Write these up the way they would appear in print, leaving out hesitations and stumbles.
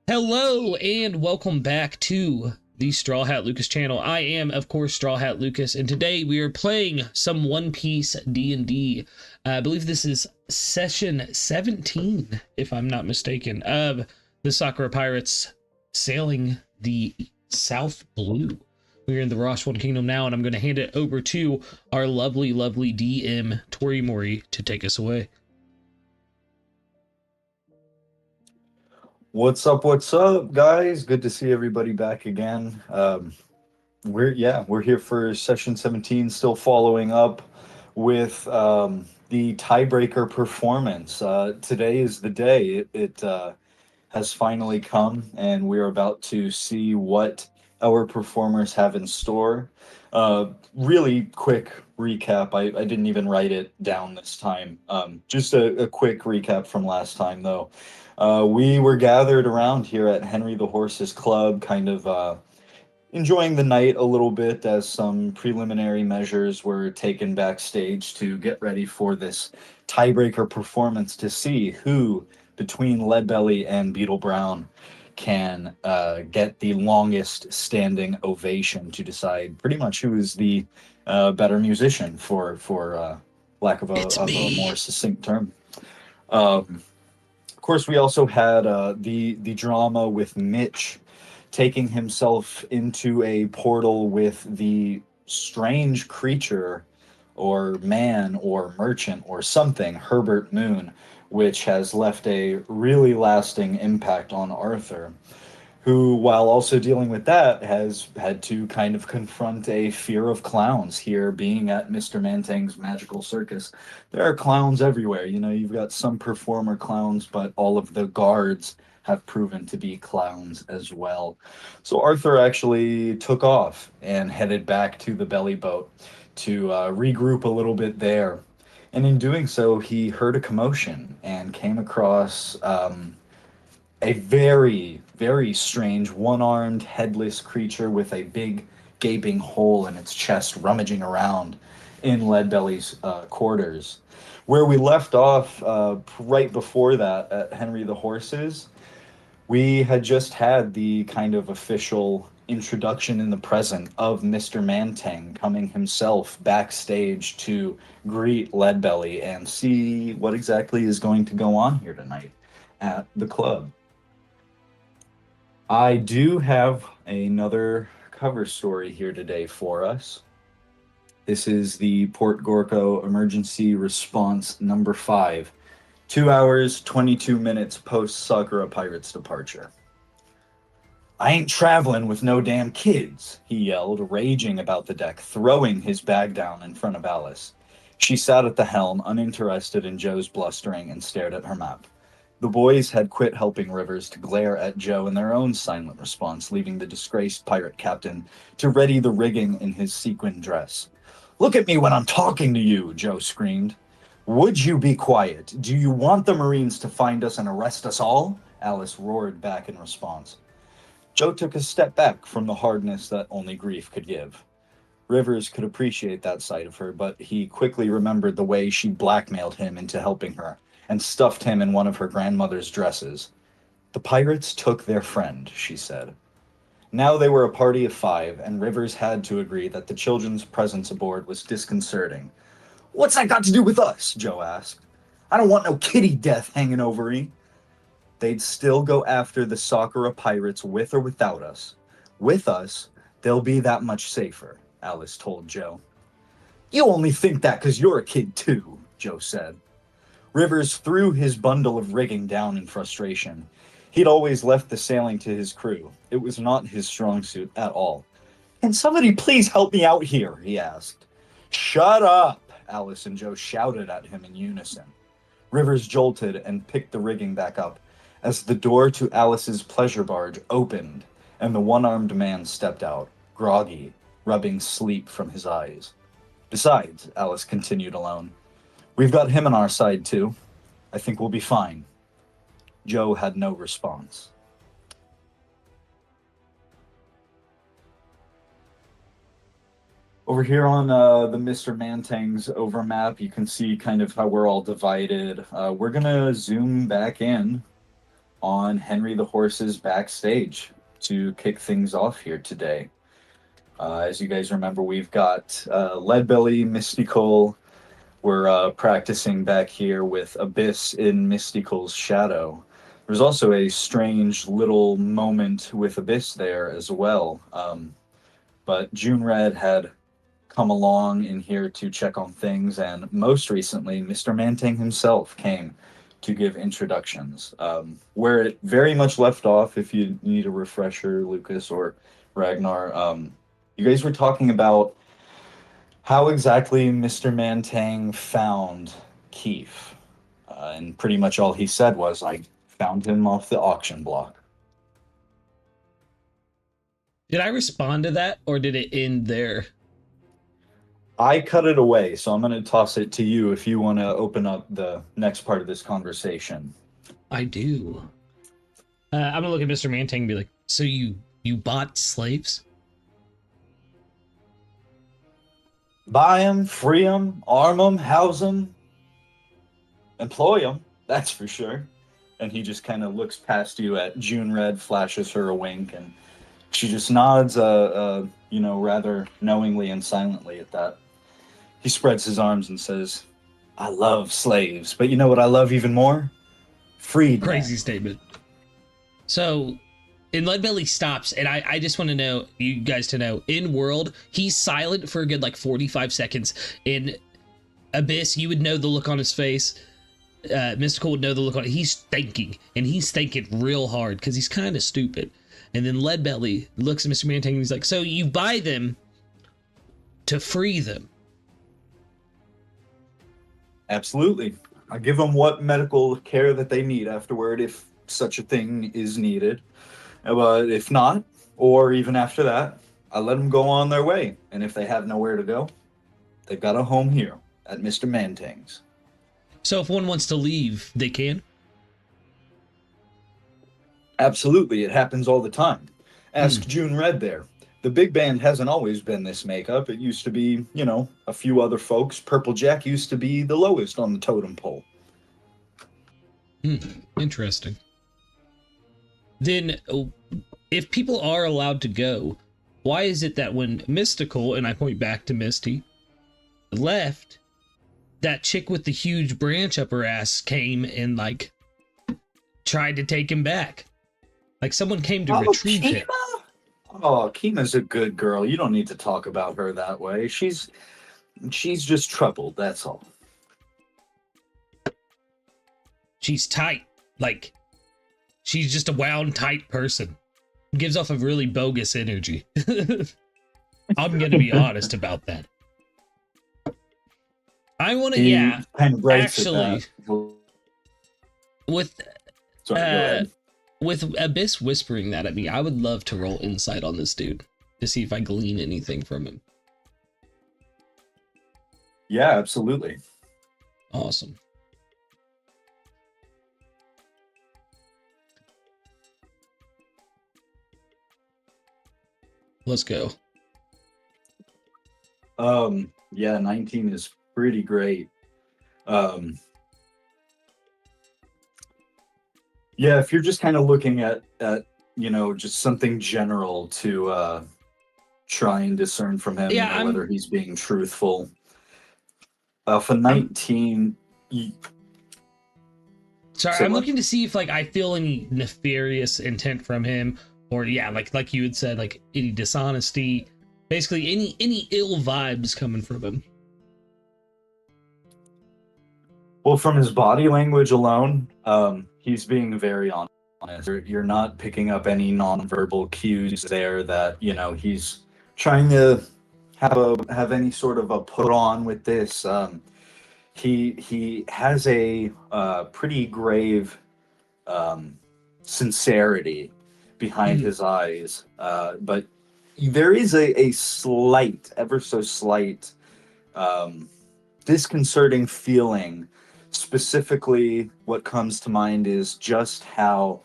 Hello and welcome back to the StrawHatLucas channel. I am, of course, StrawHatLucas, and today we are playing some One Piece D&D. I believe this is session 17, if I'm not mistaken, of the Sakura Pirates sailing the South Blue. We're in the Rosh1 Kingdom now, and I'm going to hand it over to our lovely, lovely DM, ToriMori, to take us away. What's up, guys? Good to see everybody back again. We're here for session 17, still following up with the tiebreaker performance. Today is the day. It has finally come, and we're about to see what our performers have in store. Really quick recap. I didn't even write it down this time. Just a quick recap from last time, though. We were gathered around here at Henry the Horse's Club, kind of enjoying the night a little bit as some preliminary measures were taken backstage to get ready for this tiebreaker performance to see who between Leadbelly and Beetle Brown can get the longest standing ovation to decide pretty much who is the better musician for lack of It's a more me. succinct term. Um, of course, we also had the drama with Mitch taking himself into a portal with the strange creature or man or merchant or something, Herbert Moon, which has left a really lasting impact on Arthur, who, while also dealing with that, has had to kind of confront a fear of clowns here, being at Mr. Mantang's magical circus. There are clowns everywhere. You know, you've got some performer clowns, but all of the guards have proven to be clowns as well. So Arthur actually took off and headed back to the belly boat to regroup a little bit there. And in doing so, he heard a commotion and came across a very, very strange one armed, headless creature with a big, gaping hole in its chest rummaging around in Leadbelly's quarters. Where we left off right before that at Henry the Horse's, we had just had the kind of official introduction in the present of Mr. Mantang coming himself backstage to greet Leadbelly and see what exactly is going to go on here tonight at the club. I do have another cover story here today for us. This is the Port Gorko Emergency Response number 5, 2 hours, 22 minutes post Sakura Pirates departure. I ain't traveling with no damn kids, he yelled, raging about the deck, throwing his bag down in front of Alice. She sat at the helm, uninterested in Joe's blustering, and stared at her map. The boys had quit helping Rivers to glare at Joe in their own silent response, leaving the disgraced pirate captain to ready the rigging in his sequin dress. Look at me when I'm talking to you, Joe screamed. Would you be quiet? Do you want the Marines to find us and arrest us all? Alice roared back in response. Joe took a step back from the hardness that only grief could give. Rivers could appreciate that side of her, but he quickly remembered the way she blackmailed him into helping her and stuffed him in one of her grandmother's dresses. The pirates took their friend, she said. Now they were a party of 5, and Rivers had to agree that the children's presence aboard was disconcerting. What's that got to do with us? Joe asked. I don't want no kitty death hanging over me. They'd still go after the Sakura pirates with or without us. With us, they'll be that much safer, Alice told Joe. You only think that 'cause you're a kid too, Joe said. Rivers threw his bundle of rigging down in frustration. He'd always left the sailing to his crew. It was not his strong suit at all. Can somebody please help me out here? He asked. Shut up, Alice and Joe shouted at him in unison. Rivers jolted and picked the rigging back up as the door to Alice's pleasure barge opened and the one-armed man stepped out, groggy, rubbing sleep from his eyes. Besides, Alice continued alone, we've got him on our side, too. I think we'll be fine. Joe had no response. Over here on the Mr. Mantang's overmap, you can see kind of how we're all divided. We're going to zoom back in on Henry the Horse's backstage to kick things off here today. As you guys remember, we've got Leadbelly, Mystical. We're practicing back here with Abyss in Mystical's shadow. There's also a strange little moment with Abyss there as well. But June Red had come along in here to check on things, and most recently, Mr. Mantang himself came to give introductions. Where it very much left off, if you need a refresher, Lucas or Ragnar, You guys were talking about how exactly Mr. Mantang found Kief. And pretty much all he said was, I found him off the auction block. Did I respond to that, or did it end there? I cut it away, so I'm going to toss it to you if you want to open up the next part of this conversation. I do. I'm gonna look at Mr. Mantang and be like, so you bought slaves? Buy them, free them, arm them, house them, employ them, that's for sure. And he just kind of looks past you at June Red, flashes her a wink, and she just nods, rather knowingly and silently at that. He spreads his arms and says, I love slaves, but you know what I love even more? Freed. Crazy statement. So, and Leadbelly stops, and I just want to know, you guys to know, in world, he's silent for a good, 45 seconds. In Abyss, you would know the look on his face. Mystical would know the look on it. He's thinking, and he's thinking real hard, because he's kind of stupid. And then Leadbelly looks at Mr. Mantang, and he's like, so you buy them to free them? Absolutely. I give them what medical care that they need afterward, if such a thing is needed. But if not, or even after that, I let them go on their way. And if they have nowhere to go, they've got a home here at Mr. Mantang's. So if one wants to leave, they can? Absolutely. It happens all the time. Ask June Red there. The big band hasn't always been this makeup. It used to be, a few other folks. Purple Jack used to be the lowest on the totem pole. Interesting. Then, if people are allowed to go, why is it that when Mystical, and I point back to Misty, left, that chick with the huge branch up her ass came and, tried to take him back? Someone came to retrieve Kima? him. Oh, Kima's a good girl. You don't need to talk about her that way. She's just troubled, that's all. She's tight. She's just a wound tight person. Gives off a really bogus energy. I'm gonna be honest about that. I want to, kind of actually, with Abyss whispering that at me, I would love to roll insight on this dude to see if I glean anything from him. Yeah, absolutely. Awesome. Let's go. Yeah, 19 is pretty great. Yeah, if you're just kind of looking at just something general to try and discern from him whether he's being truthful. For 19, I'm looking to see if I feel any nefarious intent from him, or like you had said, any dishonesty, basically any ill vibes coming from him. Well, from his body language alone, he's being very honest. You're not picking up any nonverbal cues there that, he's trying to have any sort of a put on with this. He has a pretty grave sincerity behind his eyes, but there is a slight, ever so slight, disconcerting feeling. Specifically, what comes to mind is just how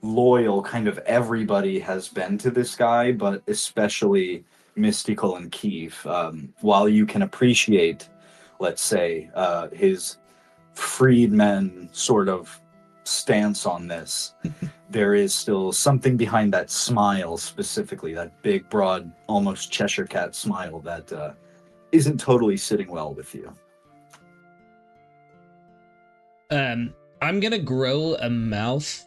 loyal kind of everybody has been to this guy, but especially Mystical and Kief. While you can appreciate, let's say, his freedman sort of stance on this, there is still something behind that smile, specifically, that big, broad, almost Cheshire Cat smile that isn't totally sitting well with you. I'm gonna grow a mouth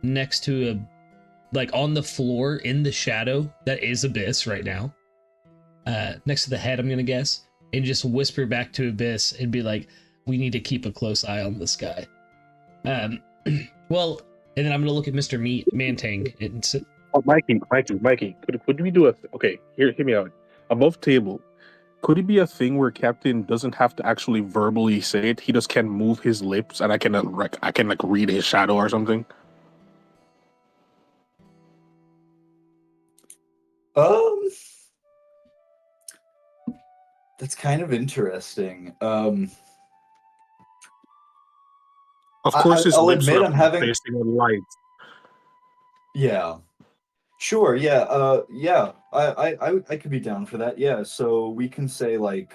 next to on the floor in the shadow that is Abyss right now. Next to the head, I'm gonna guess, and just whisper back to Abyss and be like, we need to keep a close eye on this guy. Well, and then I'm gonna look at Mr. Mantang and Oh, Mikey. Could we do a okay? Hear me out. Above table, could it be a thing where Captain doesn't have to actually verbally say it? He just can move his lips, and I can like read his shadow or something. That's kind of interesting. Of course, his I'll lips admit are I'm having. facing the light. Yeah. Sure. Yeah. Yeah. I could be down for that. Yeah. So we can say like.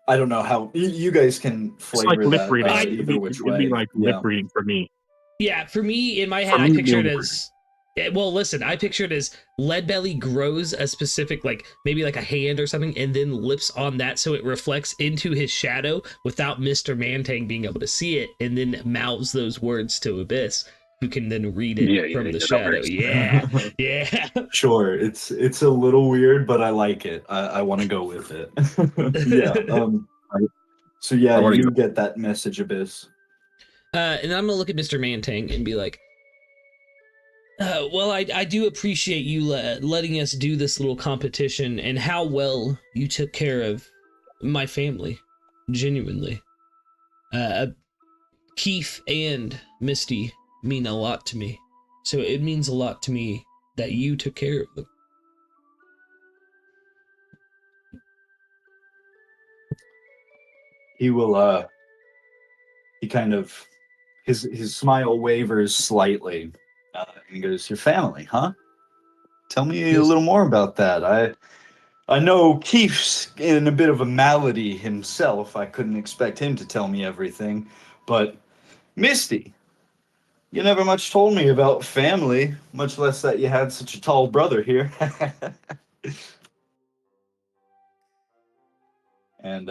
I don't know how you guys can It's like flavor lip that reading. either which It'd be way. like lip Yeah. reading for me. Yeah, for me, in my For head, I me, picture it lip as. Well, listen, I picture it as Leadbelly grows a specific, like maybe like a hand or something, and then lips on that so it reflects into his shadow without Mr. Mantang being able to see it, and then mouths those words to Abyss, who can then read it from the shadow. Yeah, yeah. Sure. It's a little weird, but I like it. I want to go with it. Yeah. So yeah, I want to you go. get that message, Abyss. And I'm gonna look at Mr. Mantang and be like, well, I do appreciate you letting us do this little competition and how well you took care of my family, genuinely. Kief and Misty mean a lot to me, so it means a lot to me that you took care of them. He will. He kind of his smile wavers slightly, and he goes, "Your family, huh? Tell me a Yes. little more about that. I know Kief's in a bit of a malady himself. I couldn't expect him to tell me everything, but Misty, you never much told me about family, much less that you had such a tall brother here." And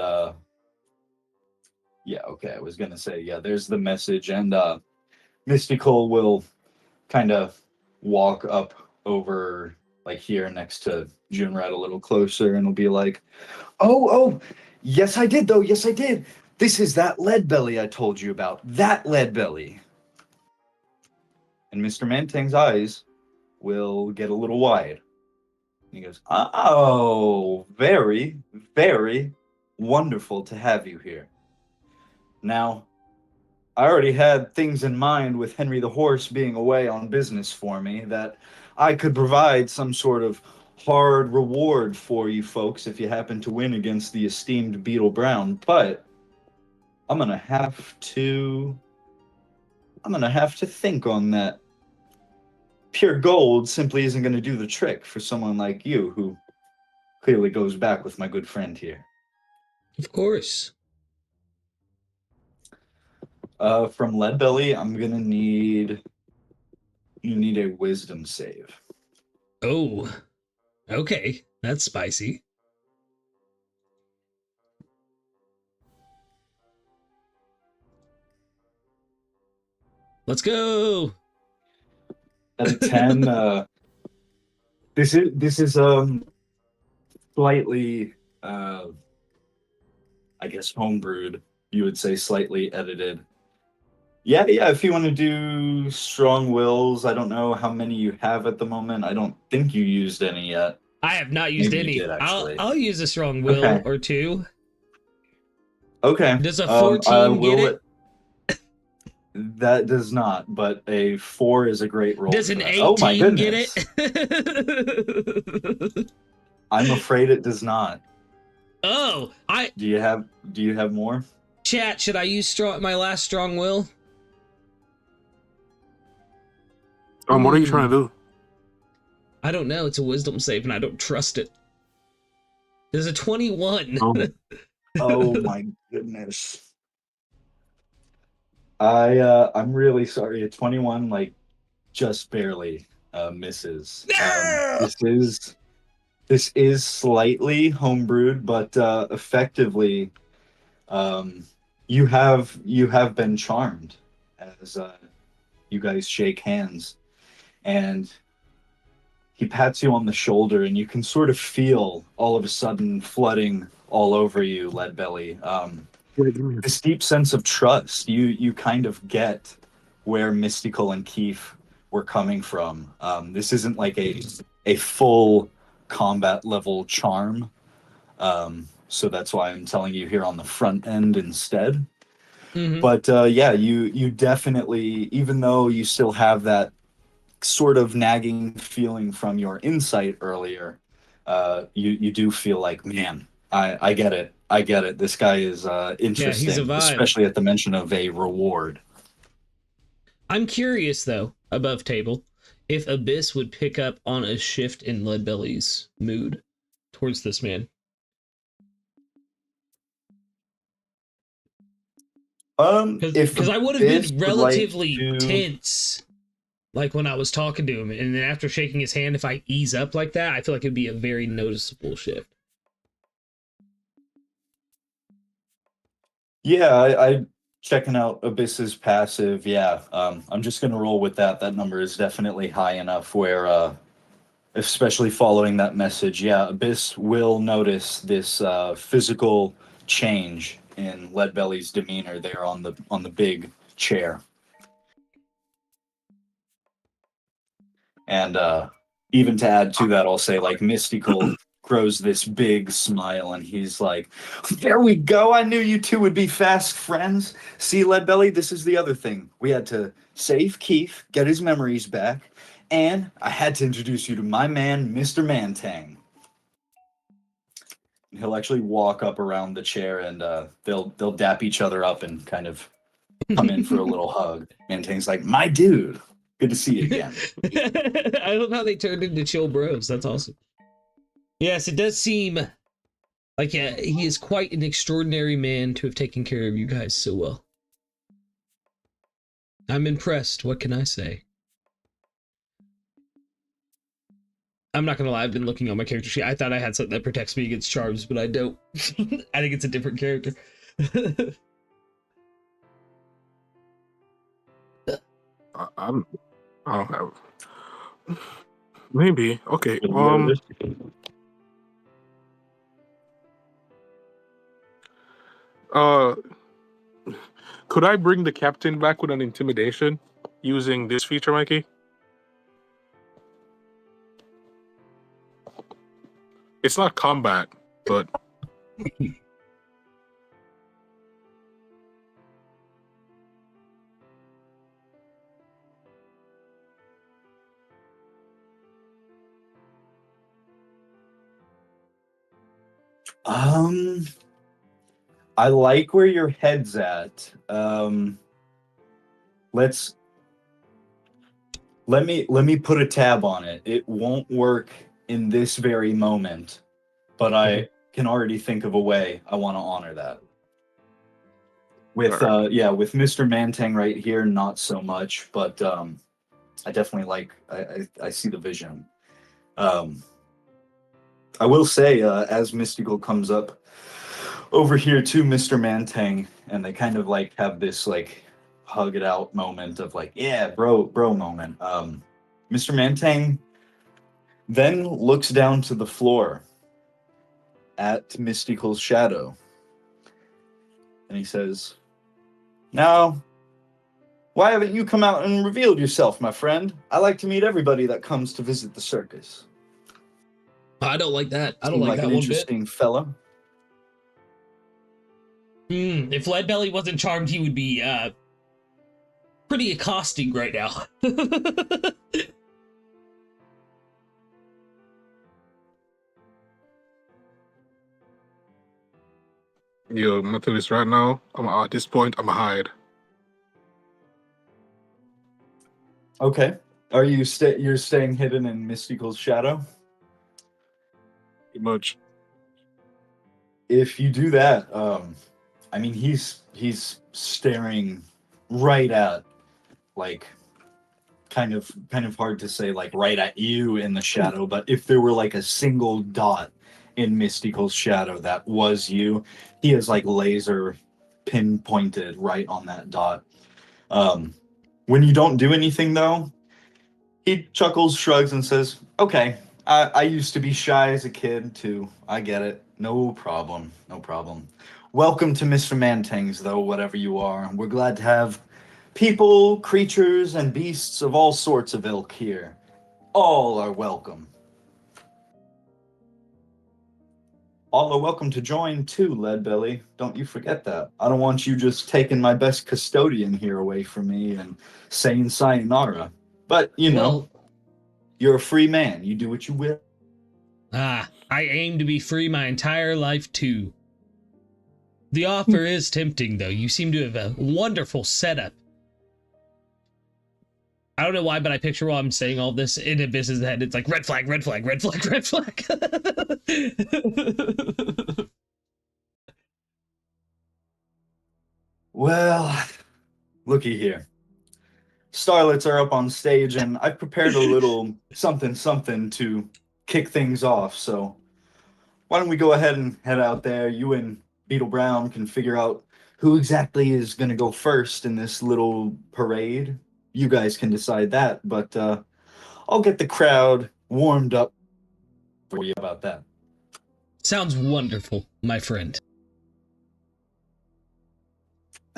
yeah, okay, I was gonna say, yeah, there's the message, and Mystical will kind of walk up over like here next to Junrat a little closer, and will be like, oh, yes I did though, yes I did. This is that Leadbelly I told you about. That Leadbelly. And Mr. Mantang's eyes will get a little wide. He goes, "Oh, very, very wonderful to have you here. Now, I already had things in mind with Henry the Horse being away on business for me that I could provide some sort of hard reward for you folks if you happen to win against the esteemed Beetle Brown, but I'm gonna have to think on that. Pure gold simply isn't going to do the trick for someone like you who clearly goes back with my good friend here. Of course. From Leadbelly, I'm gonna need a wisdom save. Oh, okay, that's spicy. Let's go. At a 10, this is slightly I guess homebrewed. You would say slightly edited. Yeah. If you want to do strong wills, I don't know how many you have at the moment. I don't think you used any yet. I have not used Maybe any. you did, actually. I'll use a strong will Okay. or two. Okay. Does a 14 get it? That does not, but a 4 is a great roll. Does an 18 oh my get goodness. it? I'm afraid it does not. Oh, Do you have more? Chat, should I use my last strong will? What are you trying to do? I don't know. It's a wisdom save, and I don't trust it. There's a 21. Oh my goodness. I'm really sorry. A 21 like just barely misses. This is slightly homebrewed, but effectively, you have been charmed as you guys shake hands, and he pats you on the shoulder, and you can sort of feel all of a sudden flooding all over you, Leadbelly. This deep sense of trust. You kind of get where Mystical and Kief we're coming from. This isn't like a full combat level charm. So that's why I'm telling you here on the front end instead. Mm-hmm. But yeah, you definitely, even though you still have that sort of nagging feeling from your insight earlier, you do feel like, man, I get it. I get it. This guy is Yeah, he's a interesting, vibe. especially at the mention of a reward. I'm curious, though, above table, if Abyss would pick up on a shift in Leadbelly's mood towards this man. Because I would have Abyss been would like relatively to... tense, like when I was talking to him, and then after shaking his hand, if I ease up like that, I feel like it'd be a very noticeable shift. Yeah, I checking out Abyss's passive. Yeah, I'm just gonna roll with that. That number is definitely high enough where, especially following that message, yeah, Abyss will notice this physical change in Leadbelly's demeanor there on the big chair. And even to add to that, I'll say like Mystical grows this big smile and he's like, there we go. I knew you two would be fast friends. See, Leadbelly, this is the other thing. We had to save Kief, get his memories back, and I had to introduce you to my man, Mr. Mantang. He'll actually walk up around the chair and they'll dap each other up and kind of come in for a little hug. Mantang's like, my dude. Good to see you again. I love how they turned into chill bros. That's awesome. Yes, it does seem like he is quite an extraordinary man to have taken care of you guys so well. I'm impressed. What can I say? I'm not gonna lie, I've been looking on my character sheet. I thought I had something that protects me against charms, but I don't. I think it's a different character. I don't have. Maybe. Okay. Could I bring the captain back with an intimidation using this feature, Mikey? It's not combat, but I like where your head's at. Let me put a tab on it. It won't work in this very moment, but I can already think of a way I want to honor that. With with Mr. Mantang right here, not so much, but I definitely like I see the vision. I will say, as Mystical comes up over here to Mr. Mantang, and they kind of like have this like hug it out moment of like, yeah, bro moment. Mr. Mantang then looks down to the floor at Mystical's shadow, and he says, now, why haven't you come out and revealed yourself, my friend? I like to meet everybody that comes to visit the circus. I don't like that. I don't like that an one interesting fella. If Leadbelly wasn't charmed, he would be pretty accosting right now. yo, I'm gonna tell you this right now. At this point, I'm a hide. Okay. Are you you're staying hidden in Mystical's shadow? Pretty much. If you do that, I mean he's staring right at, like, kind of hard to say like right at you in the shadow, but if there were like a single dot in Mystical's shadow that was you, he is like laser pinpointed right on that dot. When you don't do anything though, he chuckles, shrugs, and says, okay, I used to be shy as a kid too. I get it. No problem. No problem. Welcome to Mr. Mantang's, though, whatever you are. We're glad to have People, creatures, and beasts of all sorts of ilk here. All are welcome. All are welcome to join too, Leadbelly. Don't you forget that. I don't want you just taking my best custodian here away from me and saying sayonara. But, you know, you're a free man. You do what you will. I aim to be free my entire life too. The offer is tempting, though. You seem to have a wonderful setup. I don't know why, but I picture while I'm saying all this in Abyss's head, it's like red flag, red flag, red flag, red flag. Well, looky here. Starlets are up on stage, and I've prepared a little something to kick things off. So why don't we go ahead and head out there? You and Beetle Brown can figure out who exactly is going to go first in this little parade. You guys can decide that, but I'll get the crowd warmed up for you about that. Sounds wonderful, my friend.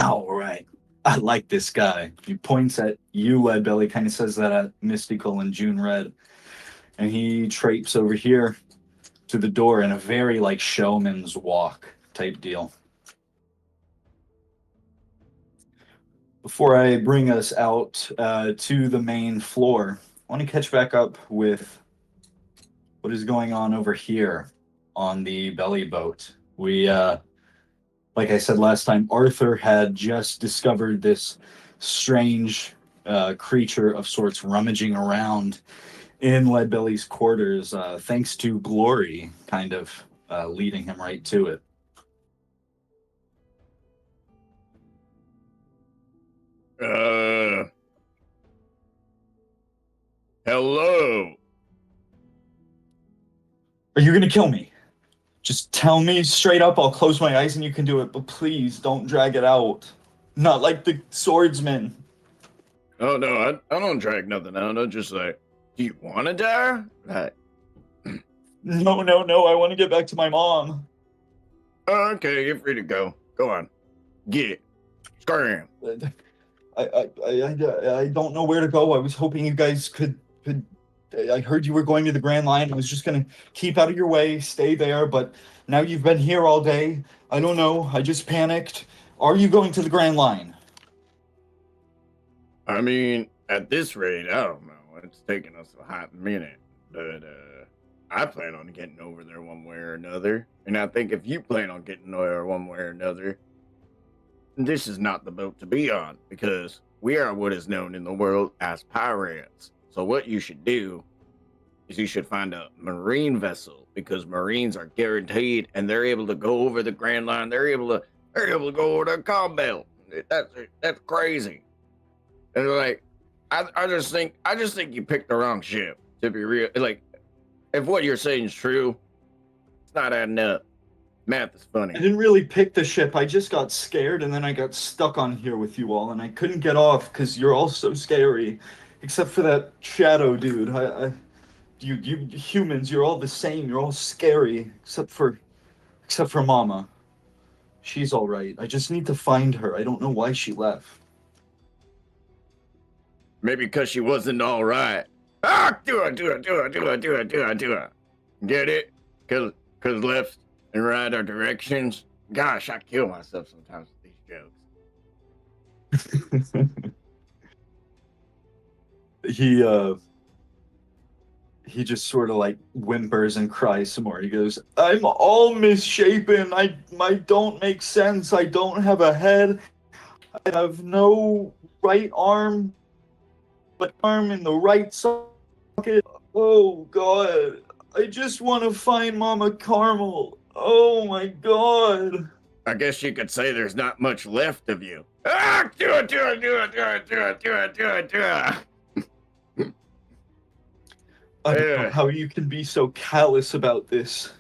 All right. I like this guy. He points at you, Leadbelly, kind of says that at Mystical and June Red. And he traipses over here to the door in a very like showman's walk type deal. Before I bring us out to the main floor, I want to catch back up with what is going on over here on the belly boat. We, like I said last time, Arthur had just discovered this strange creature of sorts rummaging around in Leadbelly's quarters, thanks to Glory kind of leading him right to it. Hello. Are you gonna kill me? Just tell me straight up, I'll close my eyes and you can do it, but please don't drag it out. Not like the swordsman. Oh no, I don't drag nothing out. I'm just like, do you want to die? Like, No, I want to get back to my mom. okay, you're free to go. Go on, get it. Scram. I don't know where to go. I was hoping you guys could. I heard you were going to the Grand Line. I was just gonna keep out of your way, stay there. But now you've been here all day. I don't know. I just panicked. Are you going to the Grand Line? I mean, at this rate, I don't know. It's taking us a hot minute, but I plan on getting over there one way or another. And I think if you plan on getting there one way or another, this is not the boat to be on, because we are what is known in the world as pirates. So what you should do is you should find a marine vessel, because Marines are guaranteed, and they're able to go over the Grand Line. They're able to go over the Cobb Belt. That's crazy. And like, I just think you picked the wrong ship, to be real. Like, if what you're saying is true, it's not adding up. Math is funny. I didn't really pick the ship. I just got scared, and then I got stuck on here with you all, and I couldn't get off because you're all so scary. Except for that shadow dude. You humans, you're all the same. You're all scary, except for Mama. She's all right. I just need to find her. I don't know why she left. Maybe because she wasn't all right. Ah, do it. Get it? Cause left and right are directions. Gosh, I kill myself sometimes with these jokes. He just sort of like whimpers and cries some more. He goes, I'm all misshapen. I don't make sense. I don't have a head. I have no right arm, but arm in the right socket. Oh God. I just want to find Mama Carmel. Oh my God. I guess you could say there's not much left of you. Ah, do it. I don't know how you can be so callous about this.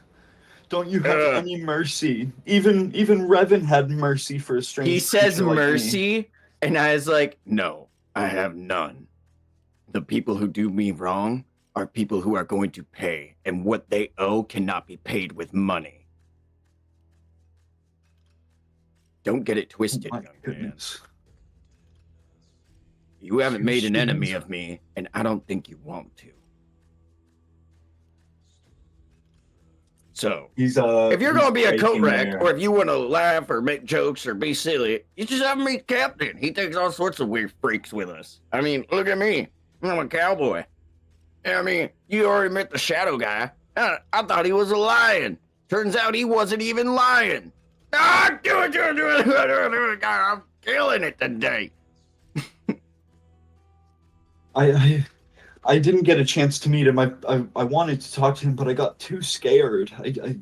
Don't you have any mercy? Even Revan had mercy for a stranger. He says like mercy, me. and I was like, no, I have none. The people who do me wrong are people who are going to pay, and what they owe cannot be paid with money. Don't get it twisted, My young goodness. You haven't made an enemy Students. of me, and I don't think you want to. So, He's if you're going to be a coat breaking rack, their- or if you want to laugh or make jokes or be silly, you just have him meet Captain. He takes all sorts of weird freaks with us. I mean, look at me. I'm a cowboy. I mean, you already met the shadow guy. I thought he was a lion. Turns out he wasn't even lying. Ah, do it. God, I'm killing it today. I didn't get a chance to meet him. I wanted to talk to him, but I got too scared. I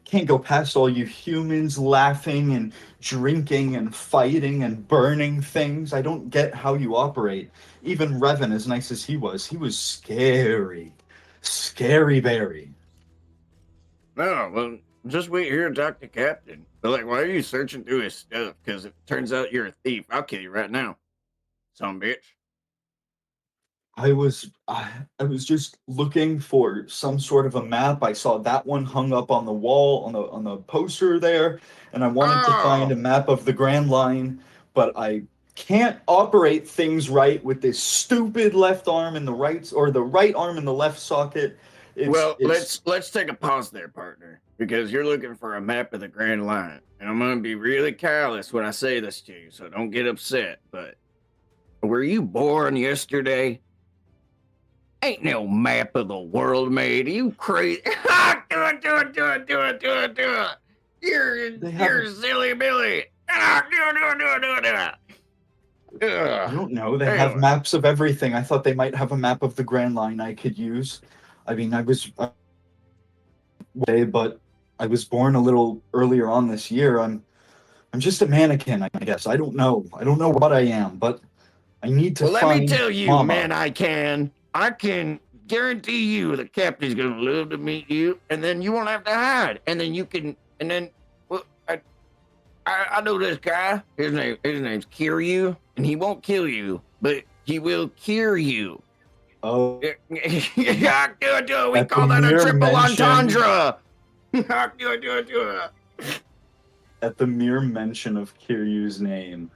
can't go past all you humans laughing and drinking and fighting and burning things. I don't get how you operate. Even Revan, as nice as he was scary. Scary Barry. No, well, just wait here and talk to Captain. But like, why are you searching through his stuff? Because if it turns out you're a thief, I'll kill you right now. Some bitch. I was just looking for some sort of a map. I saw that one hung up on the wall on the poster there, and I wanted to find a map of the Grand Line, but I can't operate things right with this stupid left arm in the right, or the right arm in the left socket. Let's take a pause there, partner, because you're looking for a map of the Grand Line, and I'm gonna be really careless when I say this to you, so don't get upset. But were you born yesterday? Ain't no map of the world made. Are you crazy? Do it. You're silly Billy. Do it. I don't know. They have maps of everything. I thought they might have a map of the Grand Line I could use. I mean, but I was born a little earlier on this year. I'm just a mannequin, I guess. I don't know. I don't know what I am, but I need to Well, find let me tell you, Mama. man, I can guarantee you the captain's gonna love to meet you, and then you won't have to hide, and then you can, and then, well, I know this guy. His name's Kiryu, and he won't kill you, but he will cure you. Oh, Do it. We At call the that a mere triple mention- entendre. Do it. at the mere mention of Kiryu's name,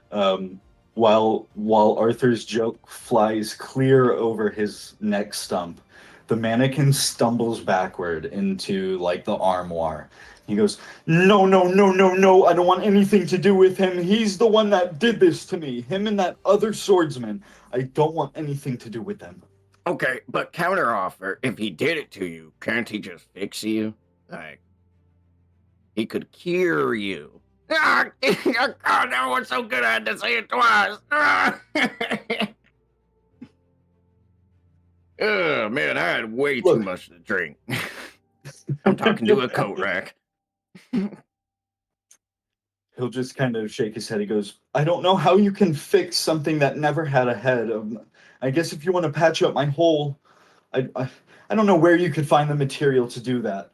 while Arthur's joke flies clear over his neck stump, the mannequin stumbles backward into like the armoire. He goes, no, I don't want anything to do with him. He's the one that did this to me. Him and that other swordsman. I don't want anything to do with them. Okay, but counteroffer, if he did it to you, can't he just fix you? Like, he could cure you. Oh, that was so good I had to say it twice. Oh, man, I had way too much to drink. I'm talking to a coat rack. He'll just kind of shake his head. He goes, I don't know how you can fix something that never had a head. I guess if you want to patch up my hole, I don't know where you could find the material to do that.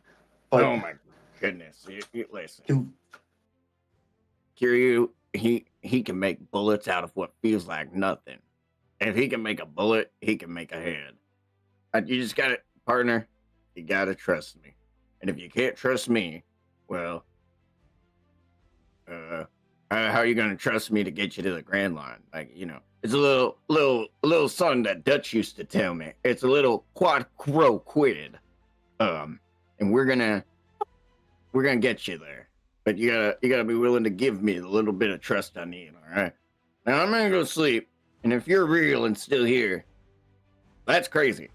But oh my goodness. Listen. Kiryu, he can make bullets out of what feels like nothing. If he can make a bullet, he can make a head. You just gotta, partner, you gotta trust me. And if you can't trust me, well, how are you gonna trust me to get you to the Grand Line? Like, you know, it's a little song that Dutch used to tell me. It's a little quid. And we're gonna get you there. But you gotta be willing to give me the little bit of trust I need, all right? Now I'm gonna go sleep, and if you're real and still here, that's crazy.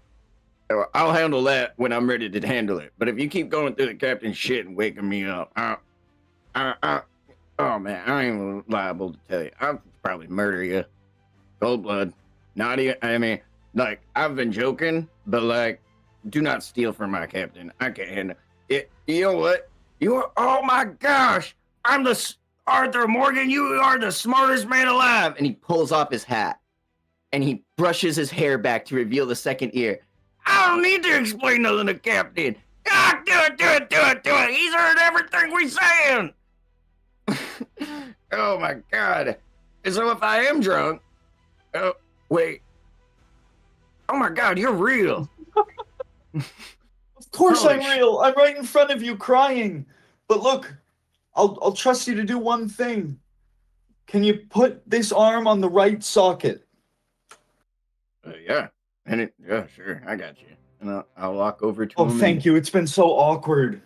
I'll handle that when I'm ready to handle it. But if you keep going through the captain's shit and waking me up, oh man, I ain't even liable to tell you. I'll probably murder you. Cold blood. Not even, I mean, like, I've been joking, but like, do not steal from my captain. I can't handle it. You know what? Oh my gosh, I'm the Arthur Morgan. You are the smartest man alive. And he pulls off his hat and he brushes his hair back to reveal the second ear. I don't need to explain nothing to Captain. Ah, do it. He's heard everything we saying. Oh my God. And so if I am drunk, oh, wait. Oh my God, you're real. Of course Holy I'm real. I'm right in front of you crying. But look, I'll trust you to do one thing. Can you put this arm on the right socket? Yeah. Yeah, sure. I got you. And I'll walk over to Oh, him. thank you. It's been so awkward.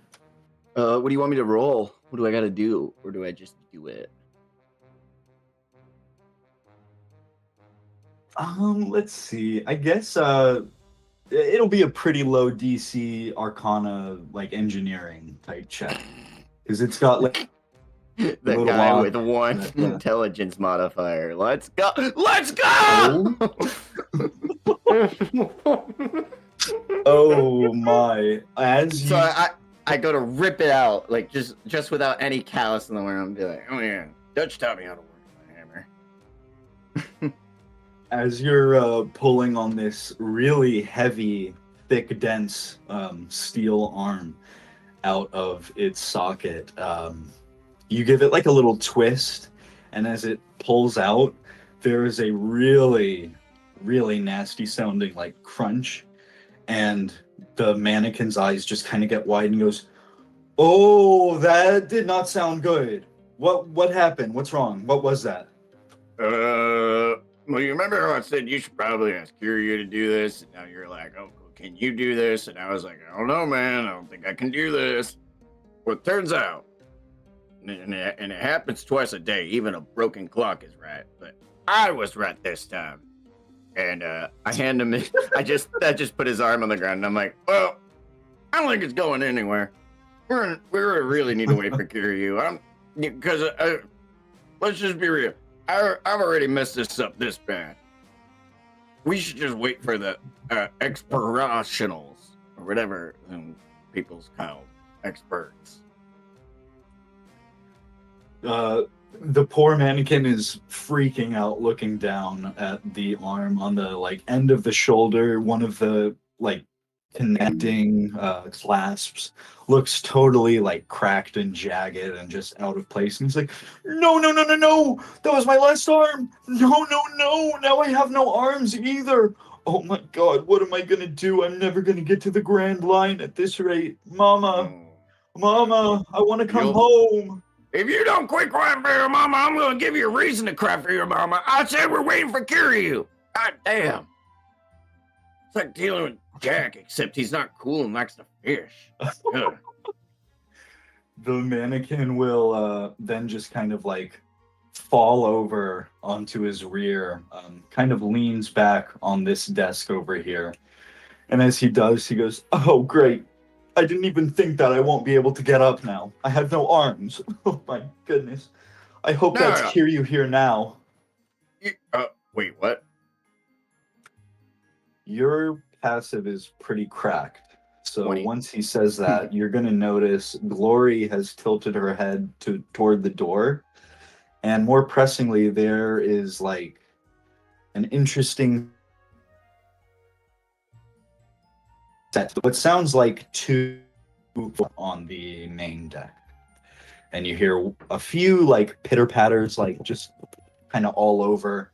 What do you want me to roll? What do I got to do? Or do I just do it? Let's see. I guess it'll be a pretty low DC Arcana like engineering type check because it's got like The little guy lock with one that, intelligence modifier. Let's go. Let's go. Oh my! As you, So I go to rip it out, like just without any callus in the world. I'm be like, oh yeah, Dutch taught me how to work my hammer. as you're pulling on this really heavy, thick, dense steel arm out of its socket, you give it like a little twist, and as it pulls out, there is a really, really nasty sounding like crunch, and the mannequin's eyes just kind of get wide and goes, "Oh, that did not sound good. What happened? What's wrong? What was that?" Well, you remember how I said you should probably ask Kiryu to do this, and now you're like, oh, can you do this? And I was like, I don't know, man. I don't think I can do this. Well, it turns out, and it happens twice a day. Even a broken clock is right, but I was right this time. And I hand him it. I just put his arm on the ground, and I'm like, well, I don't think it's going anywhere. We really need to wait for Kiryu. Because let's just be real. I've already messed this up this bad. We should just wait for the expirationals or whatever people's called experts. The poor mannequin is freaking out, looking down at the arm on the like end of the shoulder. One of the like connecting clasps looks totally like cracked and jagged and just out of place. And he's like, "No, no, no, no, no! That was my last arm! No, no, no! Now I have no arms either! Oh my God, what am I gonna do? I'm never gonna get to the Grand Line at this rate. Mama, Mama, I want to come home." If you don't quit crying for your mama, I'm going to give you a reason to cry for your mama. I said we're waiting for Kiryu. God damn. It's like dealing with Jack, except he's not cool and likes to fish. The mannequin will then just kind of like fall over onto his rear, kind of leans back on this desk over here. And as he does, he goes, "Oh, great. I didn't even think that I won't be able to get up now. I have no arms. Oh my goodness. I hope that's Kiryu here now." Wait, what? Your passive is pretty cracked. So 20. Once he says that, you're going to notice Glory has tilted her head toward the door. And more pressingly, there is like an interesting set. What sounds like two on the main deck. And you hear a few like pitter patters, like just kind of all over.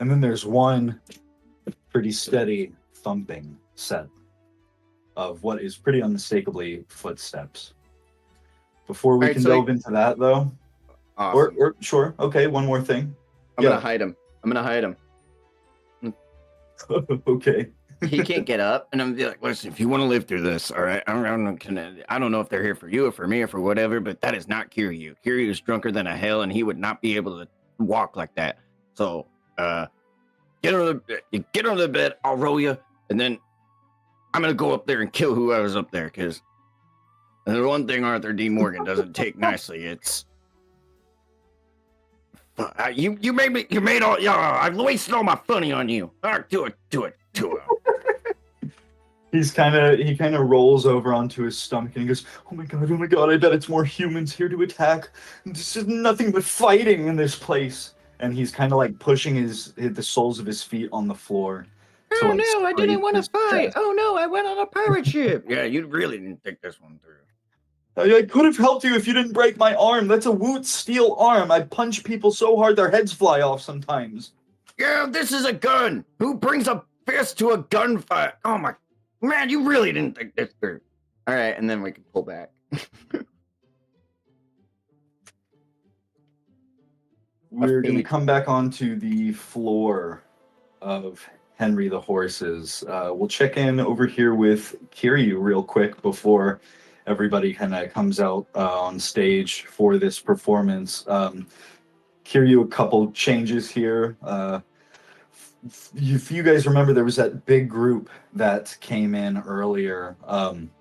And then there's one pretty steady thumping set of what is pretty unmistakably footsteps. Before we can delve into that, though, awesome. or sure, okay, one more thing. I'm gonna hide him. Okay. He can't get up, and I'm gonna be like, listen, if you want to live through this, all right, I don't know if they're here for you or for me or for whatever, but that is not Kiryu. Kiryu is drunker than a hell, and he would not be able to walk like that. So, get under the bed, I'll roll you, and then I'm gonna go up there and kill whoever's up there, because the one thing Arthur D. Morgan doesn't take nicely, it's you made all I've wasted all my funny on you. All right, do it. He kind of rolls over onto his stomach and he goes, oh my god, I bet it's more humans here to attack. This is nothing but fighting in this place. And he's kind of like pushing the soles of his feet on the floor. Oh no, I didn't want to fight. Oh no, I went on a pirate ship. Yeah, you really didn't think this one through. I could have helped you if you didn't break my arm. That's a woot steel arm. I punch people so hard their heads fly off sometimes. Yeah, this is a gun. Who brings a fist to a gunfight? Oh my man, you really didn't think this through. All right, and then we can pull back. We're going to come back onto the floor of Henry the horses. We'll check in over here with Kiryu real quick before everybody kind of comes out on stage for this performance. Kiryu, a couple changes here. If you guys remember, there was that big group that came in earlier,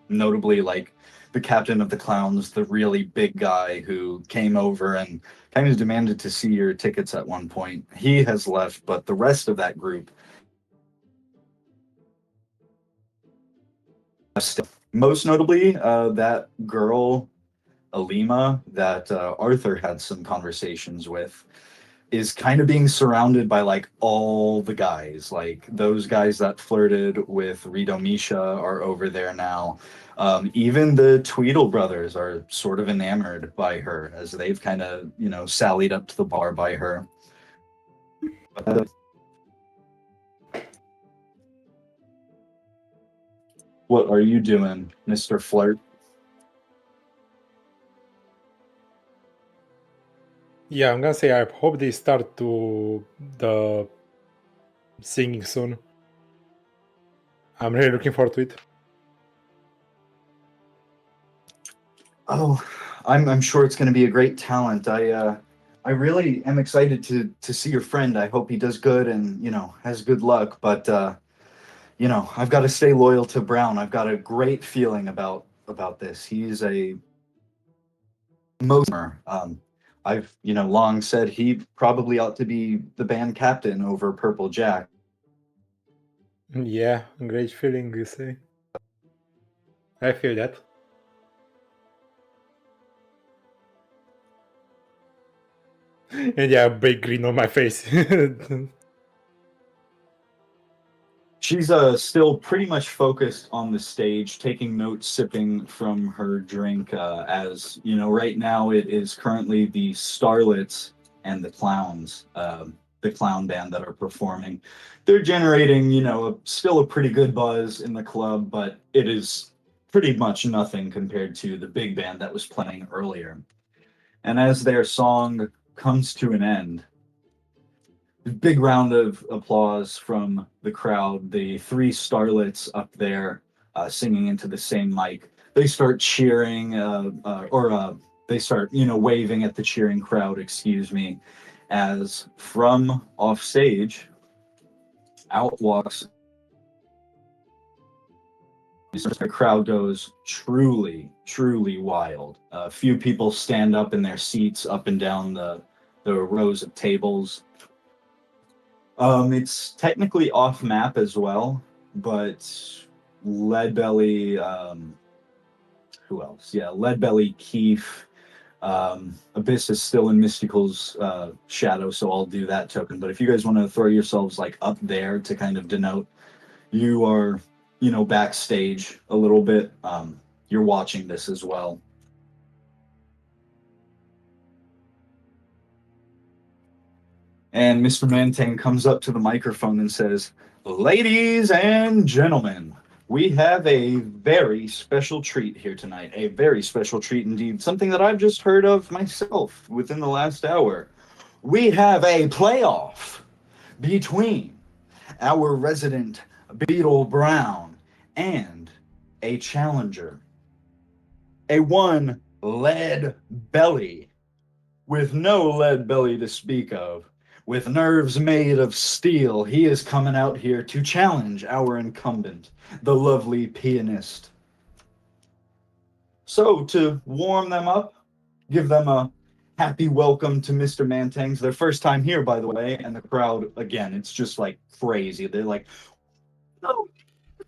notably like the captain of the clowns, the really big guy who came over and kind of demanded to see your tickets at one point. He has left, but the rest of that group, most notably that girl, Alima, that Arthur had some conversations with, is kind of being surrounded by like all the guys. Like those guys that flirted with Rito Misha are over there now. Even the Tweedle brothers are sort of enamored by her as they've kind of, you know, sallied up to the bar by her. What are you doing, Mr. Flirt? Yeah, I'm gonna say I hope they start to the singing soon. I'm really looking forward to it. Oh, I'm sure it's going to be a great talent. I really am excited to see your friend. I hope he does good and, you know, has good luck. But you know, I've got to stay loyal to Brown. I've got a great feeling about this. He's a moser. I've, you know, long said he probably ought to be the band captain over Purple Jack. Yeah, great feeling, you say. I feel that. And yeah, big grin on my face. She's still pretty much focused on the stage, taking notes, sipping from her drink. As you know, right now it is currently the Starlets and the Clowns, the clown band that are performing. They're generating, you know, still a pretty good buzz in the club, but it is pretty much nothing compared to the big band that was playing earlier. And as their song comes to an end, big round of applause from the crowd. The three starlets up there singing into the same mic. They start cheering, they start, you know, waving at the cheering crowd, excuse me, as from off stage, out walks. The crowd goes truly, truly wild. A few people stand up in their seats, up and down the rows of tables. It's technically off map as well, but Leadbelly, who else? Yeah, Leadbelly, Kief, Abyss is still in Mystical's shadow, so I'll do that token. But if you guys want to throw yourselves like up there to kind of denote you are, you know, backstage a little bit, you're watching this as well. And Mr. Mantang comes up to the microphone and says, "Ladies and gentlemen, we have a very special treat here tonight. A very special treat indeed. Something that I've just heard of myself within the last hour. We have a playoff between our resident Beetle Brown and a challenger. A one Leadbelly with no Leadbelly to speak of. With nerves made of steel, he is coming out here to challenge our incumbent, the lovely pianist. So, to warm them up, give them a happy welcome to Mr. Mantang's their first time here, by the way, and the crowd, again, it's just like crazy. They're like, "No,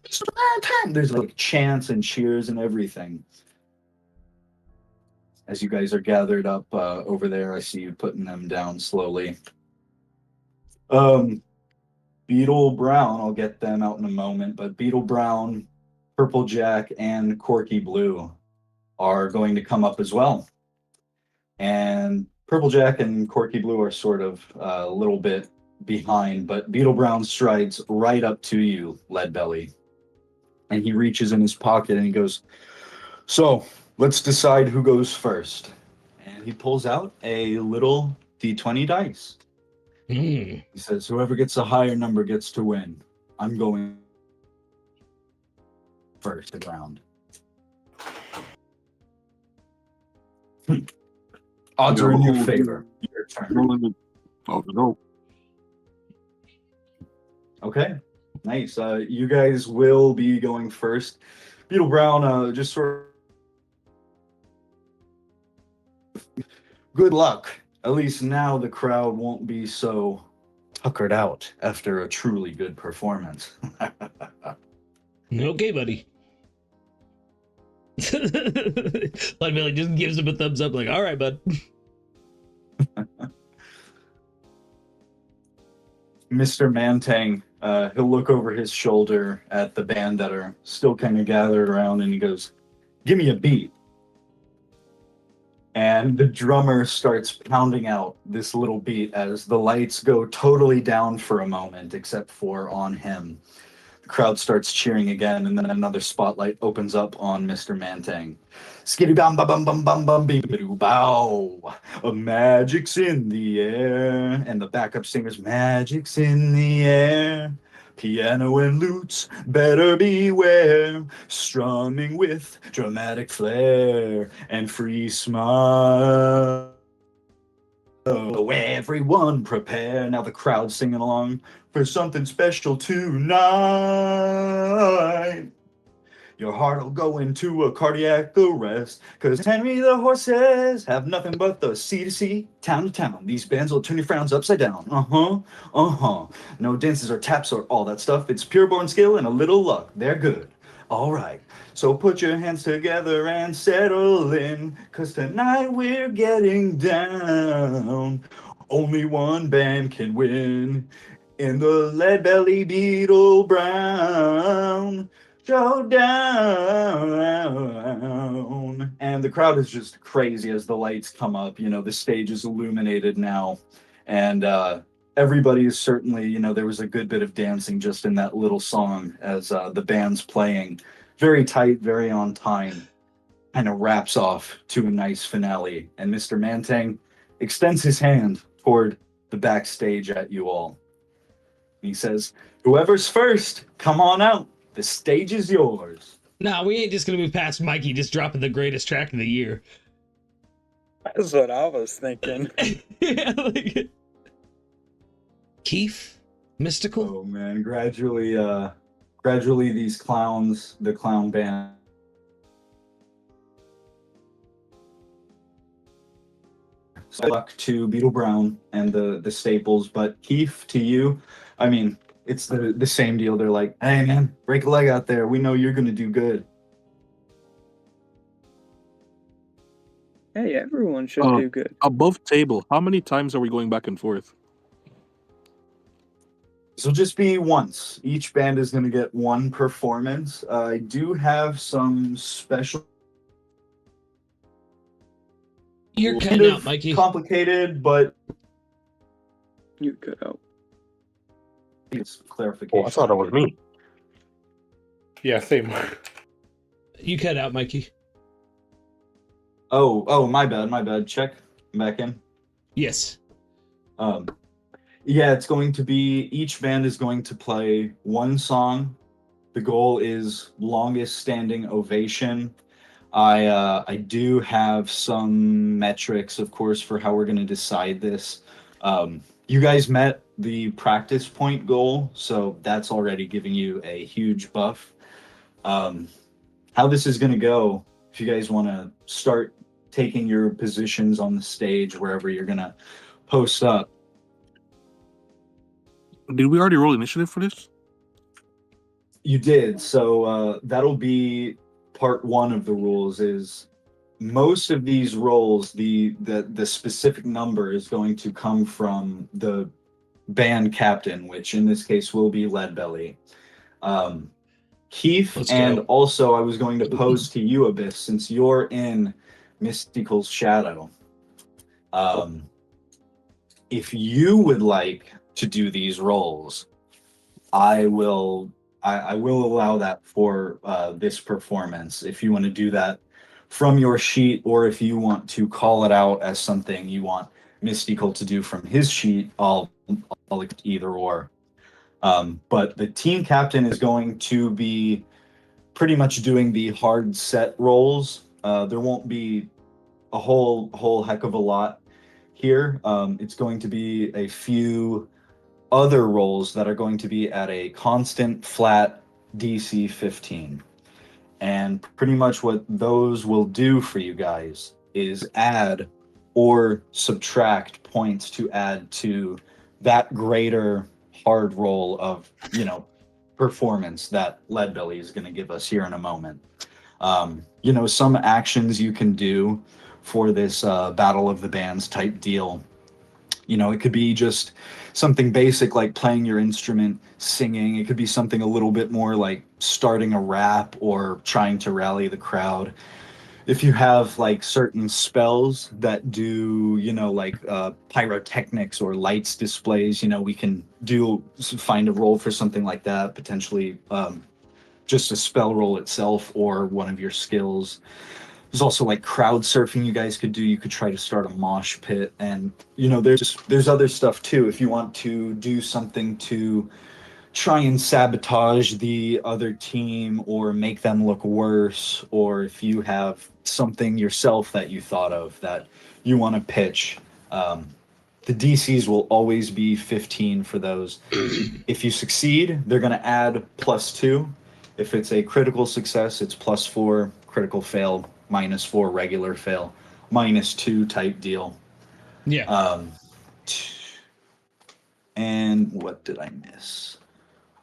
Mr. Mantang!" There's like chants and cheers and everything. As you guys are gathered up over there, I see you putting them down slowly. Beetle Brown, I'll get them out in a moment, but Beetle Brown, Purple Jack, and Corky Blue are going to come up as well. And Purple Jack and Corky Blue are sort of a little bit behind, but Beetle Brown strides right up to you, Leadbelly. And he reaches in his pocket and he goes, "So, let's decide who goes first." And he pulls out a little D20 dice. He says, "Whoever gets a higher number gets to win." I'm going first round. Odds are in your favor. Your turn. Oh, no. Okay, nice. You guys will be going first. Beetle Brown, just sort of good luck. At least now the crowd won't be so tuckered out after a truly good performance. Okay, buddy. Leadbelly just gives him a thumbs up, like, all right, bud. Mr. Mantang, he'll look over his shoulder at the band that are still kind of gathered around, and he goes, "Give me a beat." And the drummer starts pounding out this little beat as the lights go totally down for a moment, except for on him. The crowd starts cheering again, and then another spotlight opens up on Mr. Mantang. Skitty bam bam bam bam bam bam beep bow. A magic's in the air, and the backup singer's magic's in the air. Piano and lutes, better beware, strumming with dramatic flair and free smile. Oh, everyone prepare. Now the crowd's singing along for something special tonight. Your heart'll go into a cardiac arrest, 'cause Henry the horses have nothing but the sea to sea, town to town. These bands will turn your frowns upside down. No dances or taps or all that stuff. It's pure born skill and a little luck. They're good. All right. So put your hands together and settle in, 'cause tonight we're getting down. Only one band can win in the Leadbelly Beetle Brown Showdown. And the crowd is just crazy as the lights come up. You know, the stage is illuminated now. And everybody is certainly, you know, there was a good bit of dancing just in that little song as the band's playing. Very tight, very on time. Kind of wraps off to a nice finale. And Mr. Mantang extends his hand toward the backstage at you all. He says, "Whoever's first, come on out. The stage is yours." Nah, we ain't just gonna move past Mikey just dropping the greatest track of the year. That's what I was thinking. Yeah, like, Kief, Mystical. Oh man, gradually these clowns, the clown band, stuck to Beetle Brown and the staples, but Kief, to you, I mean, it's the same deal. They're like, "Hey man, break a leg out there. We know you're gonna do good." Hey, everyone should do good. Above table, how many times are we going back and forth? So just be once. Each band is gonna get one performance. I do have some special. You're cutting out, Mikey. Complicated, but You cut out. it's clarification. Oh, I thought it was me. Yeah, same. You cut out, Mikey. Oh, my bad. Check. I'm back in. Yes. Yeah, it's going to be, each band is going to play one song. The goal is longest standing ovation. I do have some metrics, of course, for how we're going to decide this. You guys met the practice point goal, so that's already giving you a huge buff. How this is going to go, if you guys want to start taking your positions on the stage, wherever you're going to post up. Did we already roll initiative for this? You did, so that'll be part one of the rules. Is most of these rolls, the specific number is going to come from the band captain, which in this case will be Leadbelly. Kief, and also I was going to pose to you, Abyss, since you're in Mystical's shadow. If you would like to do these rolls, I will allow that for this performance. If you want to do that from your sheet, or if you want to call it out as something you want Mystical to do from his sheet, I'll either or. But the team captain is going to be pretty much doing the hard set rolls. There won't be a whole heck of a lot here. It's going to be a few other rolls that are going to be at a constant flat DC 15. And pretty much what those will do for you guys is add or subtract points to add to that greater hard roll of, performance that Leadbelly is going to give us here in a moment. Some actions you can do for this Battle of the Bands type deal. It could be just something basic like playing your instrument, singing. It could be something a little bit more like starting a rap or trying to rally the crowd. If you have like certain spells that do, pyrotechnics or lights displays, we can find a role for something like that, potentially just a spell roll itself or one of your skills. There's also like crowd surfing you guys could do. You could try to start a mosh pit, and there's other stuff too. If you want to do something to try and sabotage the other team or make them look worse, or if you have something yourself that you thought of that you want to pitch, the DCs will always be 15 for those. If you succeed, they're going to add +2. If it's a critical success, it's +4. Critical fail, -4. Regular fail, -2 type deal. Yeah. And what did I miss?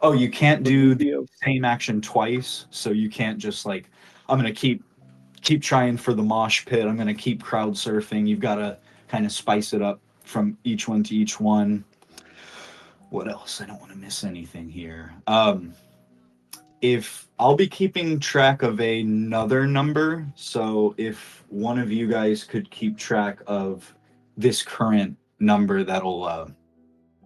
Oh, you can't do the same action twice, so you can't just like, I'm going to keep trying for the mosh pit, I'm going to keep crowd surfing. You've got to kind of spice it up from each one to each one. What else? I don't want to miss anything here. If I'll be keeping track of another number, so if one of you guys could keep track of this current number, that'll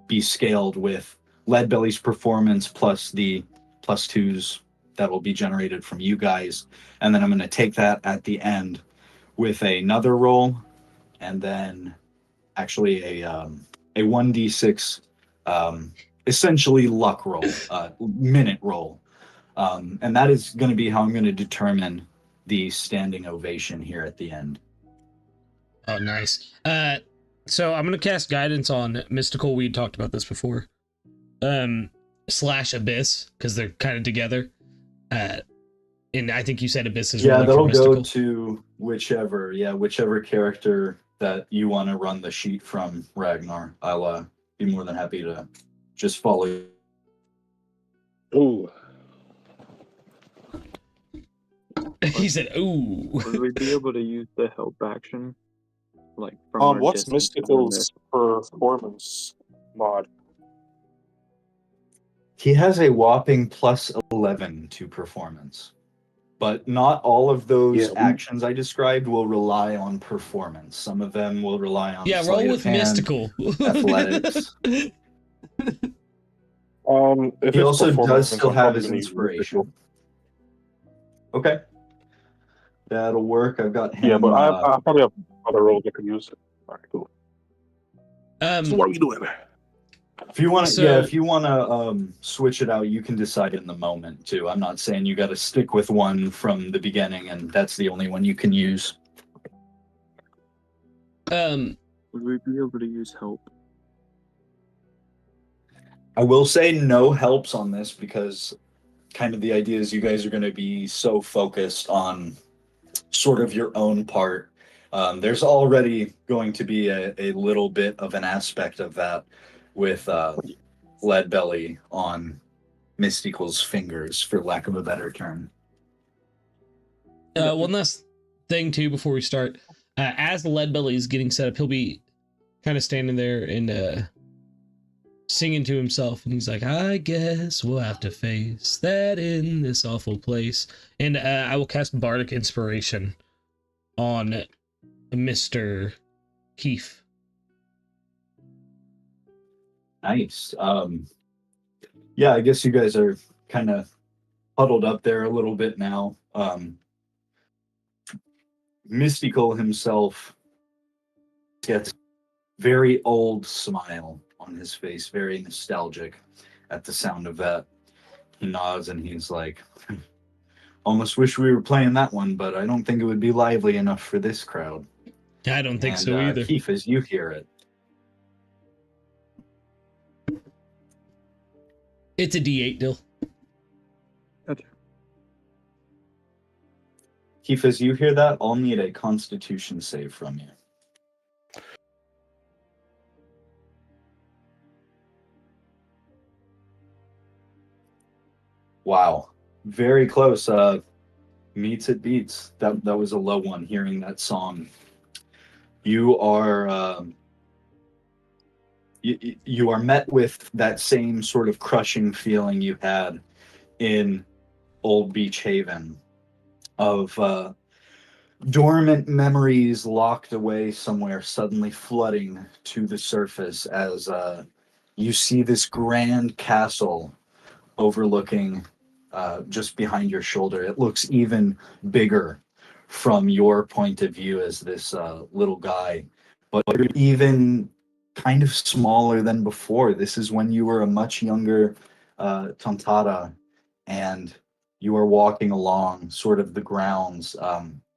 be scaled with Leadbelly's performance plus the +2s that will be generated from you guys. And then I'm going to take that at the end with another roll, and then actually a 1d6 essentially luck roll, minute roll. And that is going to be how I'm going to determine the standing ovation here at the end. Oh, nice. So I'm going to cast guidance on Mystical. We talked about this before. / Abyss, because they're kind of together. And I think you said Abyss is really that'll for Mystical. go to whichever character that you want to run the sheet from, Ragnar. I'll be more than happy to just follow you. Ooh. He said, "Ooh." Would we be able to use the help action? Like from our What's distance Mystical's performance mod? He has a whopping +11 to performance, but not all of those actions I described will rely on performance. Some of them will rely on Yeah, sleight roll of with hand, Mystical. athletics. If He it's also does performance, still I'm have probably his gonna use inspiration. Okay, that'll work. I've got him. Yeah, but I probably have other roles I could use. All right, cool. So what are we doing? If you want to, So- if you want to switch it out, you can decide in the moment too. I'm not saying you got to stick with one from the beginning, and that's the only one you can use. Would we be able to use help? I will say no helps on this because kind of the idea is you guys are going to be so focused on sort of your own part. There's already going to be a little bit of an aspect of that with Leadbelly on Mystical's fingers, for lack of a better term. One last thing too before we start. As Leadbelly is getting set up, he'll be kind of standing there and singing to himself, and he's like, "I guess we'll have to face that in this awful place." And I will cast Bardic Inspiration on Mr. Kief. Nice. Yeah, I guess you guys are kind of huddled up there a little bit now. Mystical himself gets very old smile on his face, very nostalgic, at the sound of that. He nods and he's like, almost wish we were playing that one, but I don't think it would be lively enough for this crowd. I don't think And, so either. Kief, as you hear it, It's a D8 deal. Gotcha. Kief, as you hear that, I'll need a Constitution save from you. Wow, very close. Meets it beats. That was a low one. Hearing that song, you are you are met with that same sort of crushing feeling you had in Old Beach Haven of dormant memories locked away somewhere suddenly flooding to the surface as you see this grand castle overlooking just behind your shoulder. It looks even bigger from your point of view as this little guy, but you're even kind of smaller than before. This is when you were a much younger Tontara, and you are walking along sort of the grounds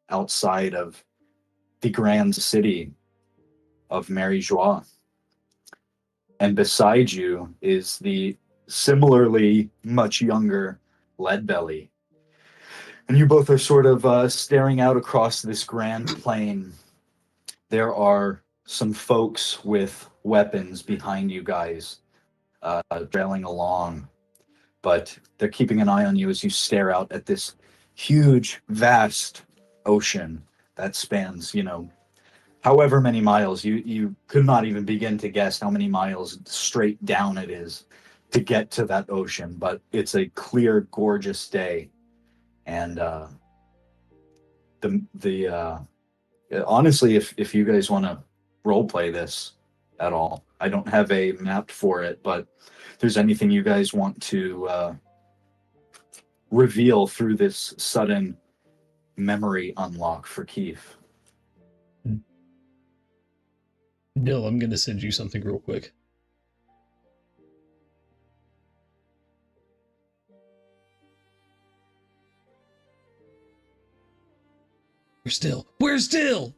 outside of the grand city of Marie-Joie. And beside you is the similarly much younger Leadbelly. And you both are sort of staring out across this grand plain. There are some folks with weapons behind you guys, trailing along, but they're keeping an eye on you as you stare out at this huge, vast ocean that spans, however many miles. You could not even begin to guess how many miles straight down it is to get to that ocean, but it's a clear, gorgeous day. And honestly, if you guys want to role play this at all, I don't have a map for it, but if there's anything you guys want to reveal through this sudden memory unlock for Kief. Dill, I'm going to send you something real quick. We're still.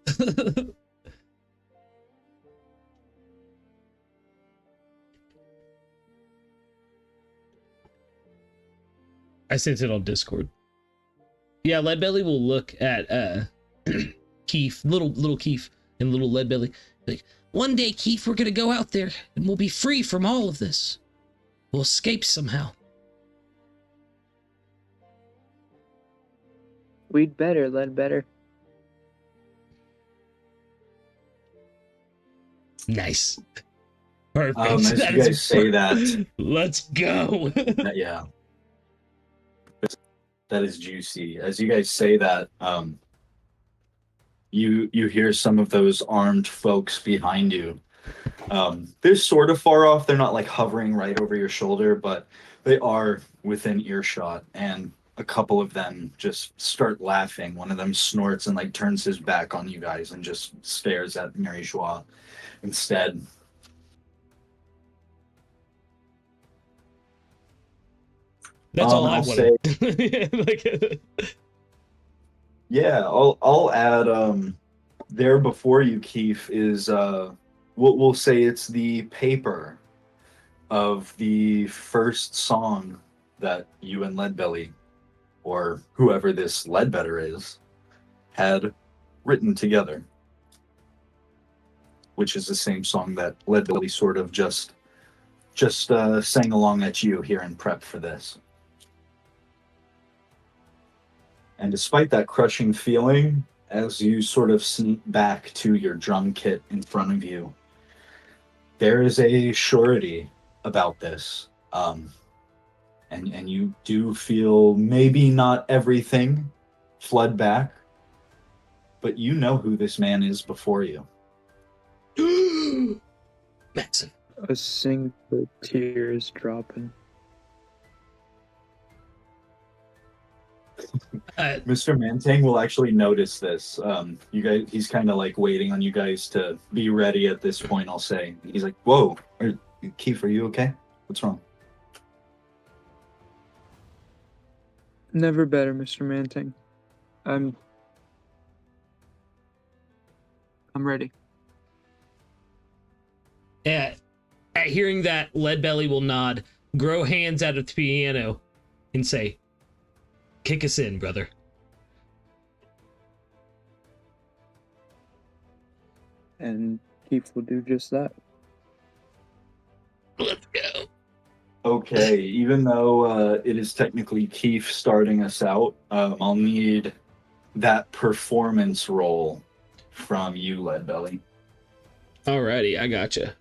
I sent it on Discord. Yeah, Leadbelly will look at Kief, little Kief, and little Leadbelly. Like, one day, Kief, we're gonna go out there and we'll be free from all of this. We'll escape somehow. We'd better, Lead better. Nice. Perfect. As you guys say that, let's go. yeah, that is juicy. As you guys say that, you hear some of those armed folks behind you. They're sort of far off. They're not like hovering right over your shoulder, but they are within earshot. And a couple of them just start laughing. One of them snorts and like turns his back on you guys and just stares at Marie-Joie instead. That's all I wanted. Yeah, I'll add there before you, Kief, is we'll say it's the paper of the first song that you and Leadbelly, or whoever this Leadbetter is, had written together, which is the same song that Leadbelly sort of just sang along at you here in prep for this. And despite that crushing feeling, as you sort of sneak back to your drum kit in front of you, there is a surety about this. And you do feel maybe not everything flood back, but you know who this man is before you. Massive. A single tears dropping. Mr. Mantang will actually notice this. You guys, he's kind of like waiting on you guys to be ready at this point, I'll say. He's like, whoa, Kief, are you okay? What's wrong? Never better, Mr. Manting. I'm ready. At hearing that, Leadbelly will nod, grow hands out of the piano, and say, "Kick us in, brother." And Kief will do just that. Let's go. Okay, even though it is technically Kief starting us out, I'll need that performance roll from you, Leadbelly. Alrighty, I gotcha.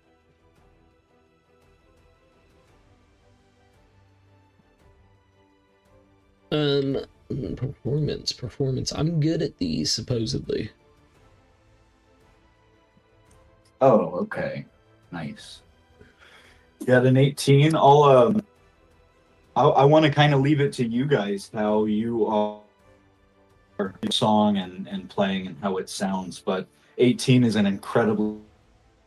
Performance. I'm good at these, supposedly. Oh, okay. Nice. You got an 18. I want to kind of leave it to you guys how you are song and playing and how it sounds, but 18 is an incredibly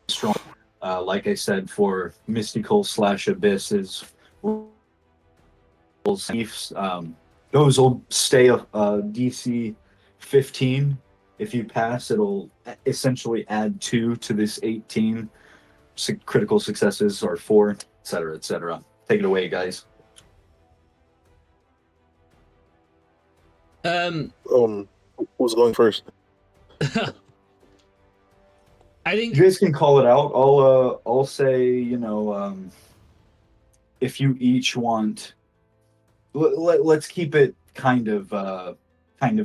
strong, like I said, for mystical / abysses. Those will stay DC 15. If you pass, it'll essentially add 2 to this 18. Critical successes are 4, etc., etc. Take it away, guys. Who's going first? I think You guys can call it out. I'll say, you know, if you each want, let's keep it kind of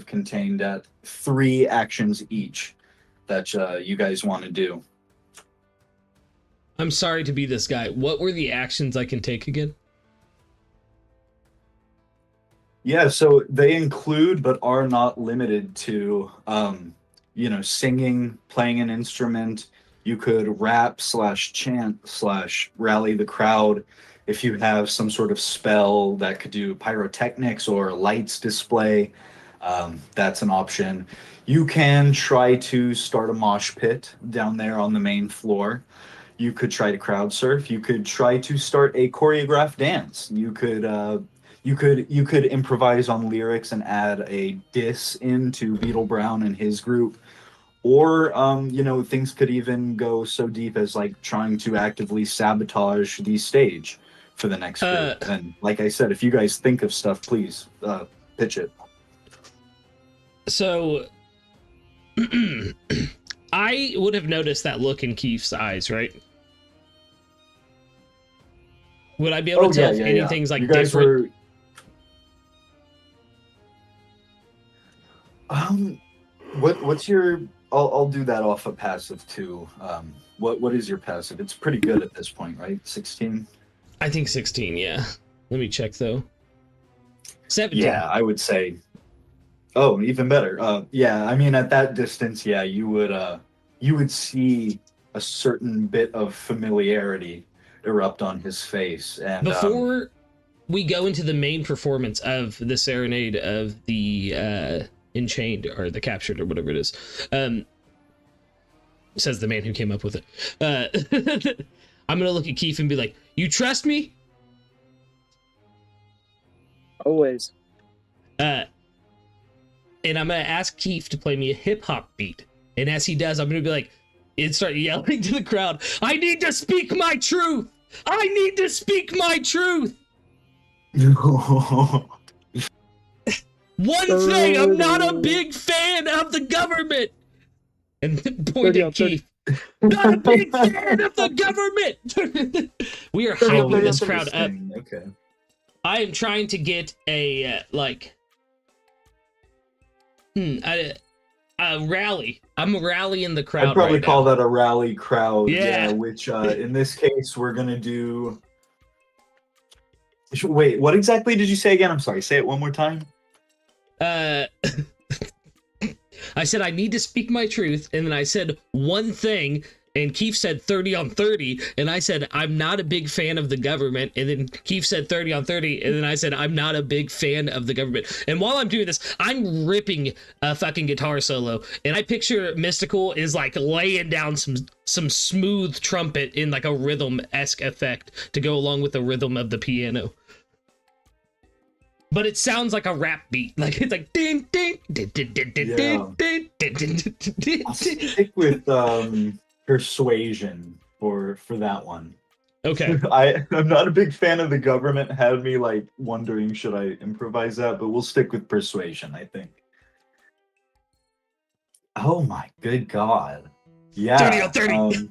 contained at 3 actions each that you guys want to do. I'm sorry to be this guy. What were the actions I can take again? Yeah, so they include but are not limited to, you know, singing, playing an instrument. You could rap / chant / rally the crowd. If you have some sort of spell that could do pyrotechnics or lights display, that's an option. You can try to start a mosh pit down there on the main floor. You could try to crowd surf. You could try to start a choreographed dance. You could improvise on lyrics and add a diss into Beetle Brown and his group. Or, you know, things could even go so deep as like trying to actively sabotage the stage for the next group. And like I said, if you guys think of stuff, please pitch it. So, I would have noticed that look in Kief's eyes, right? Would I be able to tell if anything's like you guys different? What's your? I'll do that off a passive too. What is your passive? It's pretty good at this point, right? 16. I think 16. Yeah. Let me check though. 17. Yeah, I would say. Oh, even better. Yeah, I mean at that distance, yeah, you would see a certain bit of familiarity erupt on his face. And before we go into the main performance of the serenade of the Enchained or the Captured or whatever it is, says the man who came up with it. I'm gonna look at Kief and be like, "You trust me?" Always. And I'm gonna ask Kief to play me a hip hop beat, and as he does, I'm gonna be like, and start yelling to the crowd, "I need to speak my truth! I need to speak my truth! One thing, I'm not a big fan of the government!" And point at Kief. Not a big fan of the government! We are hyping this crowd up. Okay. I am trying to get a, a rally. I'm rallying the crowd. I'd probably right call now. that a rally crowd. Yeah. Which in this case we're gonna do. Wait, what exactly did you say again? I'm sorry. Say it one more time. I said I need to speak my truth, and then I said one thing, and Kief said 30 on 30, and I said I'm not a big fan of the government, and then Kief said 30 on 30, and then I said I'm not a big fan of the government. And while I'm doing this, I'm ripping a fucking guitar solo, and I picture Mystical is like laying down some smooth trumpet in like a rhythm-esque effect to go along with the rhythm of the piano. but it sounds like a rap beat. Like it's like ding ding ding ding ding ding ding ding ding ding. I'll stick with persuasion for that one. Okay. I'm not a big fan of the government. Had me like wondering should I improvise that, but we'll stick with persuasion, I think. Oh my good god. Yeah. 30 on 30.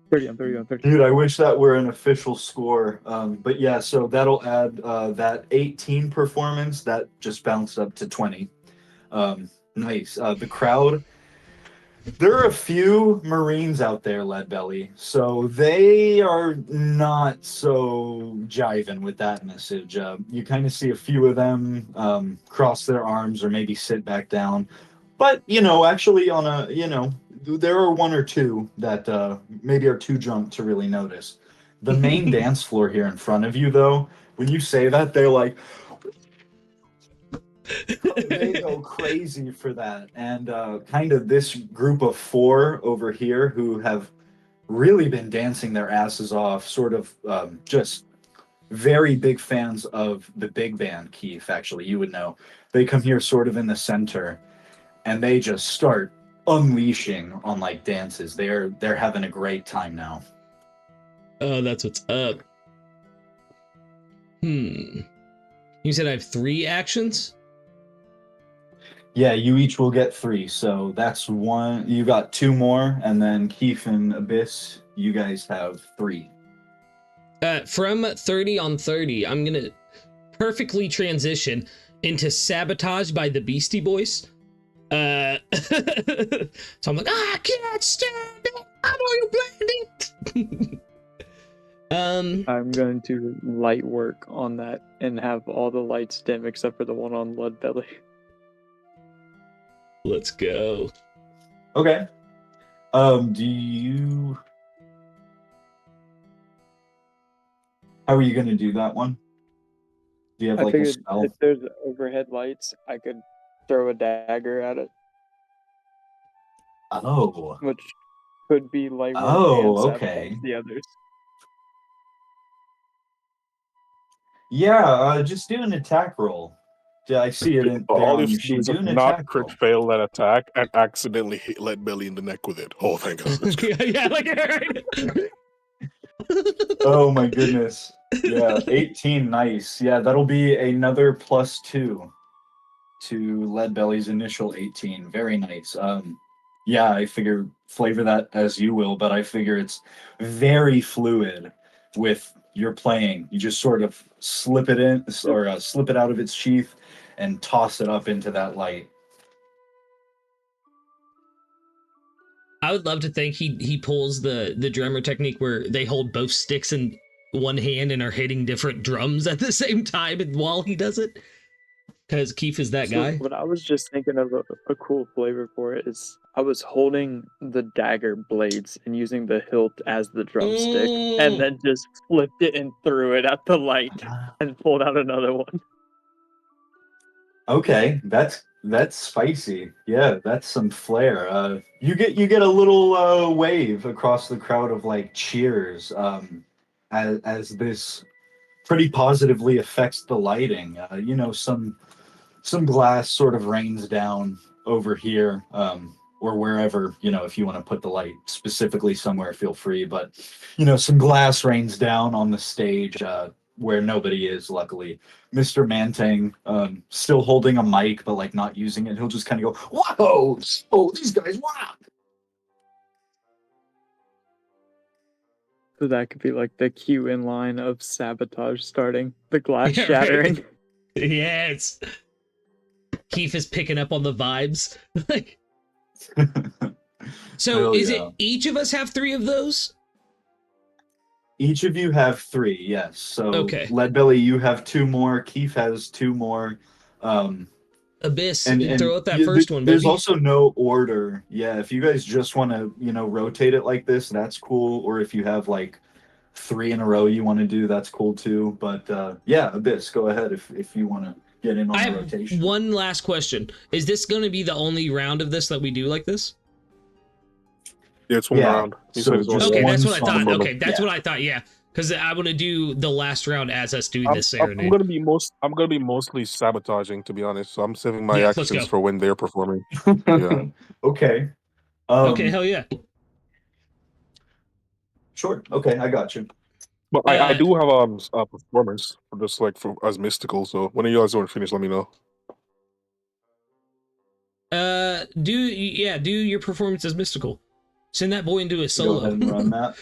30 on 30 on 30. Dude, I wish that were an official score. But yeah, so that'll add that 18 performance that just bounced up to 20. Nice. The crowd. There are a few Marines out there, Leadbelly, so they are not so jiving with that message. You kind of see a few of them cross their arms or maybe sit back down. But, actually on a, there are one or two that maybe are too drunk to really notice. The main dance floor here in front of you, though, when you say that, they're like, they go crazy for that. And kind of this group of 4 over here who have really been dancing their asses off, sort of just very big fans of the big band, Kief, actually, you would know. They come here sort of in the center, and they just start unleashing on like dances. They're having a great time now. Oh, that's what's up. You said I have 3 actions? Yeah, you each will get 3, so that's 1. You got 2 more, and then Kief and Abyss, you guys have 3. From 30 on 30, I'm gonna perfectly transition into Sabotage by the Beastie Boys. So I'm like, I can't stand it. I know you planned it. I'm going to light work on that and have all the lights dim except for the one on Leadbelly. Let's go. Okay. How are you going to do that one? Do you have I like a figured spell? if there's overhead lights, I could throw a dagger at it, Oh. which could be light work Oh, and okay. sabotage the others. Yeah, just do an attack roll. Yeah, I see it in there All on if your sheet. does Do an not attack crit roll. fail that attack and accidentally hit Leadbelly in the neck with it. Oh, thank God. That's good. yeah, like right. Oh my goodness. Yeah, 18, nice. Yeah, that'll be another +2 to Leadbelly's initial 18. Very nice. Yeah, I figure flavor that as you will, but I figure it's very fluid with your playing. You just sort of slip it in or slip it out of its sheath and toss it up into that light. I would love to think he pulls the drummer technique where they hold both sticks in one hand and are hitting different drums at the same time while he does it. Because Kief is that guy. What I was just thinking of a cool flavor for it is I was holding the dagger blades and using the hilt as the drumstick, and then just flipped it and threw it at the light and pulled out another one. Okay, that's spicy. Yeah, that's some flair. You get a little wave across the crowd of like cheers as this pretty positively affects the lighting. Some glass sort of rains down over here or wherever, if you want to put the light specifically somewhere, feel free. But some glass rains down on the stage where nobody is, luckily. Mr. Mantang still holding a mic, but like not using it. He'll just kind of go, whoa, oh, these guys, wow. So that could be like the cue in line of sabotage starting, the glass Yeah, right. shattering. Yes. Kief is picking up on the vibes. So Hell is yeah. it each of us have 3 of those? Each of you have 3, yes. So Okay. Leadbelly, you have 2 more. Kief has 2 more. Abyss, And throw out that first one, there's baby. also no order. Yeah, if you guys just want to, rotate it like this, that's cool. Or if you have like 3 in a row you want to do, that's cool too. But yeah, Abyss, go ahead if you want to get in on I the have rotation. one last question. Is this going to be the only round of this that we do like this? Yeah, it's one Yeah, round. He so said it's one just Okay, round. that's one what I song. thought. Okay, that's Yeah. what I thought. Yeah, Because I want to do the last round as us doing this I'm serenade. gonna be mostly sabotaging, to be honest. So I'm saving my Yeah, let's actions go. for when they're performing. Yeah. Okay. Okay, hell yeah. Sure. Okay, I got you. But I do have a performance for just like for as mystical. So when you guys want to finish, let me know. Do your performance as mystical. Send that boy into a Go solo. ahead and run that.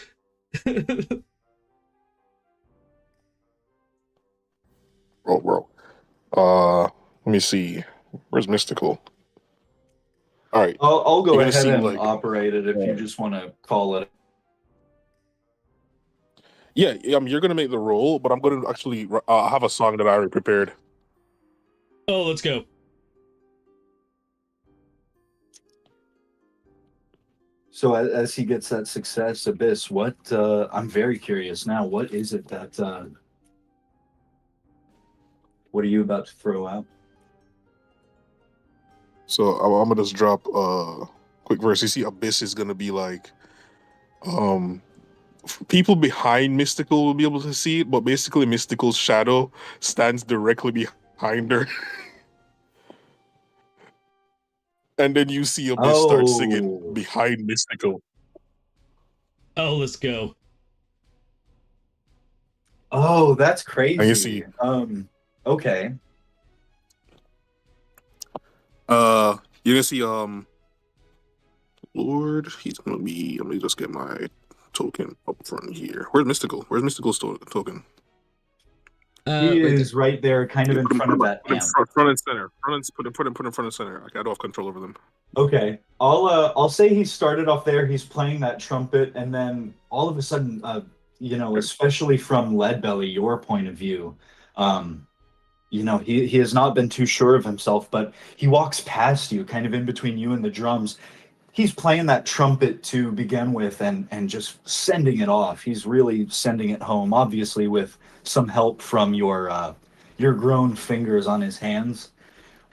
Bro. Let me see. Where's mystical? All right. I'll go You're gonna ahead see, and like- operate it if you just want to call it. Yeah, you're gonna make the roll, but I'm gonna actually have a song that I already prepared. Oh, let's go. So as he gets that success, Abyss, what I'm very curious now. What is it that? What are you about to throw out? So I'm gonna just drop a quick verse. You see, Abyss is gonna be like, people behind Mystical will be able to see it, but basically Mystical's shadow stands directly behind her. And then you see Abyss start singing behind Mystical. Oh, let's go. Oh, that's crazy. And you see, okay. you're gonna see Lord, he's gonna be, let me just get my token up front here. Where's Mystical? Where's Mystical's token? He is right there, kind of in front of that amp. Front and center. Put it in front and center. I don't have control over them. Okay, I'll say he started off there. He's playing that trumpet, and then all of a sudden, you know, especially from Leadbelly, your point of view, you know, he has not been too sure of himself, but he walks past you, kind of in between you and the drums. He's playing that trumpet to begin with, and just sending it off. He's really sending it home, obviously with some help from your grown fingers on his hands.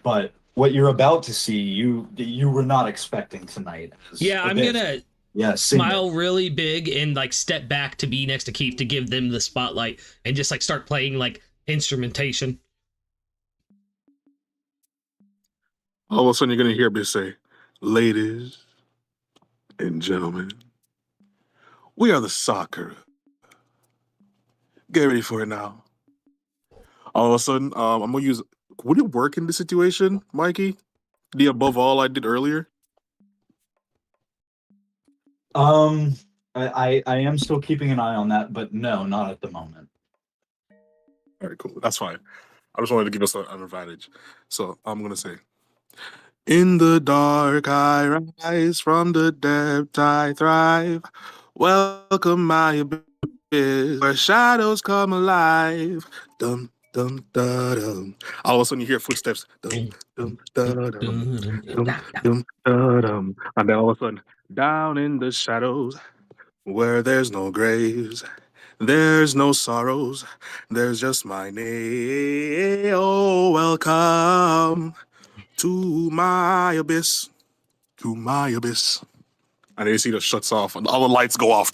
But what you're about to see, you were not expecting tonight. Yeah, I'm gonna sing smile it. really big and like step back to be next to Kief to give them the spotlight and just like start playing like instrumentation. All of a sudden, you're gonna hear me say, "Ladies and gentlemen, we are the soccer. Get ready for it now." All of a sudden, I'm gonna use. Would it work in this situation, Mikey? The above all I did earlier. I am still keeping an eye on that, but no, not at the moment. All right, cool. That's fine. I just wanted to give us an advantage. So I'm gonna say, in the dark I rise, from the depth I thrive. Welcome my abyss, where shadows come alive. Dum dum da dum. All of a sudden you hear footsteps. Dum dum da dum. Dum dum da dum. And then all of a sudden, down in the shadows, where there's no graves, there's no sorrows, there's just my name. Oh, welcome to my abyss, to my abyss. And then you see the shuts off and all the lights go off.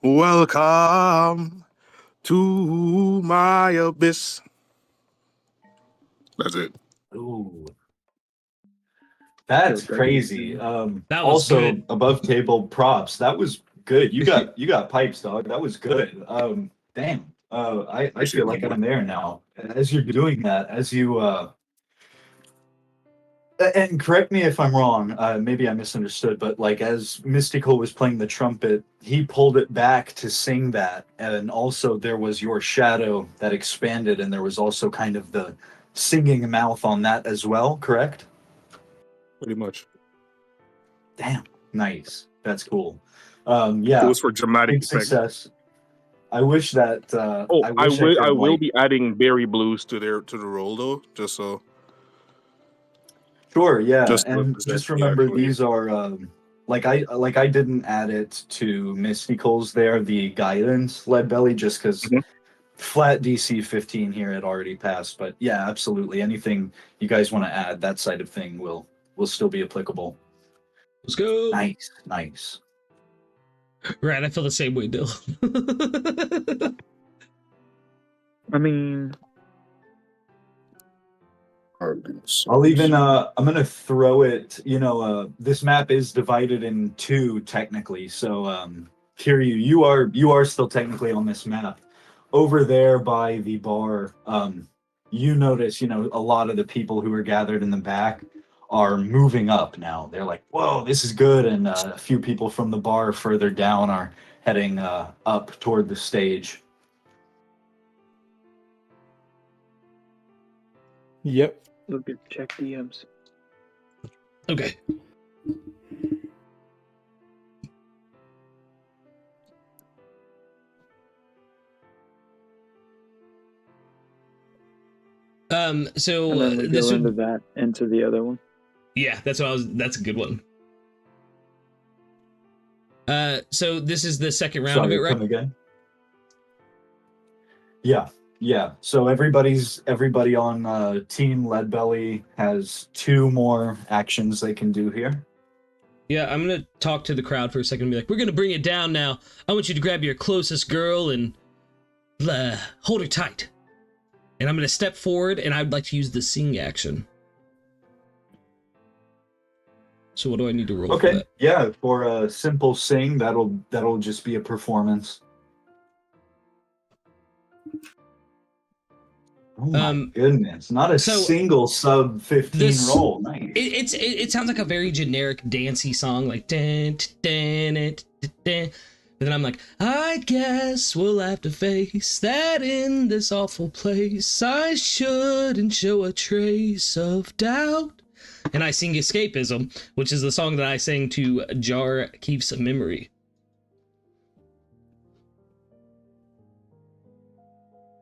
Welcome to my abyss. That's it. Ooh. That's crazy. That was also good. above table props. That was good. You got pipes, dog. That was good. Damn. I feel like I'm there now. As you're doing that, as you and correct me if I'm wrong, maybe I misunderstood, but like as Mystical was playing the trumpet, he pulled it back to sing that, and also there was your shadow that expanded, and there was also kind of the singing mouth on that as well, correct? Pretty much. Damn, nice. That's cool. Yeah, It was for dramatic big effect. success. I wish that. I will be adding berry blues to the roll though, just so. Sure, yeah, Just and represent just the remember actual- these are like I didn't add it to Mysticals there, the guidance Leadbelly, just because Mhm. flat DC 15 here had already passed. But yeah, absolutely, anything you guys want to add, that side of thing will still be applicable. Let's go. Nice. Right, I feel the same way, Dill. I mean, I'll even I'm gonna throw it, this map is divided in two technically. So Kiryu, you are still technically on this map. Over there by the bar, you notice, a lot of the people who are gathered in the back are moving up now. They're like, whoa, this is good. And a few people from the bar further down are heading up toward the stage. Yep. look at check DMs. Okay. So And then we this go would, into that, into the other one. yeah, that's a good one. So this is the second round of it, right? Come again? Yeah. So everybody on Team Leadbelly has 2 more actions they can do here. Yeah, I'm gonna talk to the crowd for a second and be like, we're gonna bring it down now. I want you to grab your closest girl and hold her tight. And I'm gonna step forward and I'd like to use the sing action. So what do I need to roll for Okay, that? yeah, for a simple sing, that'll just be a performance. Oh my goodness, not a single sub 15 roll. Nice. It sounds like a very generic dancey song, like dun, dun, dun, dun, dun. But then I'm like, I guess we'll have to face that in this awful place. I shouldn't show a trace of doubt. And I sing Escapism, which is the song that I sang to jar Kief's memory.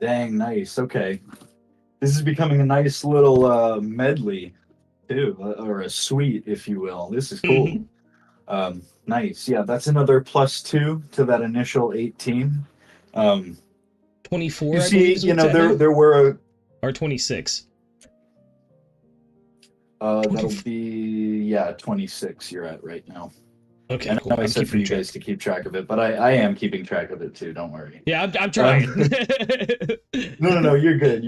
Dang, nice. Okay. This is becoming a nice little medley, too, or a suite, if you will. This is cool. Nice. Yeah, that's another +2 to that initial 18. 24, you I see, believe is what's at now? there were... Or 26. That'll be, 26 you're at right now. Okay, and cool. I said for you guys to keep track of it, but I am keeping track of it too. Don't worry. Yeah, I'm trying. No, you're good.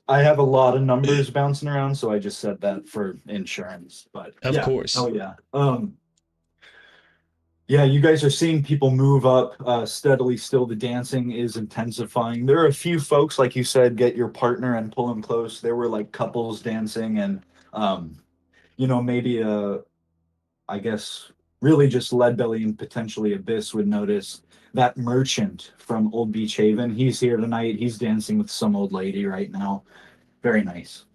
I have a lot of numbers bouncing around, so I just said that for insurance. But of course. Oh yeah. Yeah, you guys are seeing people move up steadily. Still, the dancing is intensifying. There are a few folks, like you said, get your partner and pull them close. There were like couples dancing, and maybe I guess really just Leadbelly and potentially Abyss would notice that merchant from Old Beach Haven. He's here tonight. He's dancing with some old lady right now. Very nice.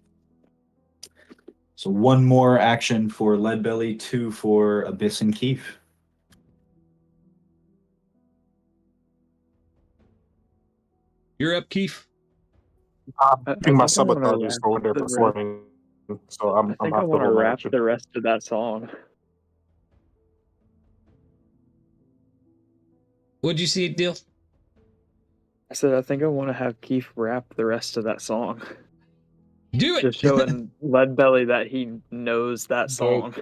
So 1 more action for Leadbelly, 2 for Abyss and Kief. You're up, Kief. I think my sabotage is over there performing, so I'm I want to rap the rest of that song. What'd you see, Deal? I said I think I want to have Kief rap the rest of that song. Do it. Just showing Leadbelly that he knows that song.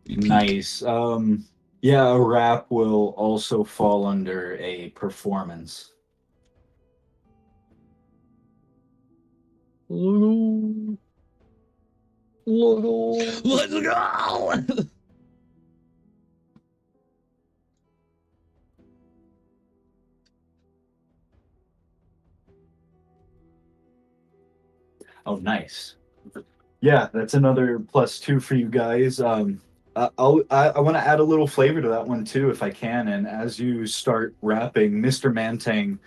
Nice. Yeah, a rap will also fall under a performance. Let's go. Oh, nice. Yeah, that's another +2 for you guys. I want to add a little flavor to that one too, if I can. And as you start rapping, Mr. Mantang,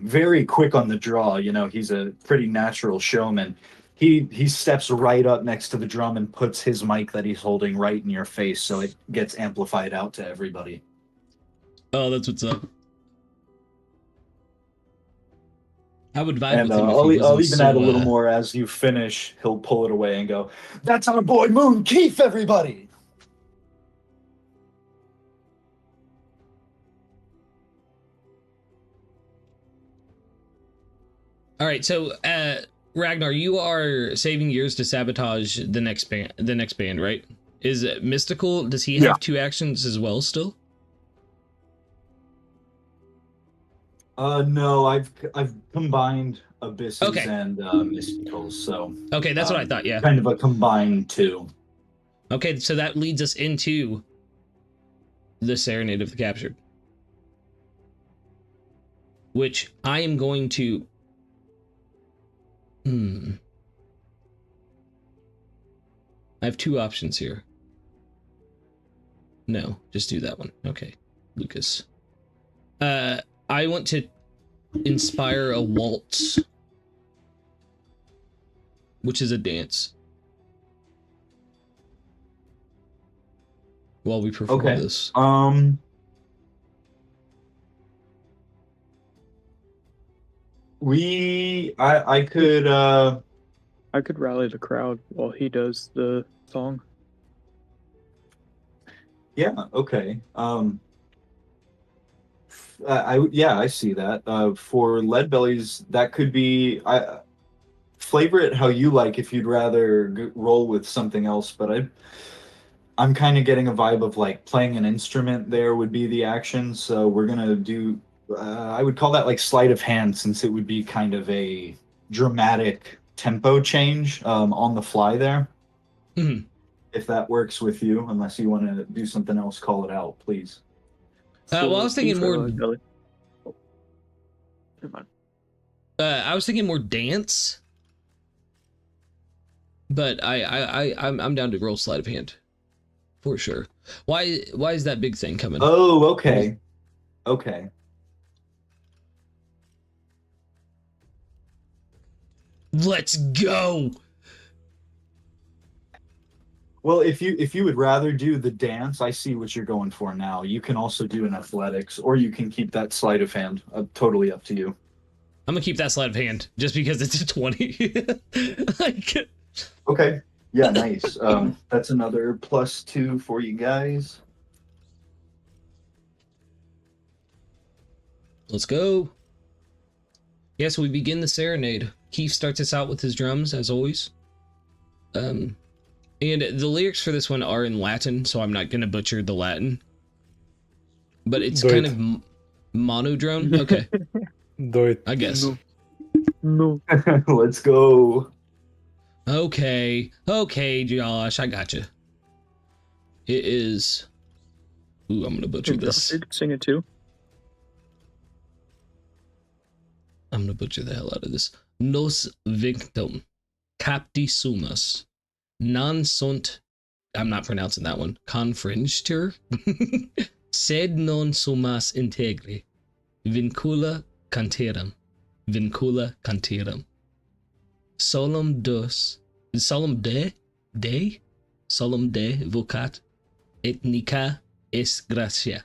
very quick on the draw. He's a pretty natural showman. He steps right up next to the drum and puts his mic that he's holding right in your face, so it gets amplified out to everybody. Oh, that's what's up. I would vibe And with him if I'll even add a little more as you finish. He'll pull it away and go, "That's our boy Moon Kief, everybody." All right, so Ragnar, you are saving yours to sabotage the next band, right? Is it Mystical? Does he have 2 actions as well still? No, I've combined Abysses Okay. and Mysticals, so Okay, that's what I thought, yeah. kind of a combined 2. Okay, so that leads us into the Serenade of the Captured, which I am going to I have 2 options here. No, just do that one. Okay, Lucas. I want to inspire a waltz, which is a dance, while we perform this. I could rally the crowd while he does the song. Yeah, okay. I see that. For Leadbelly's, that could be. Flavor it how you like. If you'd rather roll with something else, but I'm kind of getting a vibe of like playing an instrument. There would be the action, so we're gonna do. I would call that like sleight of hand, since it would be kind of a dramatic tempo change on the fly there. Mm-hmm. If that works with you, unless you want to do something else, call it out, please. Well, I was thinking more. Oh, never mind. I was thinking more dance, but I'm down to roll sleight of hand, for sure. Why is that big thing coming? Oh, okay, okay. Let's go. Well, if you would rather do the dance, I see what you're going for now. You can also do an athletics, or you can keep that sleight of hand. Totally up to you. I'm gonna keep that sleight of hand just because it's a 20. Okay. Yeah, nice. That's another +2 for you guys. Let's go. Yes, we begin the serenade. Kief starts us out with his drums, as always. And the lyrics for this one are in Latin, so I'm not going to butcher the Latin. But it's kind of monodrone. Okay. Do it. I guess. No. Let's go. Okay, Josh, I got you. It is. Ooh, I'm gonna butcher this. You can sing it too. I'm gonna butcher the hell out of this. Nos victum capti sumus non sunt. I'm not pronouncing that one. Confringitur sed non sumas integri vincula canterum solum de vocat etnica es gracia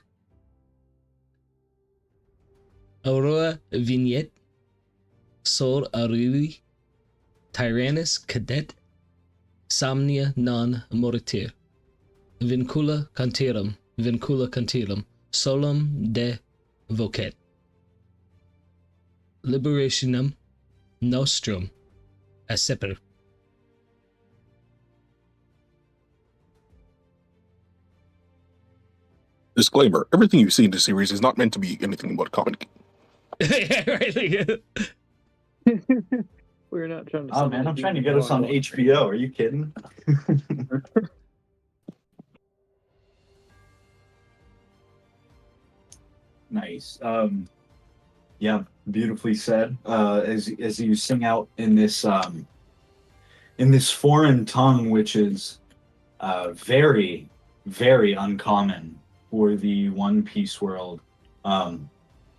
aurora vignette sol arrivi tyrannus cadet somnia non moritir vincula canterum solum de vocet liberationem nostrum acceper. Disclaimer: everything you see in this series is not meant to be anything but comic. Yeah, right. We're not trying to. Oh man, I'm trying to get us on HBO. Are you kidding? Nice. Yeah, beautifully said. As you sing out in this foreign tongue, which is very, very uncommon for the One Piece world,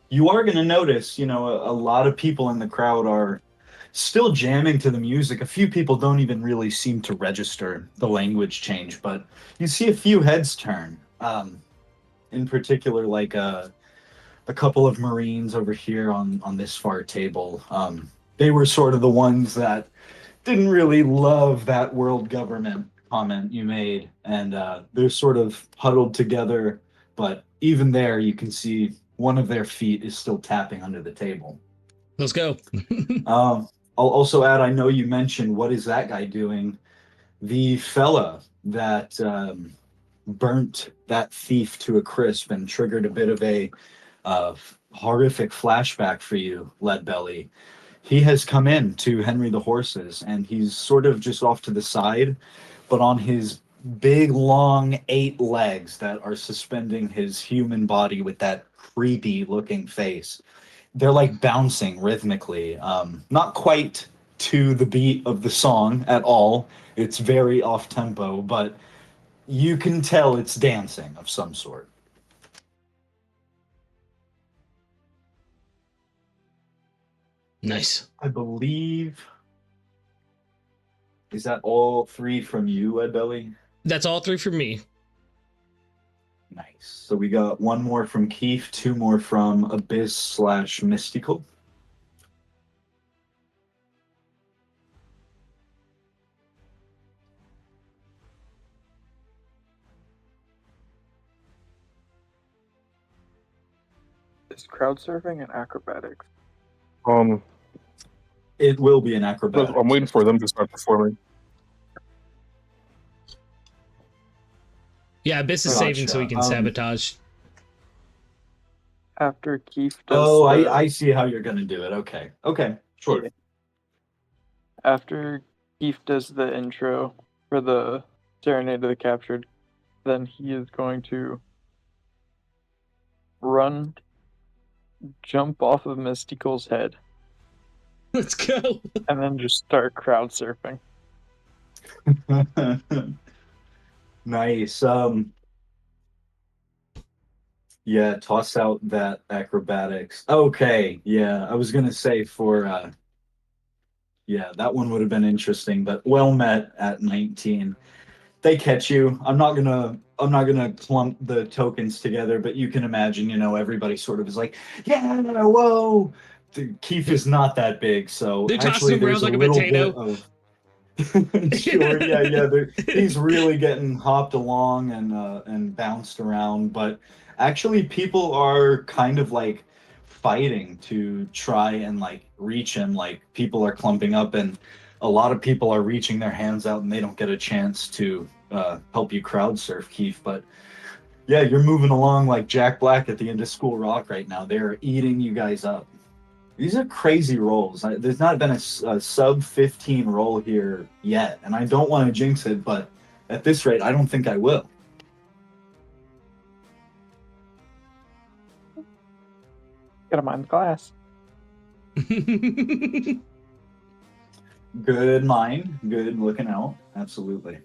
you are going to notice, a lot of people in the crowd are still jamming to the music. A few people don't even really seem to register the language change, but you see a few heads turn. In particular, like a couple of Marines over here on this far table. They were sort of the ones that didn't really love that world government comment you made, and they're sort of huddled together, but even there you can see one of their feet is still tapping under the table. Let's go. I'll also add, I know you mentioned, what is that guy doing? The fella that burnt that thief to a crisp and triggered a bit of a horrific flashback for you, Leadbelly. He has come in to Henry the Horse's, and he's sort of just off to the side, but on his big, long 8 legs that are suspending his human body with that creepy looking face. They're like bouncing rhythmically, not quite to the beat of the song at all. It's very off tempo, but you can tell it's dancing of some sort. Nice. I believe. Is that all 3 from you, Leadbelly? That's all 3 for me. Nice. So we got 1 more from Kief, 2 more from Abyss/Mystical. Is crowd surfing and acrobatics? It will be an acrobatic. I'm waiting for them to start performing. Yeah, Abyss is Gotcha. saving so he can sabotage. After Kief does Oh, I see how you're going to do it. Okay. Okay. Sure. Yeah. After Kief does the intro for the Serenade of the Captured, then he is going to run, jump off of Mystical's head, Let's go. and then just start crowd surfing. Nice. Yeah, toss out that acrobatics. Okay, yeah, I was gonna say for yeah, that one would have been interesting, but well met at 19. They catch you. I'm not gonna clump the tokens together, but you can imagine, everybody sort of is like, yeah, whoa. The Kief is not that big, so They toss actually him around there's a like a little potato. bit of sure, yeah. He's really getting hopped along and bounced around, but actually people are kind of like fighting to try and like reach him. Like people are clumping up, and a lot of people are reaching their hands out, and they don't get a chance to help you crowd surf, Kief. But yeah, you're moving along like Jack Black at the end of School Rock right now. They're eating you guys up. These are crazy rolls. There's not been a sub 15 roll here yet, and I don't want to jinx it, but at this rate, I don't think I will. Gotta mind the class. Good mind, good looking out. Absolutely.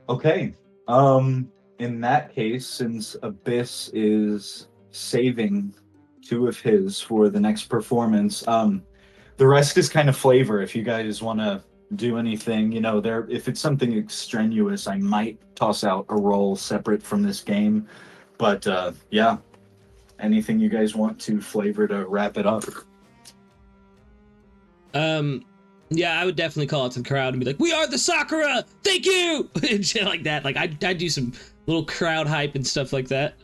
Okay. In that case, since Abyss is saving 2 of his for the next performance, the rest is kind of flavor. If you guys want to do anything, if it's something extraneous, I might toss out a roll separate from this game. But yeah, anything you guys want to flavor to wrap it up. Yeah, I would definitely call out to the crowd and be like, "We are the Sakura! Thank you!" and shit like that. Like, I'd do some little crowd hype and stuff like that.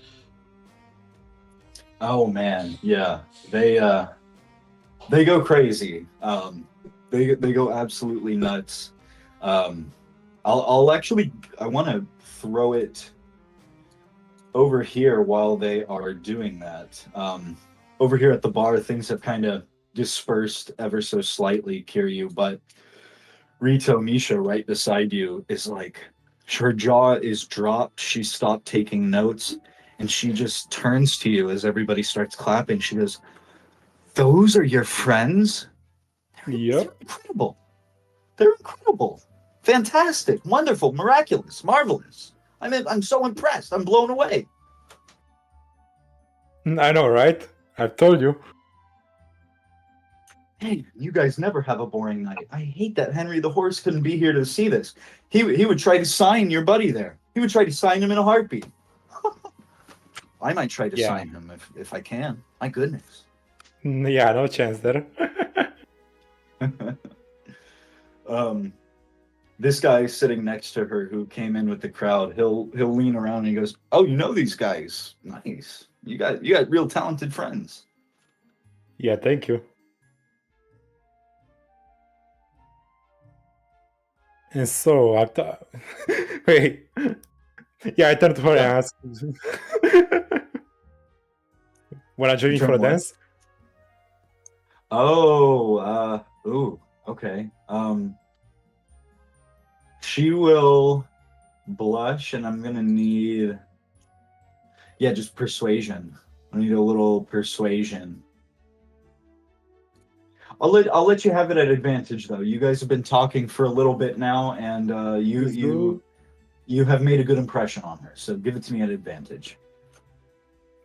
Oh man, yeah, they go crazy. They go absolutely nuts. I'll actually, I want to throw it over here while they are doing that. Over here at the bar, things have kind of dispersed ever so slightly, Kiryu, but Rito Misha right beside you is like, her jaw is dropped. She stopped taking notes, and she just turns to you as everybody starts clapping. She goes, "Those are your friends? Yep. They're incredible. They're incredible. Fantastic. Wonderful. Miraculous. Marvelous. I'm so impressed. I'm blown away." I know, right? I've told you. Hey, you guys never have a boring night. I hate that Henry the Horse couldn't be here to see this. He would try to sign your buddy there. He would try to sign him in a heartbeat. I might try to sign him if I can. My goodness. Yeah, no chance there. This guy sitting next to her who came in with the crowd, he'll lean around and he goes, "Oh, you know these guys? Nice. You got real talented friends. Yeah, thank you. And so I thought, wait, yeah, I turned to her and asked, "Wanna join me for a What? dance?" Oh, ooh, okay. She will blush, and I'm gonna need, yeah, just persuasion. I need a little persuasion. I'll let you have it at advantage, though. You guys have been talking for a little bit now, and you have made a good impression on her. So give it to me at advantage.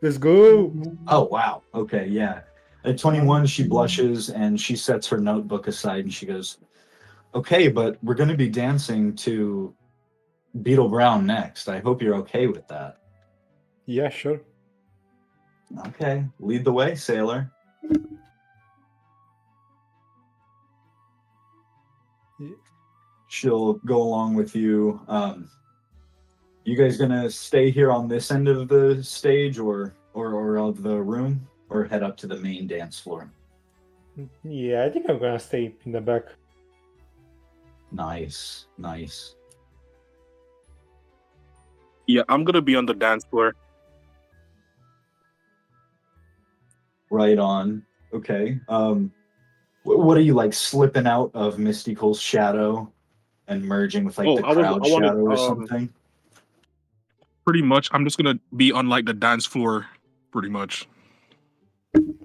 Let's go. Oh wow. Okay, yeah. At 21, she blushes and she sets her notebook aside and she goes, "Okay, but we're going to be dancing to Beetle Brown next. I hope you're okay with that." Yeah, sure. Okay, lead the way, sailor. She'll go along with you. You guys gonna stay here on this end of the stage or of the room, or head up to the main dance floor? Yeah, I think I'm gonna stay in the back. Nice, nice. Yeah, I'm gonna be on the dance floor. Right on. Okay. What are you, like, slipping out of Mystikal's shadow and merging with like the crowd shadow or something? Pretty much. I'm just gonna be on like the dance floor, pretty much.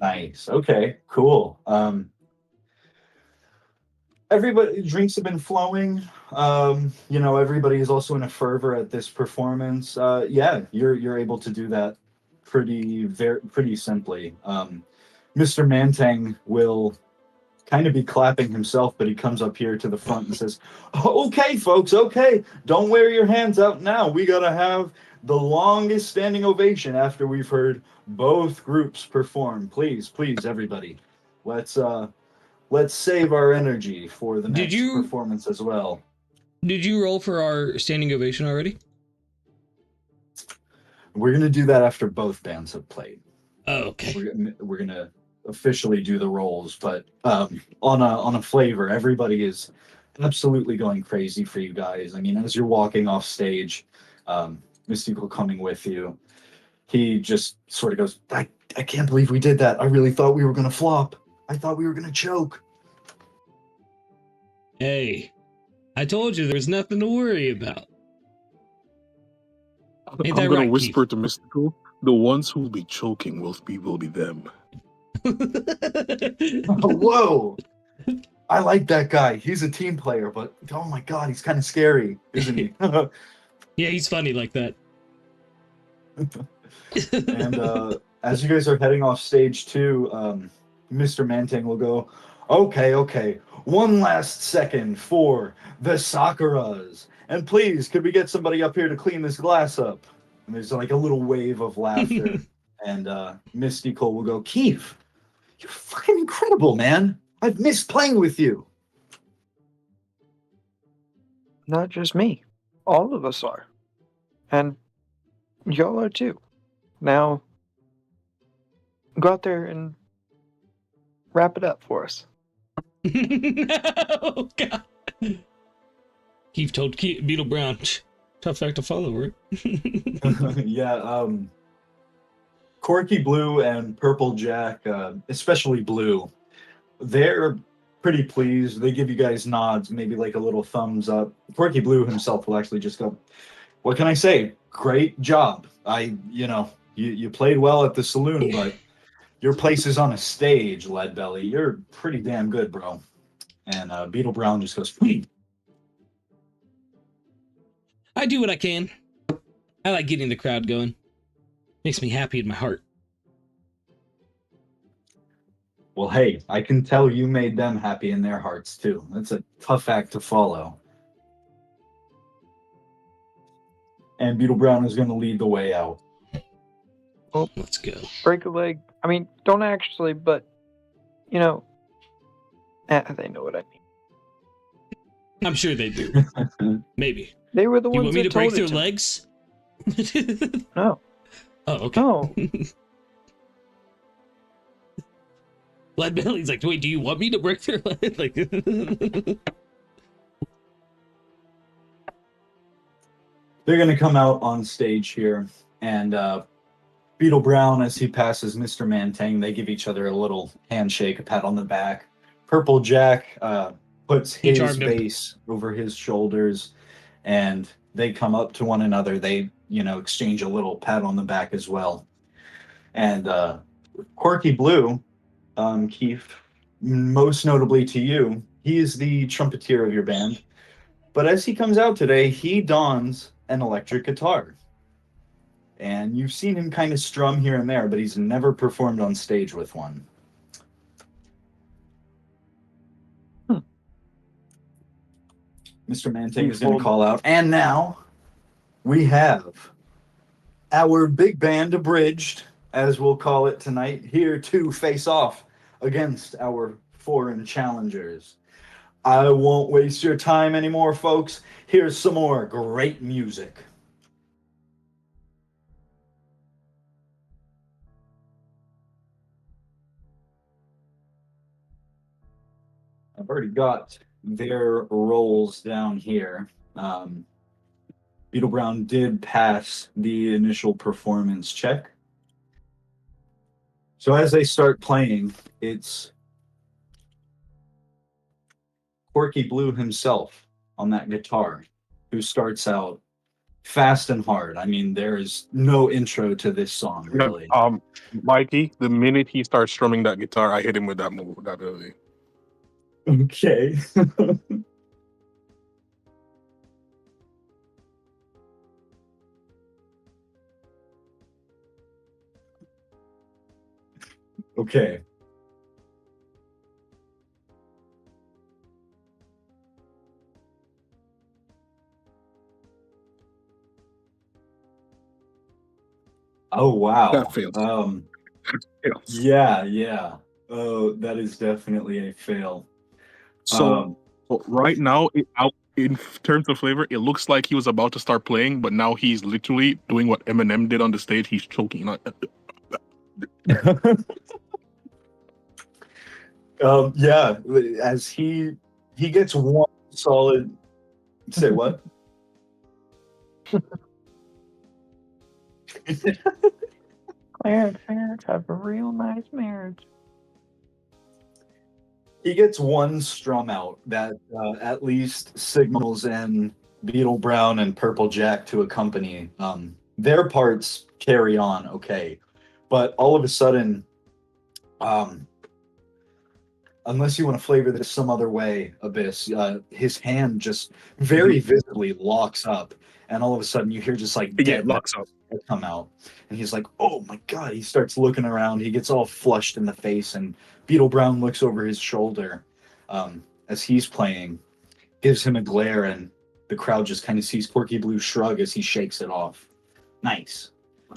Nice. Okay, cool. Everybody, drinks have been flowing. Everybody is also in a fervor at this performance. Yeah, you're able to do that pretty simply. Mr. Mantang will kind of be clapping himself, but he comes up here to the front and says, "Okay, folks, okay, don't wear your hands out now. We gotta have the longest standing ovation after we've heard both groups perform. Please, everybody, let's save our energy for the next performance as well." Did you roll for our standing ovation already? We're gonna do that after both bands have played. Oh, okay. We're gonna officially do the rolls, but on a flavor, everybody is absolutely going crazy for you guys. I mean, as you're walking off stage, Mystical coming with you, he just sort of goes, I can't believe we did that. I really thought we were gonna flop. I thought we were gonna choke." Hey, I told you there was nothing to worry about. Ain't that I'm gonna right, whisper Kief? to Mystical, the ones who will be choking will be them. Whoa! I like that guy. He's a team player, but oh my god, he's kind of scary, isn't he? Yeah, he's funny like that. And as you guys are heading off stage too, Mr. Mantang will go, okay, one last second for the Sakuras. And please, could we get somebody up here to clean this glass up? And there's like a little wave of laughter. And Mystical will go, "Kief, you're fucking incredible, man. I've missed playing with you." Not just me. All of us are. And y'all are too. Now, go out there and wrap it up for us. Oh, God. Kief told Beetle Brown, tough act to follow, right? Yeah, Corky Blue and Purple Jack, especially Blue, they're pretty pleased. They give you guys nods, maybe like a little thumbs up. Corky Blue himself will actually just go, "What can I say? Great job. You played well at the saloon, but your place is on a stage, Leadbelly. You're pretty damn good, bro." And Beetle Brown just goes, I do what I can. I like getting the crowd going. Makes me happy in my heart. "Well, hey, I can tell you made them happy in their hearts, too. That's a tough act to follow." And Beetle Brown is going to lead the way out. Oh, let's go. Break a leg. I mean, don't actually, but, they know what I mean. I'm sure they do. Maybe. They were the You ones want me that to break told their it legs? No. Oh, okay. Oh, Leadbelly's like, wait, do you want me to break their leg? Like, They're going to come out on stage here, and Beetle Brown, as he passes Mr. Mantang, they give each other a little handshake, a pat on the back. Purple Jack puts He his charmed him. base over his shoulders, and they come up to one another. They, exchange a little pat on the back as well. And Quirky Blue, Kief, most notably to you, he is the trumpeter of your band. But as he comes out today, he dons an electric guitar. And you've seen him kind of strum here and there, but he's never performed on stage with one. Mr. Mantang is going to call out. And now we have our big band abridged, as we'll call it tonight, here to face off against our foreign challengers. I won't waste your time anymore, folks. Here's some more great music. I've already got their roles down here. Beetle Brown did pass the initial performance check. So as they start playing, it's Quirky Blue himself on that guitar, who starts out fast and hard. I mean, there is no intro to this song, really. Mikey, the minute he starts strumming that guitar, I hit him with that move, that ability. Okay. Okay. Oh wow. That failed. Yeah. Oh, that is definitely a fail. So right now, in terms of flavor, it looks like he was about to start playing, but now he's literally doing what Eminem did on the stage. He's choking on yeah, as he gets one solid. Say what? Clarence have a real nice marriage. He gets one strum out that at least signals in Beetle Brown and Purple Jack to accompany. Their parts carry on okay, but all of a sudden, unless you want to flavor this some other way, Abyss, his hand just very visibly locks up, and all of a sudden you hear just like dead locks up. come out, and he's like, "Oh my god!" He starts looking around. He gets all flushed in the face, and Beetle Brown looks over his shoulder as he's playing, gives him a glare, and the crowd just kind of sees Quirky Blue shrug as he shakes it off. Nice.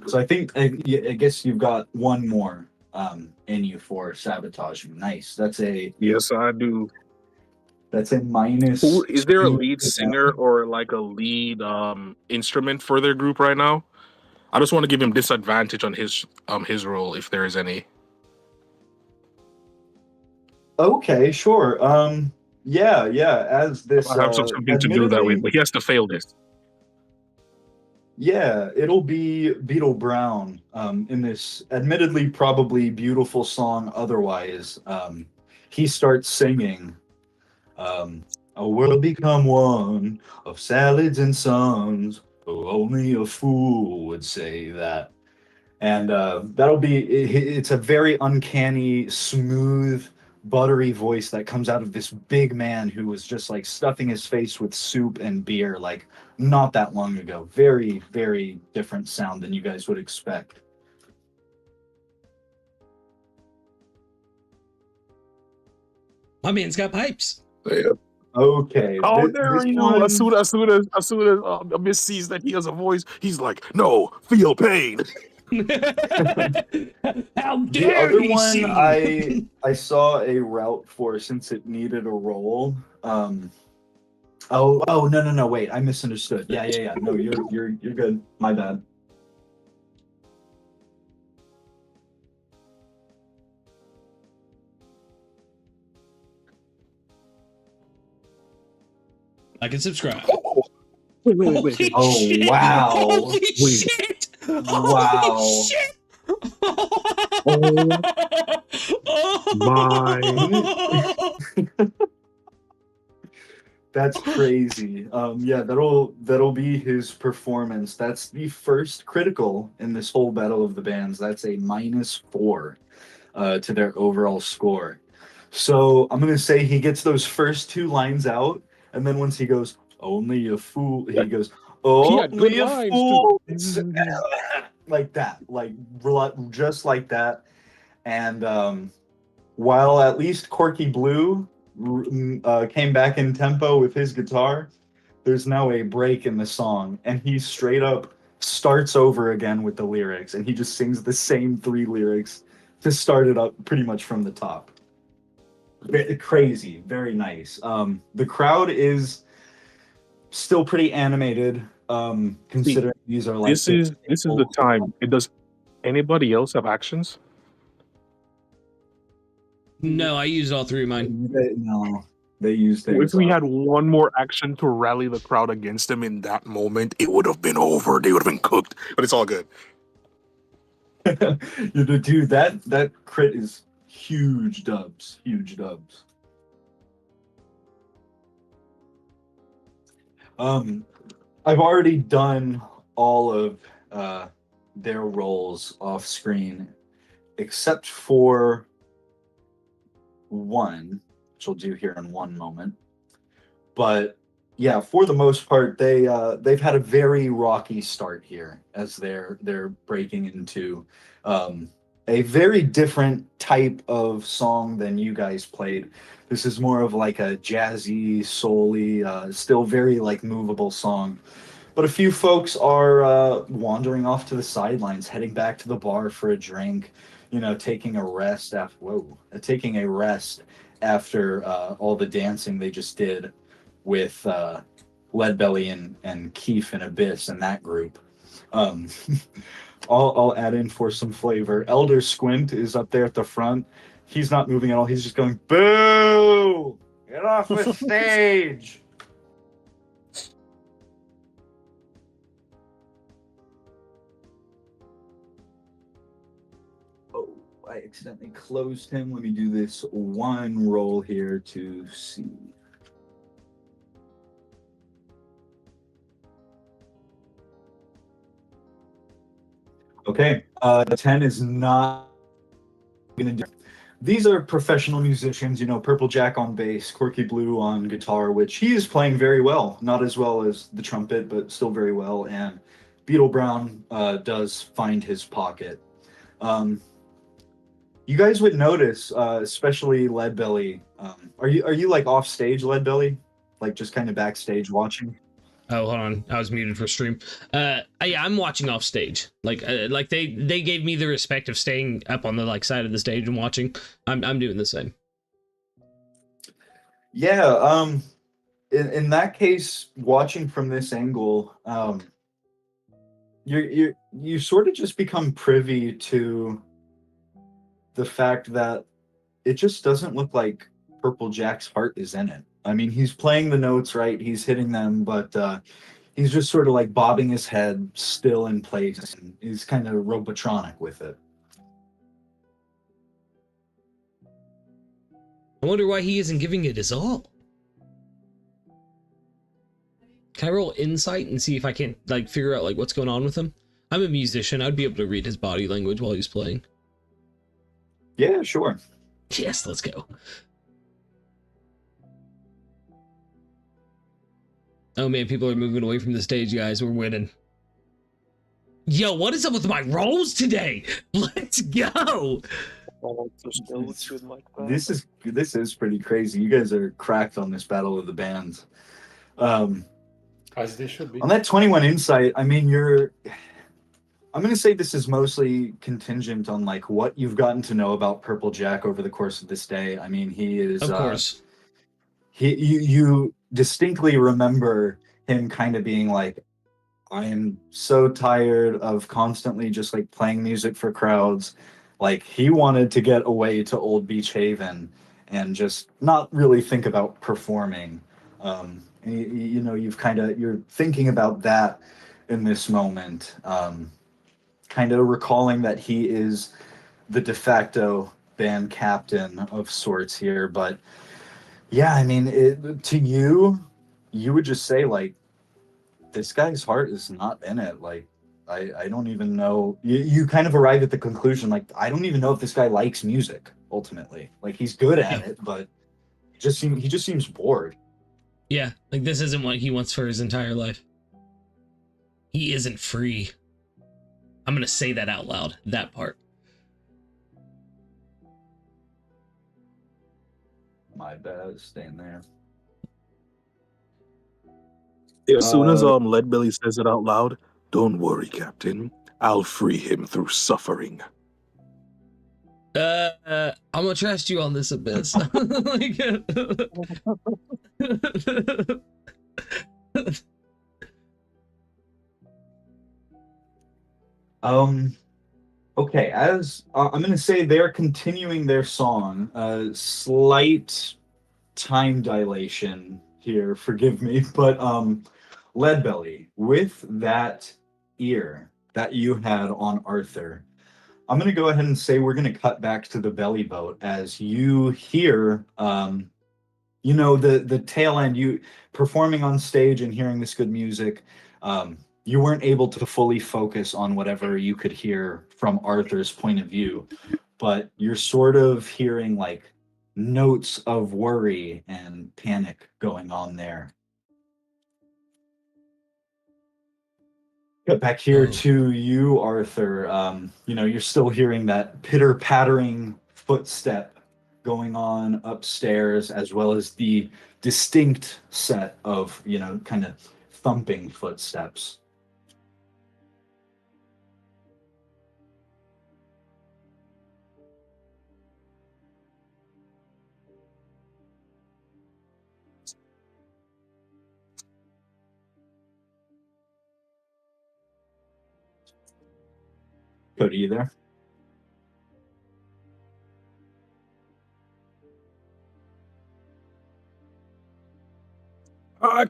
So I think I guess you've got one more in you for sabotaging. Nice. Yes, I do. That's a minus. Is there a 2 lead to singer or like a lead instrument for their group right now? I just want to give him disadvantage on his role if there is any. Okay, sure. Yeah. As this, I have something to do that with, but he has to fail this. Yeah, it'll be Beetle Brown in this admittedly probably beautiful song otherwise. He starts singing, "A world become one of salads and suns. Oh, only a fool would say that." And that'll be, it's a very uncanny, smooth, buttery voice that comes out of this big man who was just like stuffing his face with soup and beer like not that long ago. Very, very different sound than you guys would expect. My man's got pipes. Yeah. Okay. Oh, there you go. As soon as Abyss sees that he has a voice, he's like, "No, feel pain." How The dare other he one see? I saw a route for since it needed a roll. Oh no, wait, I misunderstood. Yeah. No, you're good. My bad. like, and subscribe. Wait. Holy Oh, shit. wow. Holy Wait. shit. Wow. Holy shit. Oh my. That's crazy. Yeah, that'll be his performance. That's the first critical in this whole Battle of the Bands. That's a -4 to their overall score. So I'm gonna say he gets those first two lines out, and then once he goes, "Only a fool," he goes, He had good "Only a lines, fool," too. like that, like just like that. And while at least Corky Blue came back in tempo with his guitar, there's now a break in the song, and he straight up starts over again with the lyrics, and he just sings the same 3 lyrics to start it up pretty much from the top. Crazy, very nice. The crowd is still pretty animated, considering these are like This is the time. Does anybody else have actions? No, I used all 3 of mine. No, they use things. If we had one more action to rally the crowd against them in that moment, it would have been over. They would have been cooked. But it's all good. Dude, that crit is huge dubs. Huge dubs. I've already done all of their roles off screen, except for one, which I'll do here in one moment. But yeah, for the most part, they've had a very rocky start here as they're breaking into a very different type of song than you guys played. This is more of like a jazzy, soul-y, still very like movable song. But a few folks are wandering off to the sidelines, heading back to the bar for a drink, taking a rest after all the dancing they just did with Leadbelly and Kief and Abyss and that group. I'll add in for some flavor. Elder Squint is up there at the front. He's not moving at all. He's just going, "Boo! Get off the stage!" Oh, I accidentally closed him. Let me do this one roll here to see. Okay, 10 is not gonna do. These are professional musicians, Purple Jack on bass, Corky Blue on guitar, which he is playing very well. Not as well as the trumpet, but still very well. And Beetle Brown does find his pocket. You guys would notice, especially Leadbelly. Are you like off stage, Leadbelly? Like just kind of backstage watching? Oh, hold on. I was muted for stream. Yeah, I'm watching off stage. Like they gave me the respect of staying up on the side of the stage and watching. I'm doing the same. Yeah. In that case, watching from this angle, you sort of just become privy to the fact that it just doesn't look like Purple Jack's heart is in it. I mean, he's playing the notes right, he's hitting them, but he's just sort of like bobbing his head still in place, and he's kind of robotronic with it. I wonder why he isn't giving it his all. Can I roll insight and see if I can't figure out what's going on with him? I'm a musician. I'd be able to read his body language while he's playing. Yeah, sure. Yes, let's go. Oh man, people are moving away from the stage, guys. We're winning. Yo, what is up with my rolls today? Let's go. This is pretty crazy. You guys are cracked on this Battle of the Bands. As they should be. On that 21 insight, I mean, I'm going to say this is mostly contingent on what you've gotten to know about Purple Jack over the course of this day. I mean, he is, of course, you distinctly remember him kind of being like, "I am so tired of constantly just playing music for crowds." He wanted to get away to Old Beach Haven and just not really think about performing. And you know, you're thinking about that in this moment, kind of recalling that he is the de facto band captain of sorts here. But yeah, I mean, to you, you would just say like, this guy's heart is not in it. Like, I don't even know. You kind of arrive at the conclusion, like, I don't even know if this guy likes music, ultimately. Like, he's good at Yeah. it, but he just seems bored. Yeah, like this isn't what he wants for his entire life. He isn't free. I'm gonna say that out loud, that part. My bad, staying there. As soon as Leadbelly says it out loud, don't worry, Captain. I'll free him through suffering. I'm gonna trust you on this, Abyss. Like, Okay, as I'm going to say they're continuing their song. Slight time dilation here, forgive me, but Leadbelly, with that ear that you had on Arthur, I'm going to go ahead and say we're going to cut back to the belly boat as you hear, you know, the tail end, you performing on stage and hearing this good music. You weren't able to fully focus on whatever you could hear from Arthur's point of view, but you're sort of hearing like notes of worry and panic going on there. Cut back here to you, Arthur. You know, you're still hearing that pitter-pattering footstep going on upstairs, as well as the distinct set of, you know, kind of thumping footsteps. Cody, you there?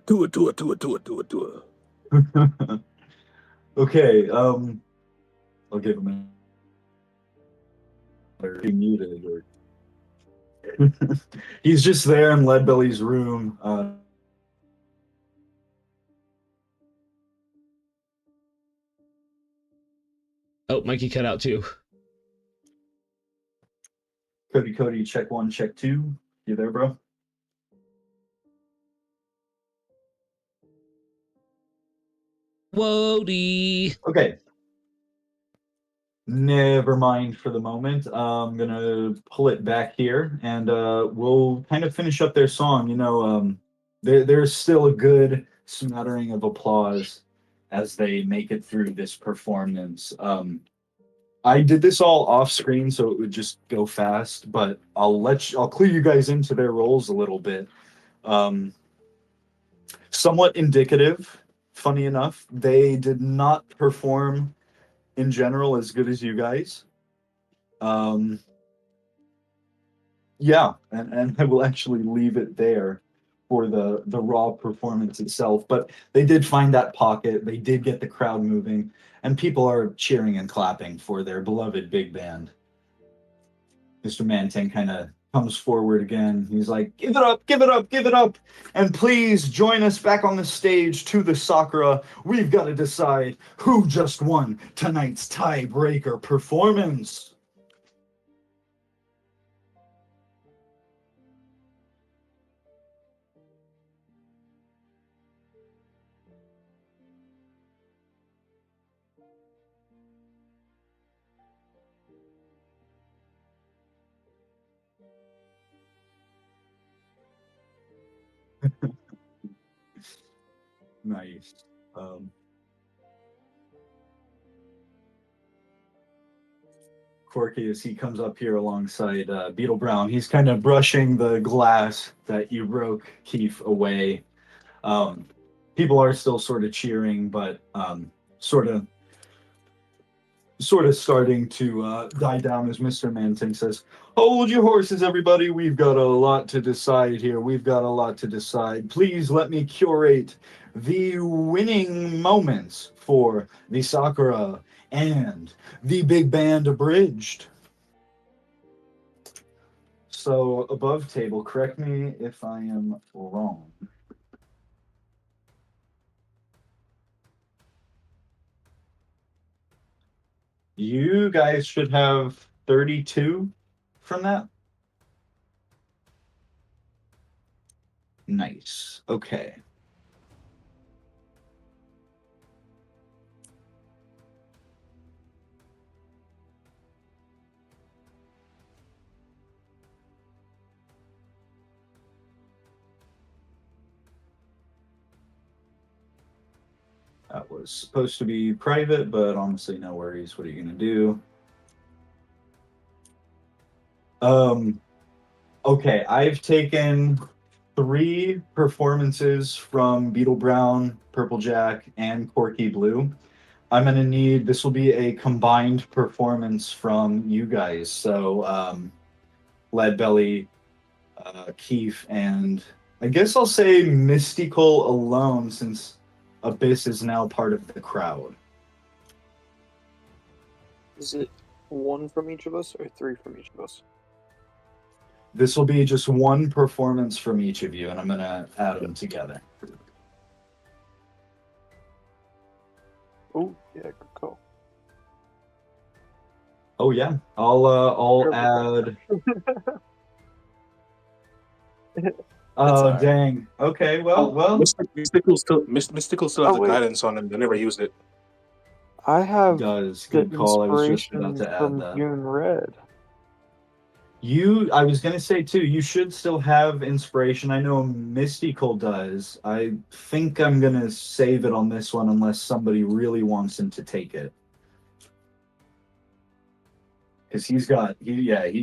Do it. Okay, I'll give him a muted or he's just there in Leadbelly's room. Oh, Mikey cut out too. Cody, check 1, check 2. You there, bro? Whoa-dee. Okay. Never mind for the moment. I'm gonna pull it back here, and we'll kind of finish up their song. You know, there's still a good smattering of applause as they make it through this performance. I did this all off screen, so it would just go fast. But I'll clue you guys into their roles a little bit. Somewhat indicative. Funny enough, they did not perform in general as good as you guys. Yeah, and I will actually leave it there for the raw performance itself. But they did find that pocket. They did get the crowd moving, and people are cheering and clapping for their beloved big band. Mr. Mantang kind of comes forward again. He's like, give it up, give it up, give it up. And please join us back on the stage to the Sakura. We've got to decide who just won tonight's tiebreaker performance. Nice. Corky, as he comes up here alongside Beetle Brown, he's kind of brushing the glass that you broke, Kief, away. People are still sort of cheering, but sort of sort of starting to die down as Mr. Manting says, "Hold your horses, everybody. We've got a lot to decide here. We've got a lot to decide. Please let me curate the winning moments for the Sakura and the Big Band Abridged." So above table, correct me if I am wrong. You guys should have 32 from that. Nice. Okay. That was supposed to be private, but honestly, no worries. What are you going to do? Okay, I've taken 3 performances from Beetle Brown, Purple Jack, and Corky Blue. I'm going to need, this will be a combined performance from you guys. So, Leadbelly, Kief, and I guess I'll say Mystical alone, since Abyss is now part of the crowd. Is it 1 from each of us or 3 from each of us? This will be just 1 performance from each of you, and I'm going to add them together. Oh, yeah, good call. Oh yeah, I'll add. Oh dang. Okay, well. Mystical still has the guidance on him. They never used it. I have Does good call. I was just about to add that. June Red. I was gonna say too, you should still have inspiration. I know Mystical does. I think I'm gonna save it on this one unless somebody really wants him to take it. Because he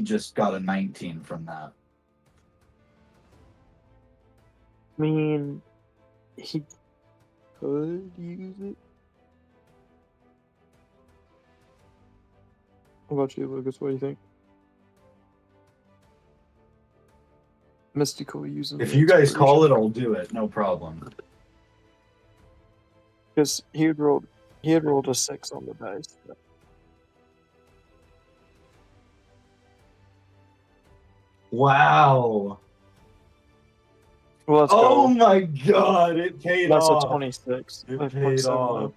just got a 19 from that. I mean, he could use it. What about you, Lucas? What do you think? Mystical using. If you guys call it, I'll do it. No problem. Because he had rolled a 6 on the dice. Wow. Well, let's go. My god, it paid off. That's a 26. It paid off.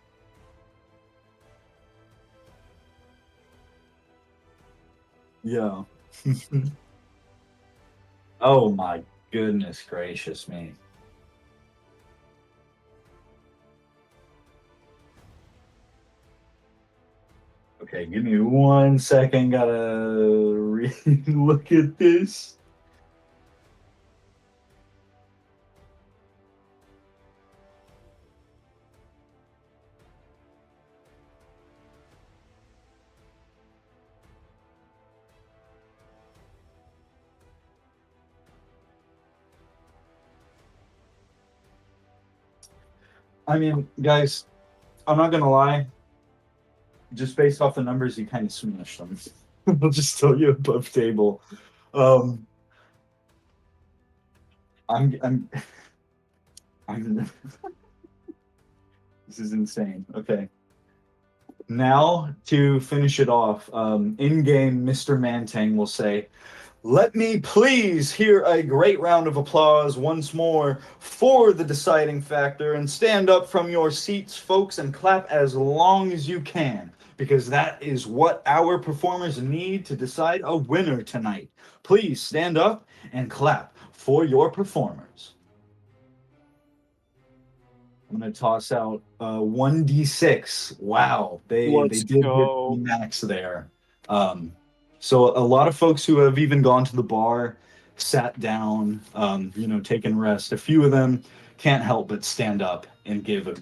Yeah. Oh my goodness gracious me. Okay, give me 1 second. Gotta look at this. I mean, guys, I'm not gonna lie. Just based off the numbers, you kind of smashed them. I'll just tell you above table. I'm This is insane. Okay. Now to finish it off, in-game Mr. Mantang will say, "Let me please hear a great round of applause once more for the deciding factor, and stand up from your seats, folks, and clap as long as you can, because that is what our performers need to decide a winner tonight. Please stand up and clap for your performers." I'm going to toss out 1d6. Wow, they did hit the max there. So a lot of folks who have even gone to the bar, sat down, taken rest. A few of them can't help but stand up and give a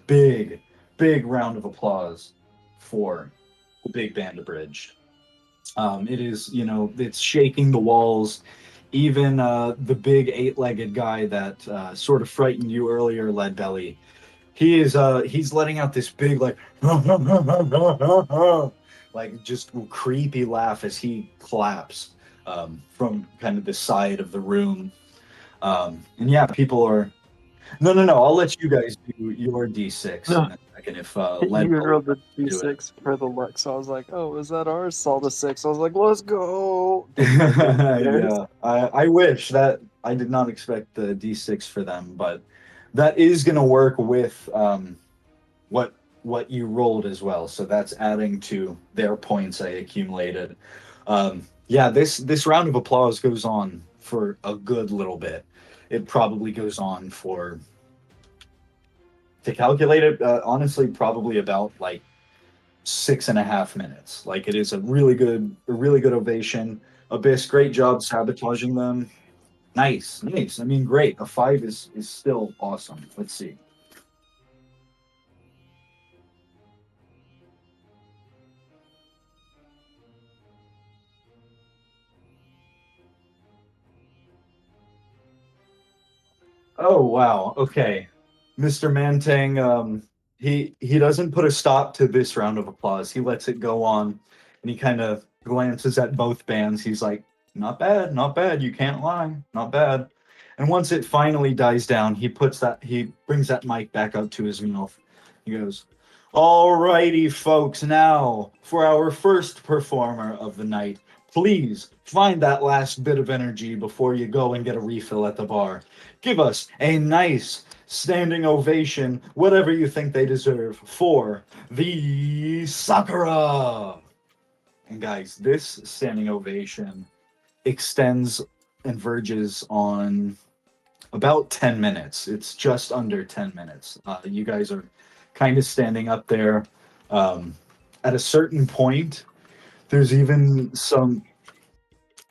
big round of applause for the Big Band Abridged. It is, it's shaking the walls. Even the big 8-legged guy that sort of frightened you earlier, Leadbelly, he's letting out this big, like, like just creepy laugh as he claps from kind of the side of the room. And yeah, people are. No. I'll let you guys do your D6 in a second. If You rolled the do it. d6 for the luck, so I was like, "Oh, is that ours?" Saw the 6, I was like, "Let's go!" Yeah, I wish that I did not expect the D6 for them, but that is going to work with what you rolled as well. So that's adding to their points I accumulated. Yeah, this round of applause goes on for a good little bit. It probably goes on for, to calculate it, honestly, probably about like 6.5 minutes. Like it is a really good ovation. Abyss, great job sabotaging them. Nice. I mean, great. A 5 is still awesome. Let's see. Oh wow. Okay. Mr. Mantang, he doesn't put a stop to this round of applause. He lets it go on, and he kind of glances at both bands. He's like, "Not bad, not bad. You can't lie. Not bad." And once it finally dies down, he brings that mic back up to his mouth. He goes, "All righty, folks. Now for our first performer of the night. Please find that last bit of energy before you go and get a refill at the bar. Give us a nice standing ovation, whatever you think they deserve, for the Sakura." And guys, this standing ovation extends and verges on about 10 minutes. It's just under 10 minutes. You guys are kind of standing up there. At a certain point, there's even some.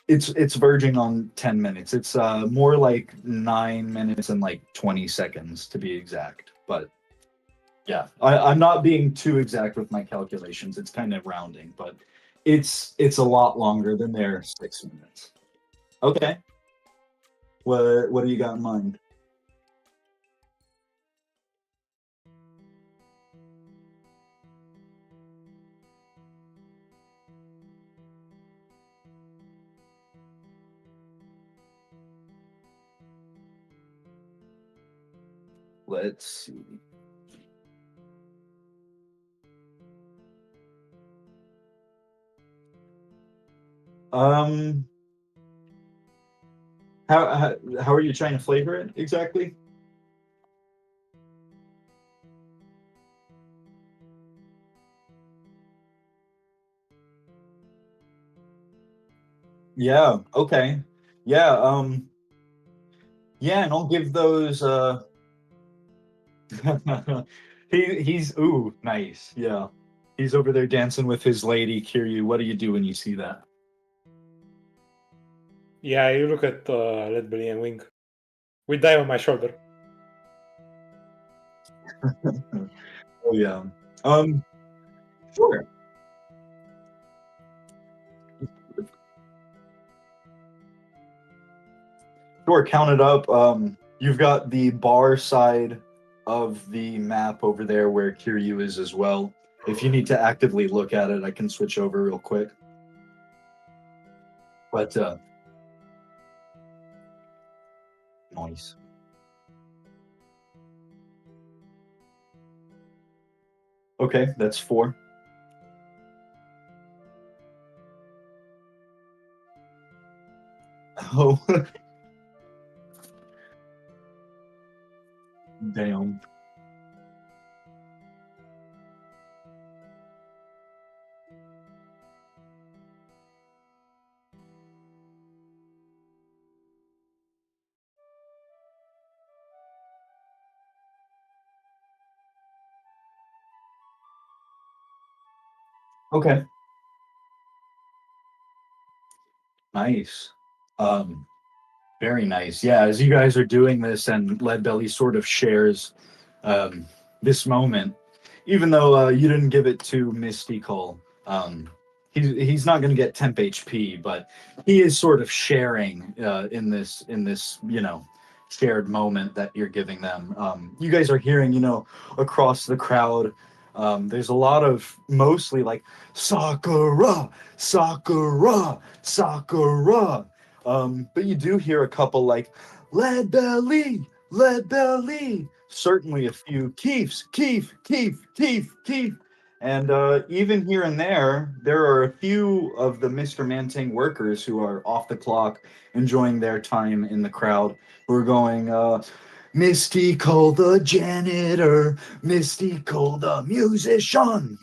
It's verging on 10 minutes. It's more like 9 minutes and like 20 seconds to be exact. But yeah, I'm not being too exact with my calculations. It's kind of rounding, but it's a lot longer than their 6 minutes. Okay. What do you got in mind? Let's see. How are you trying to flavor it exactly? Yeah, okay. Yeah, yeah, and I'll give those he's ooh, nice. Yeah. He's over there dancing with his lady, Kiryu. What do you do when you see that? Yeah, you look at Leadbelly and wink. We die on my shoulder. Oh yeah. Sure. Sure, count it up. You've got the bar side of the map over there where Kiryu is as well. If you need to actively look at it, I can switch over real quick. But nice. Okay, that's 4. Oh. Damn. Okay. Nice. Very nice. Yeah, as you guys are doing this and Leadbelly sort of shares um, this even though you didn't give it to Mystical, he's not going to get temp HP, but he is sort of sharing in this shared moment that you're giving them. You guys are hearing across the crowd There's a lot of mostly like Sakura, Sakura, Sakura. But you do hear a couple like Leadbelly, Leadbelly. Certainly a few Kiefs, Kief, Kief, Kief, Kief. And even here and there are a few of the Mr. Mantang workers who are off the clock, enjoying their time in the crowd, who are going, Misty call the janitor, Misty call the musician.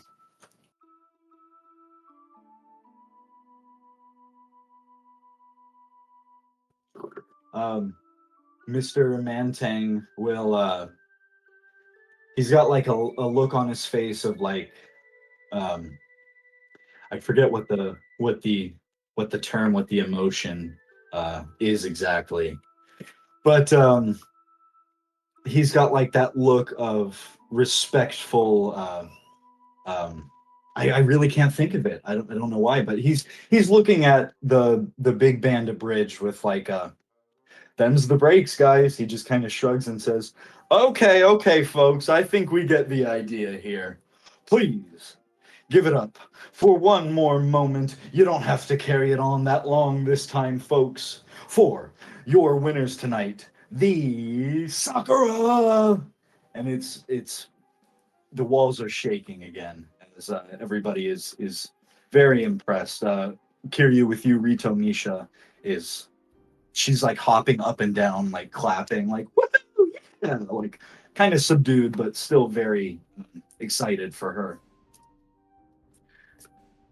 Mr. Mantang will, he's got like a look on his face of like, I forget what the term, what the emotion is exactly, but he's got like that look of respectful. I really can't think of it. I don't know why, but he's looking at the big band of bridge with like them's the breaks, guys. He just kind of shrugs and says, okay, folks, I think we get the idea here. Please give it up for one more moment. You don't have to carry it on that long this time, folks. For your winners tonight, the Sakura. And it's the walls are shaking again as everybody is very impressed. Kiryu, with you, Rito Misha she's like hopping up and down, like clapping, like woohoo, yeah, like kind of subdued, but still very excited for her.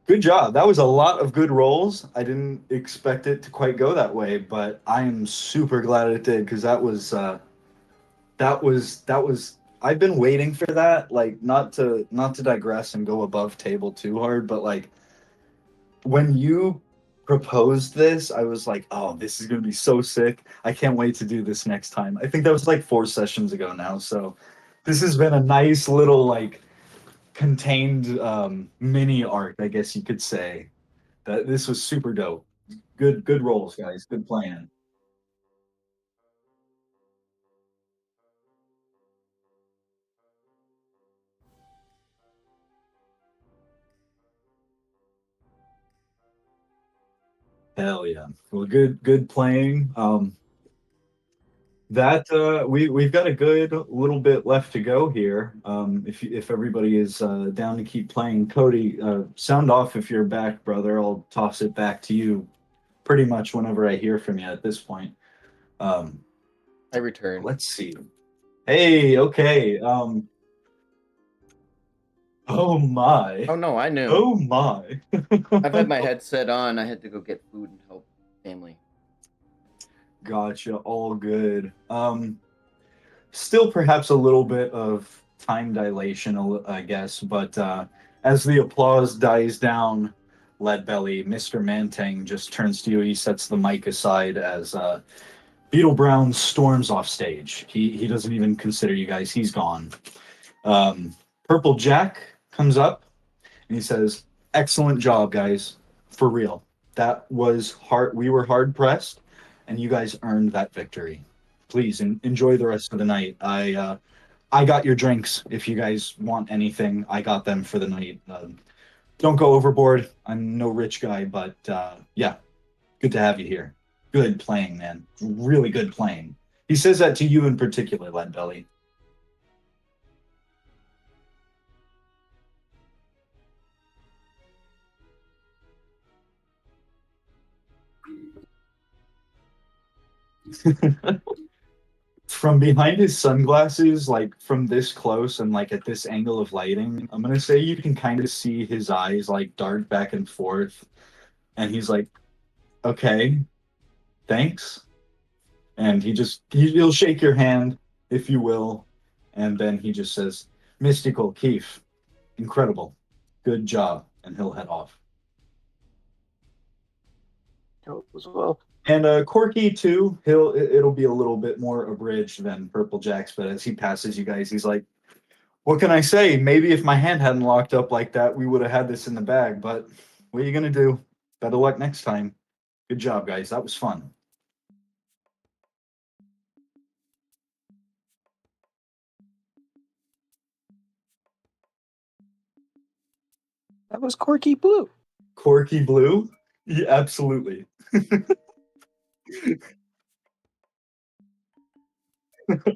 Good job. That was a lot of good rolls. I didn't expect it to quite go that way, but I am super glad it did because that was I've been waiting for that, like not to digress and go above table too hard, but like when you proposed this, I was like, oh, this is gonna be so sick. I can't wait to do this next time. I think that was like 4 sessions ago now, so this has been a nice little like contained mini arc, I guess you could say. That this was super dope. Good rolls, guys. Good plan. Hell yeah. Well, good playing. That we've got a good little bit left to go here. If everybody is down to keep playing, Cody, sound off if you're back, brother. I'll toss it back to you pretty much whenever I hear from you at this point. I return. Let's see. Hey, okay. Oh my. Oh no, I knew. Oh my. I've had my headset on. I had to go get food and help family. Gotcha. All good. Still perhaps a little bit of time dilation, I guess, but as the applause dies down, Leadbelly, Mr. Mantang just turns to you. He sets the mic aside as Beetle Brown storms off stage. He doesn't even consider you guys. He's gone. Purple Jack comes up and he says, "Excellent job, guys. For real. That was hard. We were hard pressed, and you guys earned that victory. Please enjoy the rest of the night. I got your drinks. If you guys want anything, I got them for the night. Don't go overboard. I'm no rich guy, but yeah, good to have you here. Good playing, man. Really good playing." He says that to you in particular, Leadbelly. From behind his sunglasses, like from this close and like at this angle of lighting, I'm gonna say you can kind of see his eyes like dart back and forth, and he's like, "Okay, thanks." And he'll shake your hand, if you will, and then he just says, "Mystical Kief, incredible, good job," and he'll head off. As well. And Corky too, it'll be a little bit more abridged than Purple Jack's, but as he passes you guys, he's like, "What can I say? Maybe if my hand hadn't locked up like that, we would have had this in the bag, but what are you gonna do? Better luck next time. Good job, guys. That was fun." That was Corky Blue. Corky Blue? Yeah, absolutely.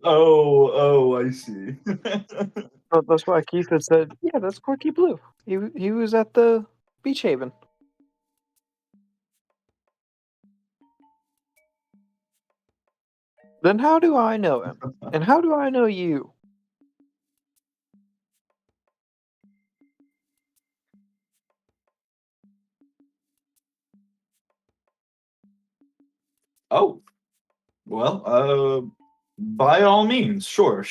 Oh, I see. That's why Kief had said, yeah, that's Corky Blue. He was at the Beach Haven. Then how do I know him? And how do I know you? Oh, well, by all means, sure.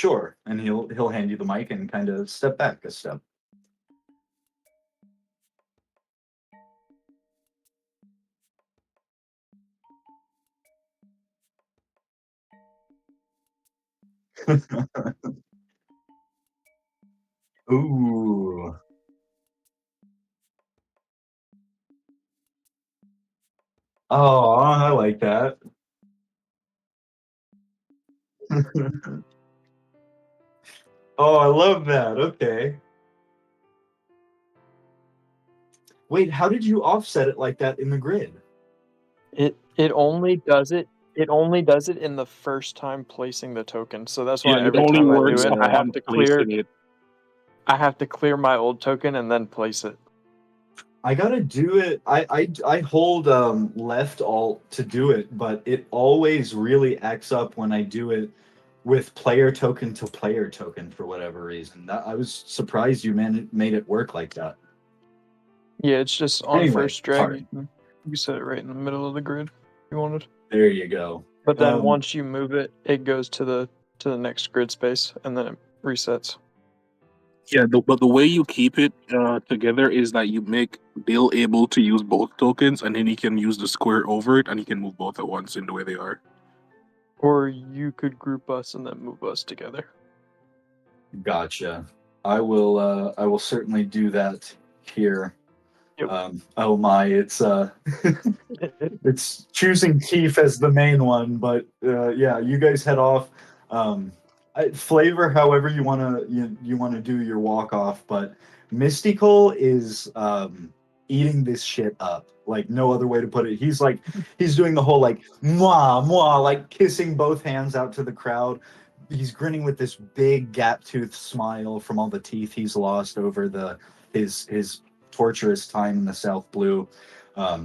And he'll hand you the mic and kind of step back a step. Ooh. Oh, I like that. Oh, I love that. Okay. Wait, how did you offset it like that in the grid? It only does it. It only does it in the first time placing the token. So that's why Yeah, it every only time I do works it, I have upon to clear. placing it. I have to clear my old token and then place it. I gotta do it. I hold left alt to do it, but it always really acts up when I do it with player token to player token for whatever reason. I was surprised you made it work like that. Yeah, it's just on Anyway, first drag. sorry. You set it right in the middle of the grid. If you wanted. There you go. But then once you move it, it goes to the next grid space and then it resets. Yeah, but the way you keep it together is that you make Bill able to use both tokens, and then he can use the square over it, and he can move both at once in the way they are. Or you could group us and then move us together. Gotcha. I will certainly do that here. Yep. Oh my, it's it's choosing Kief as the main one, but yeah, you guys head off. Flavor however you wanna do your walk off, but Mystical is eating this shit up. Like no other way to put it. He's doing the whole like mwah mwah, like kissing both hands out to the crowd. He's grinning with this big gap tooth smile from all the teeth he's lost over his torturous time in the South Blue. I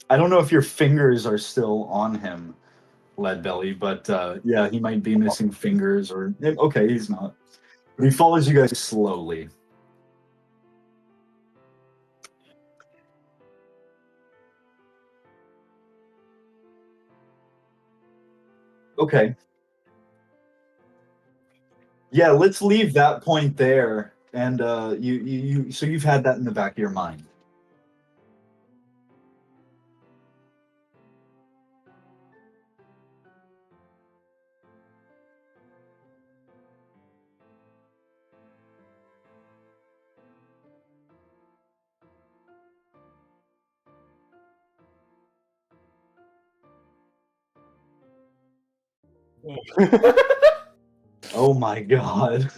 don't know if your fingers are still on him, Leadbelly, but yeah, he might be missing fingers or okay, he's not. But he follows you guys slowly. Okay. Yeah, let's leave that point there. And so you've had that in the back of your mind. Oh my god.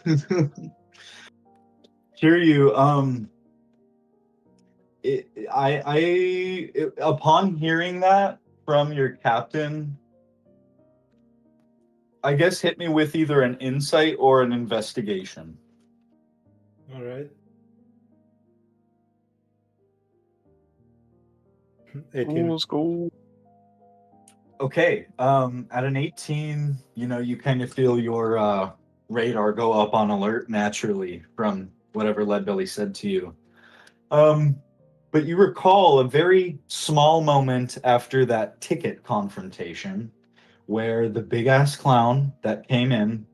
Kiryu, upon hearing that from your captain, I guess hit me with either an insight or an investigation. All right. 18. Let's go. Okay, at an 18, you kind of feel your radar go up on alert naturally from whatever Leadbelly said to you. But you recall a very small moment after that ticket confrontation where the big-ass clown that came in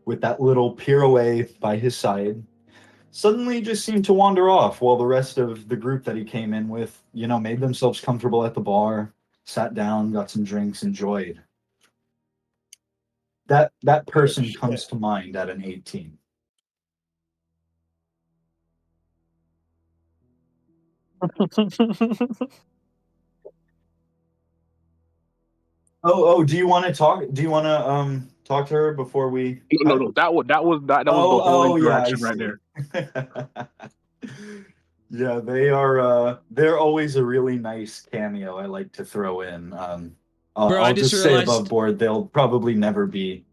with that little pirouette by his side suddenly just seemed to wander off while the rest of the group that he came in with, made themselves comfortable at the bar, sat down, got some drinks, enjoyed. That person comes to mind at an 18. Do you want to talk? Do you want to talk to her before we? No. That was the whole interaction right there. Yeah, they are. They're always a really nice cameo. I like to throw in. Bro, I I'll just just say above realized board, they'll probably never be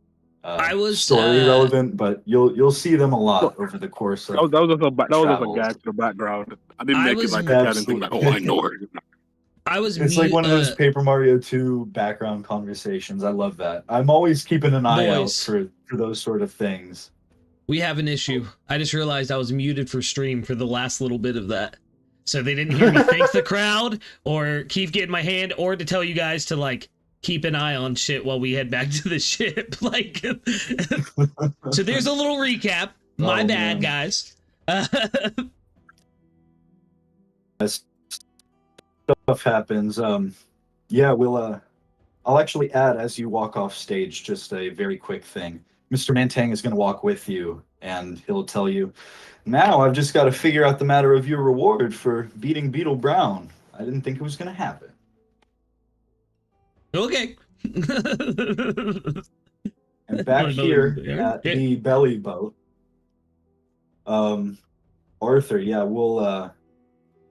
I was story relevant, but you'll see them a lot over the course of That was just a travels. gag to the background. I didn't I make it was like a canon thing. Like, oh, I know her. I was It's like mute one of those Paper Mario 2 background conversations. I love that. I'm always keeping an eye out Boys. for those sort of things. We have an issue. I just realized I was muted for stream for the last little bit of that. So they didn't hear me thank the crowd or Kief get in my hand or to tell you guys to like keep an eye on shit while we head back to the ship. Like so there's a little recap. My Oh, bad, man. guys. Stuff happens. Yeah, I'll actually add as you walk off stage just a very quick thing. Mr. Mantang is going to walk with you, and he'll tell you, now I've just got to figure out the matter of your reward for beating Beetle Brown. I didn't think it was going to happen. Okay. And back here at the belly boat, Arthur, yeah, we'll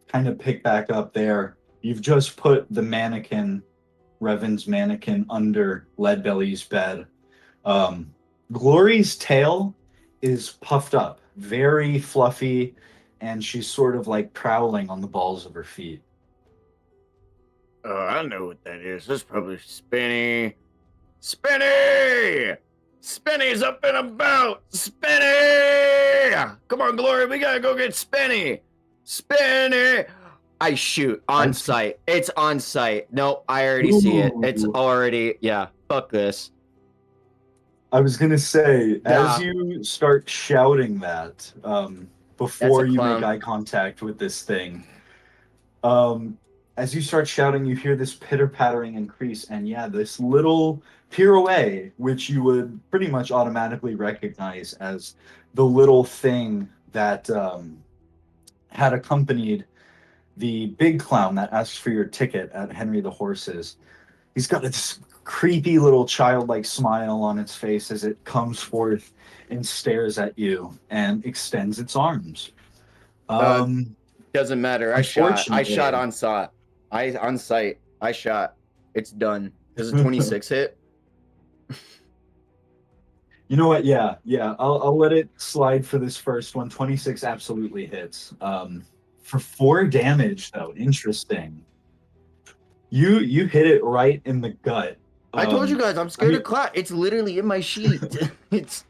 kind of pick back up there. You've just put the mannequin, Revan's mannequin, under Leadbelly's bed. Glory's tail is puffed up, very fluffy, and she's sort of like prowling on the balls of her feet. Oh, I know what that is. That's probably Spinny. Spinny! Spinny's up and about! Spinny! Come on, Glory, we gotta go get Spinny! Spinny! I shoot on site. It's on site. No, I already see it. It's already, yeah, fuck this. I was gonna say, as Yeah. you start shouting that, before you clown. make eye contact with this thing, as you start shouting, you hear this pitter-pattering increase, and yeah, this little pirouette, which you would pretty much automatically recognize as the little thing that had accompanied the big clown that asked for your ticket at Henry the Horse's. He's got this creepy little childlike smile on its face as it comes forth and stares at you and extends its arms. Doesn't matter. I shot Unfortunately- on site. On site. I shot. It's done. Does a 26 hit? You know what? Yeah. I'll let it slide for this first one. 26 absolutely hits. For 4 damage, though, interesting. You hit it right in the gut. I told you guys I'm scared of clout. It's literally in my sheet. It's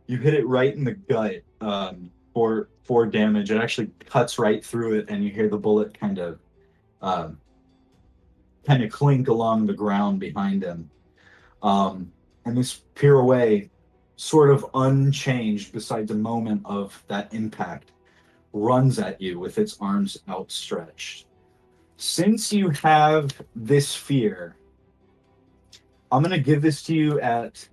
You hit it right in the gut for 4 damage. It actually cuts right through it, and you hear the bullet kind of clink along the ground behind him. And this pirouette, sort of unchanged besides a moment of that impact, runs at you with its arms outstretched. Since you have this fear, I'm going to give this to you at...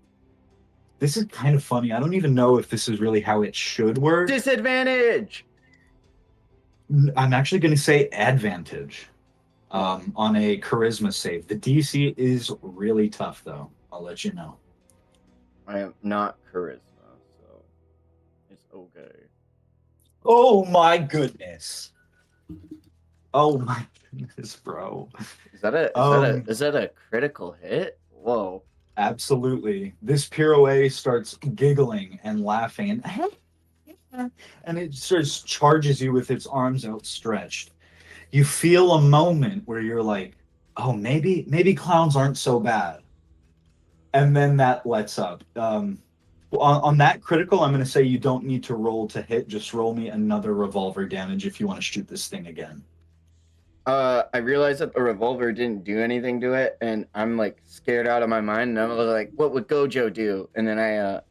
This is kind of funny. I don't even know if this is really how it should work. disadvantage. I'm actually going to say advantage on a charisma save. The DC is really tough, though. I'll let you know. I am not charisma, so it's okay. Oh my goodness. Oh my goodness, bro. Is that a critical hit? Whoa. Absolutely. This pirouette starts giggling and laughing and it starts charges you with its arms outstretched. You feel a moment where you're like, oh, maybe clowns aren't so bad. And then that lets up. On that critical, I'm going to say you don't need to roll to hit. Just roll me another revolver damage if you want to shoot this thing again. I realized that the revolver didn't do anything to it, and I'm like scared out of my mind. And I'm like, "What would Gojo do?" And then I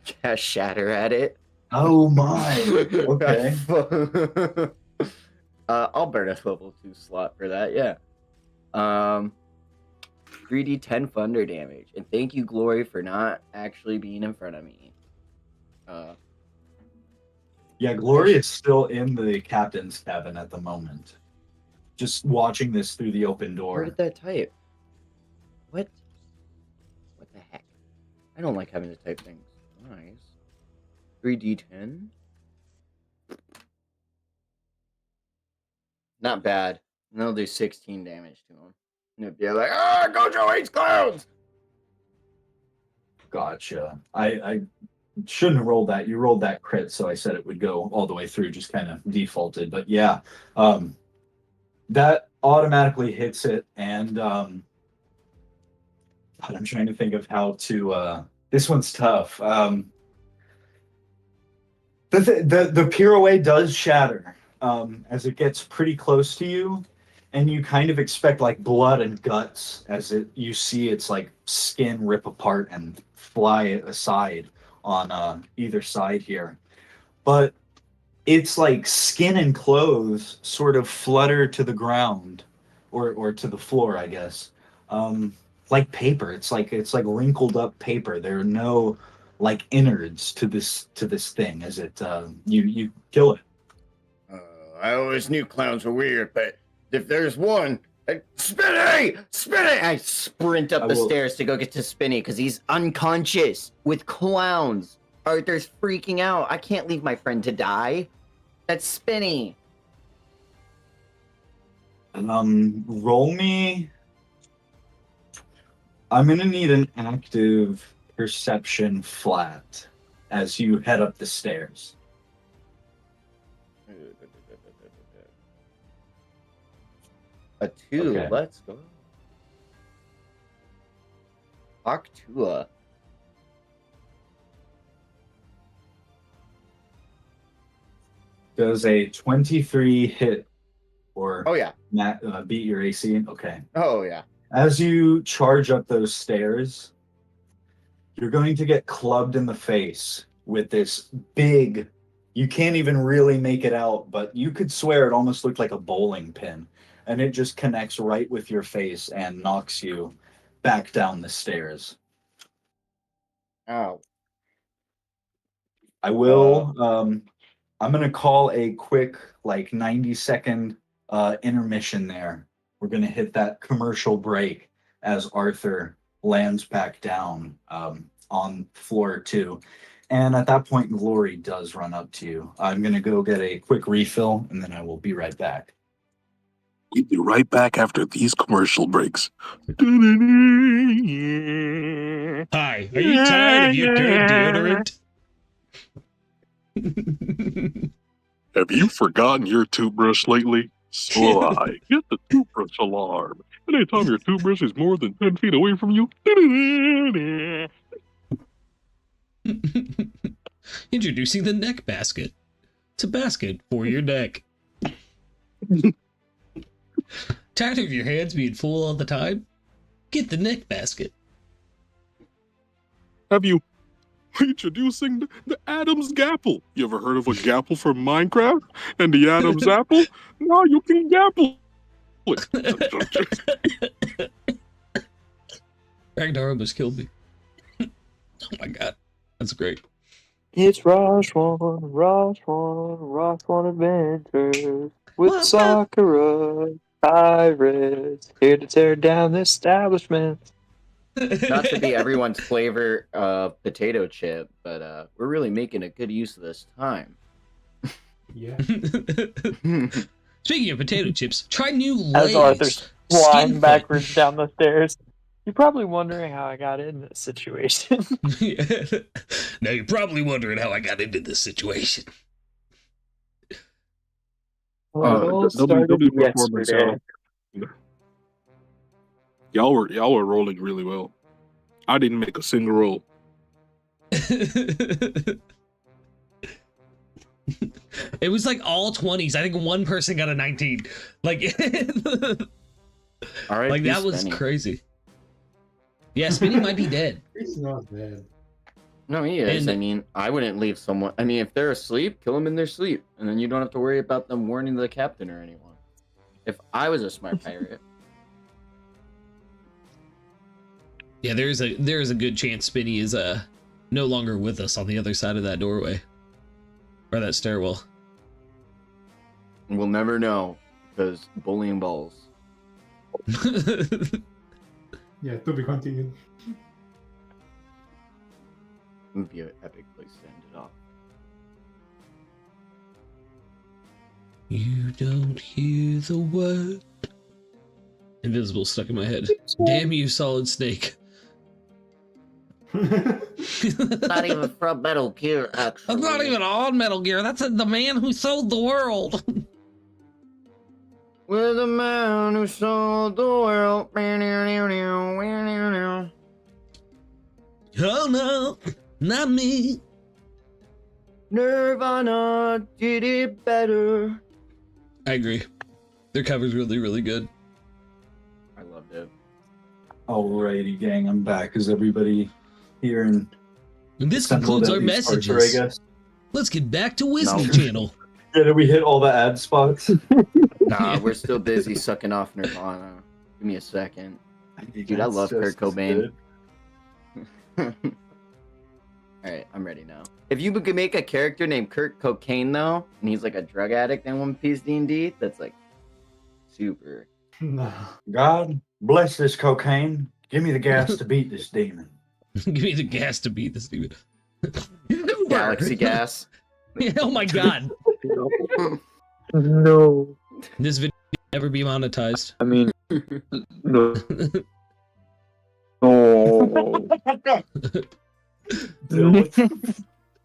cast Shatter at it. Oh my! Okay. I'll burn a level 2 slot for that. Yeah. 3d10 thunder damage, and thank you, Glory, for not actually being in front of me. Yeah, Glory is still in the captain's cabin at the moment. Just watching this through the open door. Where did that type? What? What the heck? I don't like having to type things. Nice. 3d10. Not bad. And they'll do 16 damage to him. And it'd be like, ah, Gojo hates clowns! Gotcha. I shouldn't have rolled that. You rolled that crit, so I said it would go all the way through, just kind of defaulted. But yeah, that automatically hits it, and I'm trying to think of how to. This one's tough. The pirouette does shatter as it gets pretty close to you, and you kind of expect like blood and guts as you see its like skin rip apart and fly aside on either side here. But it's like skin and clothes sort of flutter to the ground or to the floor, I guess. Like paper. It's like wrinkled up paper. There are no like innards to this thing as it you kill it. I always knew clowns were weird, but if there's one, Spinny! I sprint up the stairs to go get to Spinny because he's unconscious with clowns. Arthur's freaking out. I can't leave my friend to die. That's Spinny. Roll me. I'm gonna need an active perception flat as you head up the stairs. A 2, Okay. Let's go. Octua. Does a 23 hit or Oh, yeah. beat your AC? Okay. Oh, yeah. As you charge up those stairs, you're going to get clubbed in the face with this big, you can't even really make it out, but you could swear it almost looked like a bowling pin. And it just connects right with your face and knocks you back down the stairs. Ow. I will, I'm going to call a quick, like 90-second intermission there. We're going to hit that commercial break as Arthur lands back down on floor 2. And at that point, Glory does run up to you. I'm going to go get a quick refill, and then I will be right back. We'll be right back after these commercial breaks. Hi, are you tired of your dirty deodorant? Have you forgotten your toothbrush lately? So I get the toothbrush alarm. Anytime your toothbrush is more than 10 feet away from you. Introducing the neck basket. It's a basket for your neck. Tired of your hands being full all the time? Get the neck basket. Have you introducing the Adam's Gapple? You ever heard of a Gapple from Minecraft? And the Adam's apple? Now you can Gapple it. Ragnar almost killed me. Oh my god. That's great. It's Rosh1 Adventures with Sakura Pirates here to tear down the establishment. Not to be everyone's flavor of potato chip, but we're really making a good use of this time. Yeah. Speaking of potato chips, try new As Lay's Arthur's flying Skin backwards down the stairs. You're probably wondering how I got in this situation. Fit. Now you're probably wondering how I got into this situation. Well, it all started yesterday. Y'all were rolling really well. I didn't make a single roll. It was like all 20s. I think one person got a 19. Like, All right, like that was crazy. Yeah, Spinny might be dead. It's not bad. No, he is. And- I mean, I wouldn't leave someone. I mean, if they're asleep, kill them in their sleep, and then you don't have to worry about them warning the captain or anyone. If I was a smart pirate. Yeah, there is a good chance Spinny is no longer with us on the other side of that doorway. Or that stairwell. We'll never know, because bullying balls. Yeah, to be continued. It would be an epic place to end it off. You don't hear the word. Invisible stuck in my head. Damn you, Solid Snake. Not even from Metal Gear, actually. I'm not even on Metal Gear. That's the man who sold the world. We're the man who sold the world. Oh no, not me. Nirvana did it better. I agree. Their cover's really, really good. I loved it. Alrighty, gang, I'm back. Is everybody here? And this assembled concludes at our least Arthur, messages. I guess. Let's get back to Whiskey No. Channel. Yeah, did we hit all the ad spots? Nah, we're still busy sucking off Nirvana. Give me a second. Dude, I love Kurt Cobain. Alright, I'm ready now. If you could make a character named Kurt Cocaine, though, and he's like a drug addict in One Piece D&D, that's like super. God bless this cocaine. Give me the gas to beat this demon. Give me the gas to beat this dude. Galaxy gas. Oh my god. No. This video will never be monetized. I mean, no. No.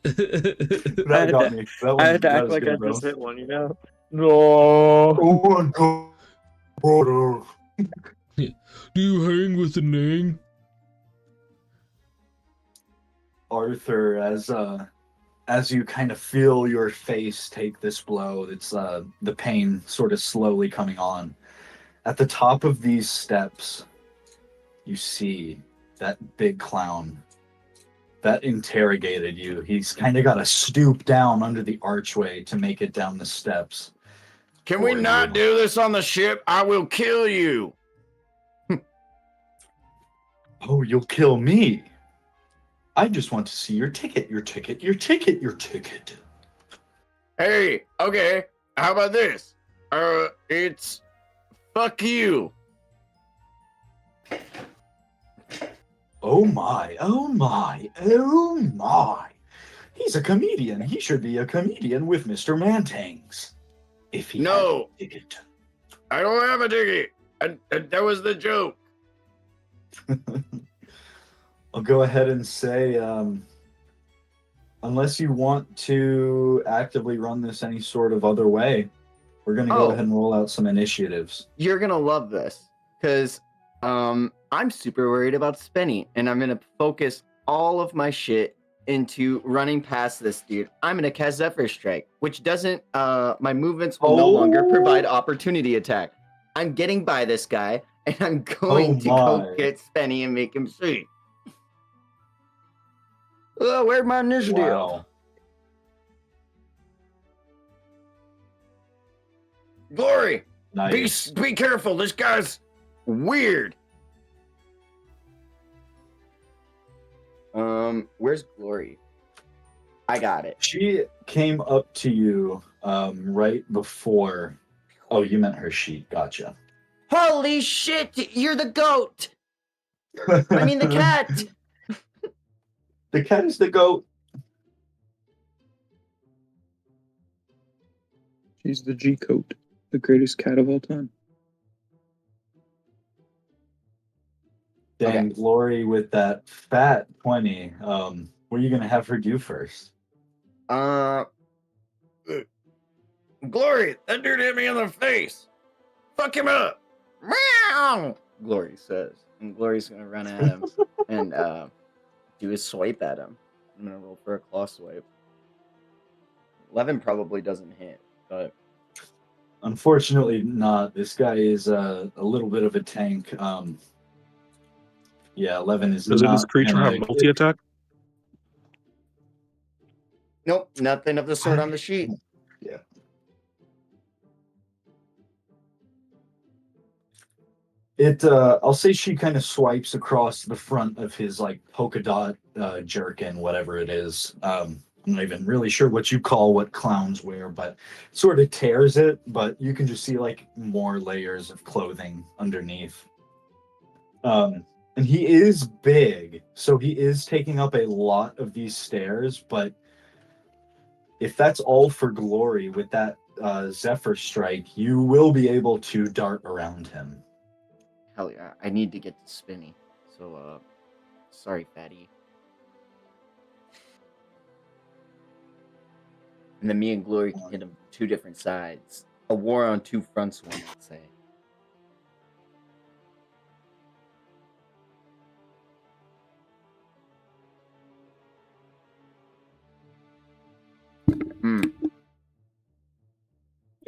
That got me. That I had to that act was like good, I bro. just hit one, you know? No. Oh, brother. Do you hang with the name? Arthur, as you kind of feel your face take this blow, it's the pain sort of slowly coming on. At the top of these steps, you see that big clown that interrogated you. He's kind of got to stoop down under the archway to make it down the steps. Can we For not you. do this on the ship? I will kill you. Oh, you'll kill me. I just want to see your ticket, your ticket, your ticket, your ticket. Hey, okay. How about this? It's fuck you. Oh my, oh my, oh my. He's a comedian. He should be a comedian with Mr. Mantangs. If he No. had a ticket. I don't have a ticket. That was the joke. I'll go ahead and say, unless you want to actively run this any sort of other way, we're going to go Oh. ahead and roll out some initiatives. You're gonna love this, because I'm super worried about Spenny, and I'm gonna focus all of my shit into running past this dude. I'm gonna cast Zephyr Strike, which doesn't my movements will no longer provide opportunity attack. I'm getting by this guy, and I'm going to go my. get Spenny and make him see. Oh, where's my initiative? Wow. Glory, Nice. be careful. This guy's weird. Where's Glory? I got it. She came up to you right before. Oh, you meant her sheet. Gotcha. Holy shit, you're the goat! I mean the cat! The cat is the goat. She's the G-Coat, the greatest cat of all time. Dang, Okay. Glory with that fat 20. What are you going to have her do first? Glory, that dude hit me in the face. Fuck him up. Meow! Glory says. And Glory's gonna run at him and do a swipe at him. I'm gonna roll for a claw swipe. 11 probably doesn't hit, but Unfortunately, not. This guy is a little bit of a tank. Yeah, 11 is Doesn't this not creature have gonna- multi-attack? nope, nothing of the sort on the sheet. Yeah. I'll say she kind of swipes across the front of his like polka dot jerkin, whatever it is. I'm not even really sure what you call what clowns wear, but sort of tears it, but you can just see like more layers of clothing underneath. And he is big, so he is taking up a lot of these stairs, but if that's all for Glory with that Zephyr Strike, you will be able to dart around him. Hell yeah, I need to get to Spinny. So, sorry, fatty. And then me and Glory can hit him two different sides. A war on two fronts, one would say.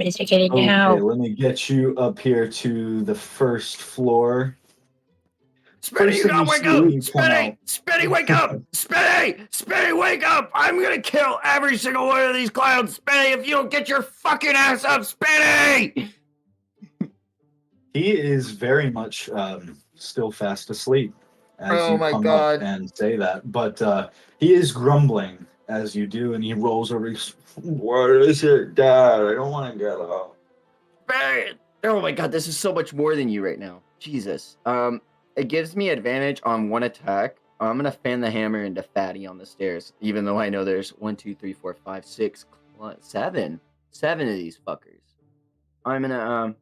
Mr. Getting Okay, out. let me get you up here to the first floor. Spinny, you First thing gotta you wake see when up! you come Spinny! out- Spinny, wake up! Spinny! Spinny, wake up! I'm gonna kill every single one of these clowns! Spinny, if you don't get your fucking ass up! Spinny! He is very much still fast asleep as Oh you my come God. up and say that. But he is grumbling as you do, and he rolls over. What is it, Dad? I don't want to get up. Spinny! Oh my God, this is so much more than you right now. Jesus. It gives me advantage on one attack. I'm gonna fan the hammer into Fatty on the stairs, even though I know there's 1, 2, 3, 4, 5, 6, 7 of these fuckers. I'm gonna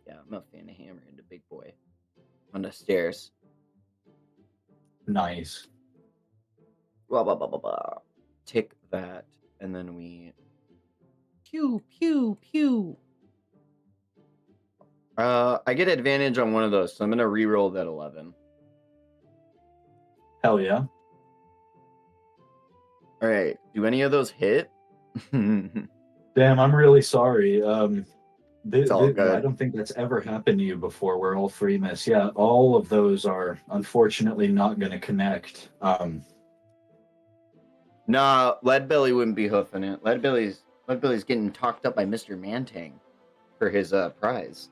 yeah, I'm gonna fan the hammer into Big Boy on the stairs. Nice. Blah blah blah blah blah. Tick that, and then we pew pew pew. I get advantage on one of those, so I'm gonna re-roll that 11. Hell yeah. All right. Do any of those hit? Damn, I'm really sorry. It's all I good. don't think that's ever happened to you before where all three miss. Yeah, all of those are unfortunately not going to connect. Nah, Leadbelly wouldn't be hoofing it. Leadbelly's getting talked up by Mr. Mantang for his prize.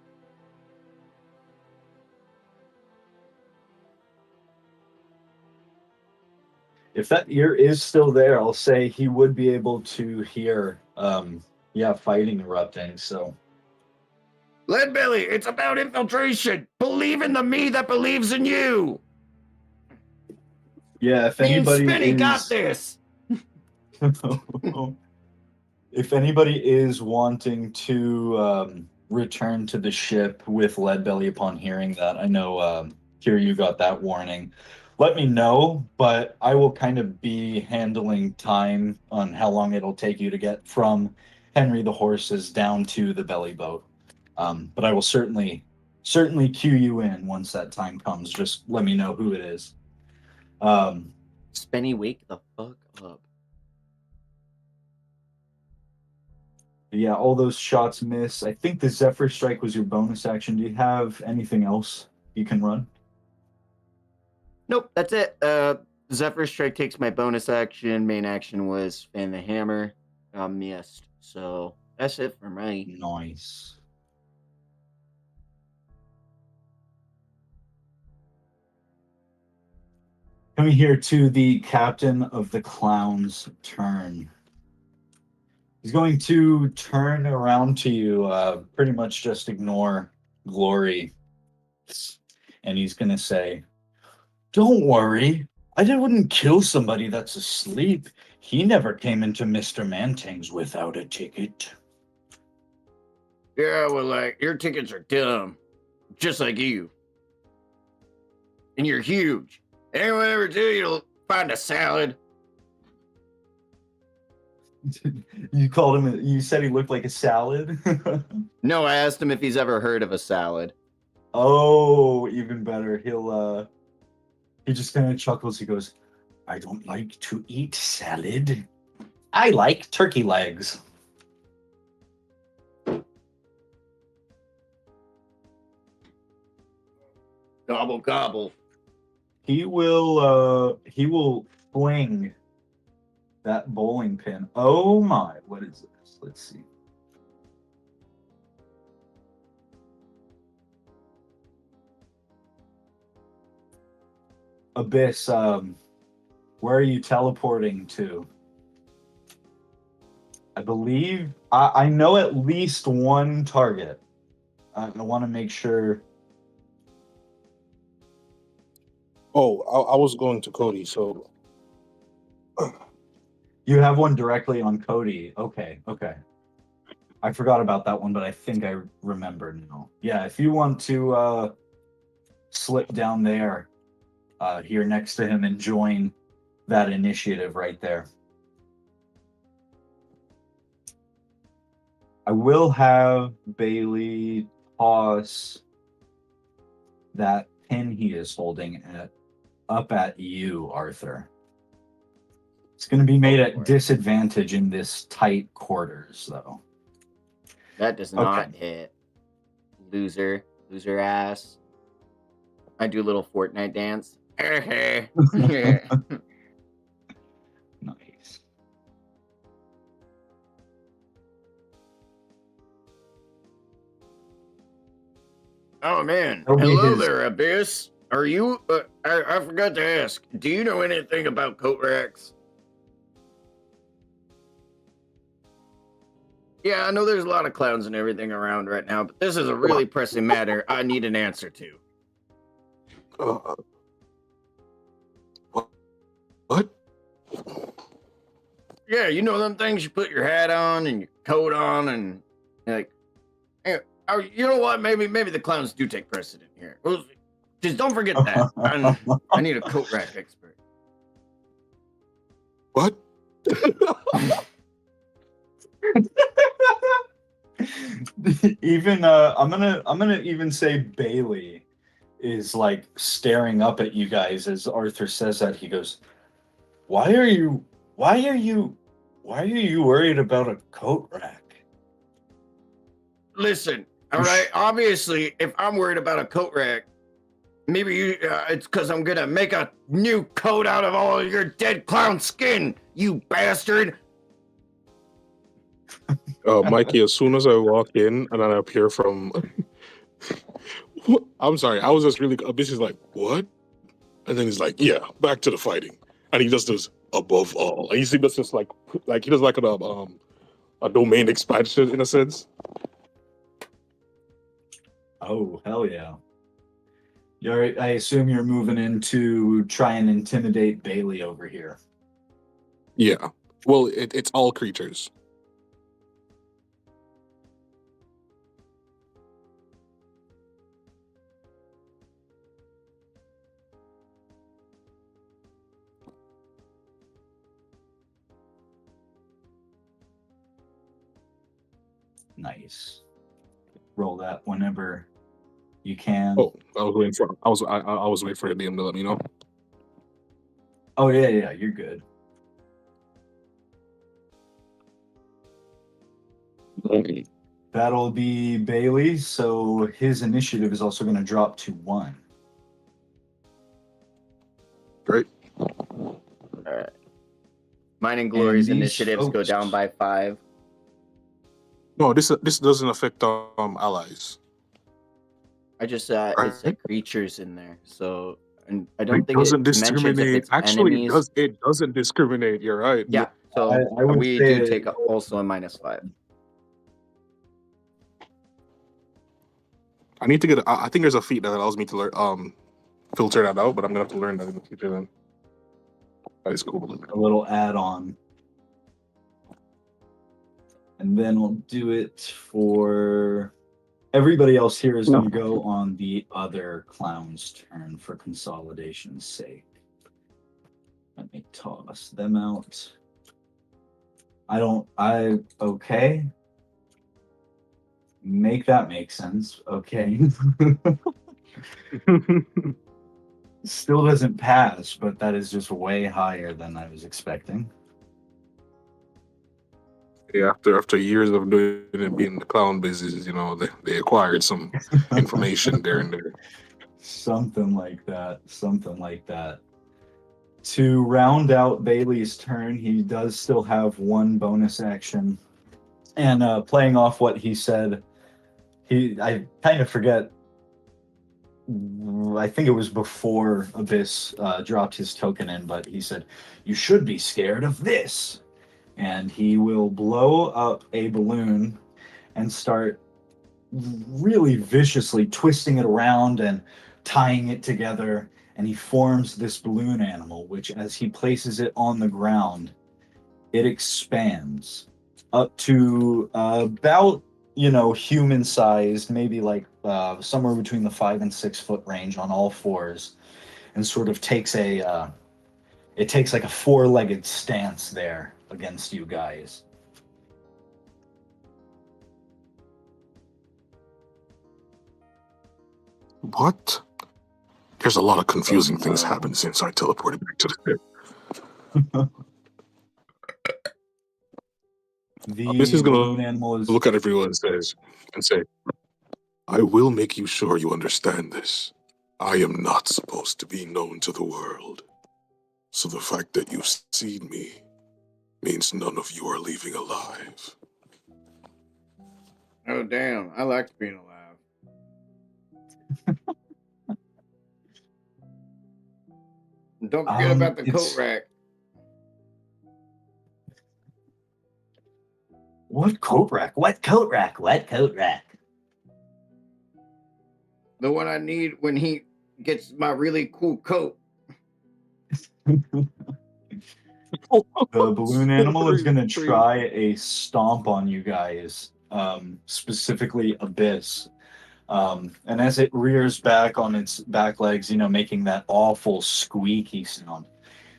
If that ear is still there, I'll say he would be able to hear, fighting erupting. So, Leadbelly, it's about infiltration! Believe in the me that believes in you! yeah, if Me and anybody Spinny is, got this! if anybody is wanting to return to the ship with Leadbelly upon hearing that, I know Kiryu got that warning. Let me know, but I will kind of be handling time on how long it'll take you to get from Henry the Horses down to the belly boat. But I will certainly cue you in once that time comes. Just let me know who it is. Spinny, wake the fuck up. Yeah, all those shots miss. I think the Zephyr Strike was your bonus action. Do you have anything else you can run? Nope, that's it. Zephyr Strike takes my bonus action. Main action was fan the hammer. Missed. So that's it for me. Nice. Coming here to the captain of the clown's turn. He's going to turn around to you, pretty much just ignore Glory. And he's going to say, "Don't worry. I wouldn't kill somebody that's asleep. He never came into Mr. Mantang's without a ticket." Yeah, well, like, your tickets are dumb. Just like you. And you're huge. Anyone ever tell you to find a salad? You called him, you said he looked like a salad? No, I asked him if he's ever heard of a salad. Oh, even better. He just kind of chuckles. He goes, "I don't like to eat salad. I like turkey legs." Gobble, gobble. He will fling that bowling pin. Oh my, what is this? Let's see. Abyss, where are you teleporting to? I believe I know at least one target. I want to make sure. Oh, I was going to Cody, so You have one directly on Cody. Okay. I forgot about that one, but I think I remember now. Yeah, if you want to slip down there, here next to him and join that initiative right there. I will have Bailey toss that pin he is holding up at you, Arthur. It's going to be made at disadvantage in this tight quarters, though. That does not hit. Loser ass. I do a little Fortnite dance. Nice. Oh man, That'll be hello his- there, Abyss. Are you? I forgot to ask. Do you know anything about coat racks? Yeah, I know there's a lot of clowns and everything around right now, but this is a really pressing matter I need an answer to. What? Yeah, you know them things you put your hat on and your coat on and like, you know what? Maybe the clowns do take precedent here. Well, just don't forget that. I need a coat rack expert. What? Even I'm gonna even say Bailey is like staring up at you guys as Arthur says that. He goes, why are you worried about a coat rack? Listen, all right. Obviously, if I'm worried about a coat rack, maybe it's because I'm gonna make a new coat out of all of your dead clown skin, you bastard. Mikey, as soon as I walk in and then I appear from... I'm sorry, I was just really... Abyss is like, what? And then he's like, yeah, back to the fighting. And he just does above all. And you see this just like he does like a domain expansion in a sense. Oh, hell yeah. I assume you're moving in to try and intimidate Bailey over here. Yeah. Well, it's all creatures. Nice. Roll that whenever you can. Oh, I was waiting for the DM to let me know. Oh yeah, you're good. Okay. That'll be Bailey, so his initiative is also going to drop to 1. Great. All right. Mine and Glory's these initiatives go folks- down by 5. No, this doesn't affect allies. I just it Right. said creatures in there, so and I don't It think doesn't it mentions if discriminate. it's Actually, enemies. it doesn't discriminate. You're right. Yeah, so I would we say- do take also a -5. I need to get. I think there's a feat that allows me to learn filter that out, but I'm gonna have to learn that in the future. Then that is cool. A little add-on. And then we'll do it for everybody else here is going to go on the other clown's turn for consolidation's sake. Let me toss them out. Okay. Make that make sense. Okay. Still doesn't pass, but that is just way higher than I was expecting. Yeah, after years of doing it, being the clown business, you know, they acquired some information there and there. Something like that. To round out Bailey's turn, he does still have 1 bonus action. And playing off what he said, I kind of forget. I think it was before Abyss dropped his token in, but he said, "You should be scared of this." And he will blow up a balloon and start really viciously twisting it around and tying it together. And he forms this balloon animal, which as he places it on the ground, it expands up to about, human sized, maybe like somewhere between the 5 and 6 foot range on all fours, and sort of takes like a four-legged stance there against you guys. What? There's a lot of confusing things happened since I teleported back to the ship. This is balloon gonna animal is look at everyone and say, I will make you sure you understand this. I am not supposed to be known to the world. So the fact that you've seen me means none of you are leaving alive. Oh, damn. I liked being alive. And don't forget about the coat rack. What coat rack? What coat rack? What coat rack? The one I need when he gets my really cool coat. The balloon animal is going to try a stomp on you guys, specifically Abyss. And as it rears back on its back legs, making that awful squeaky sound,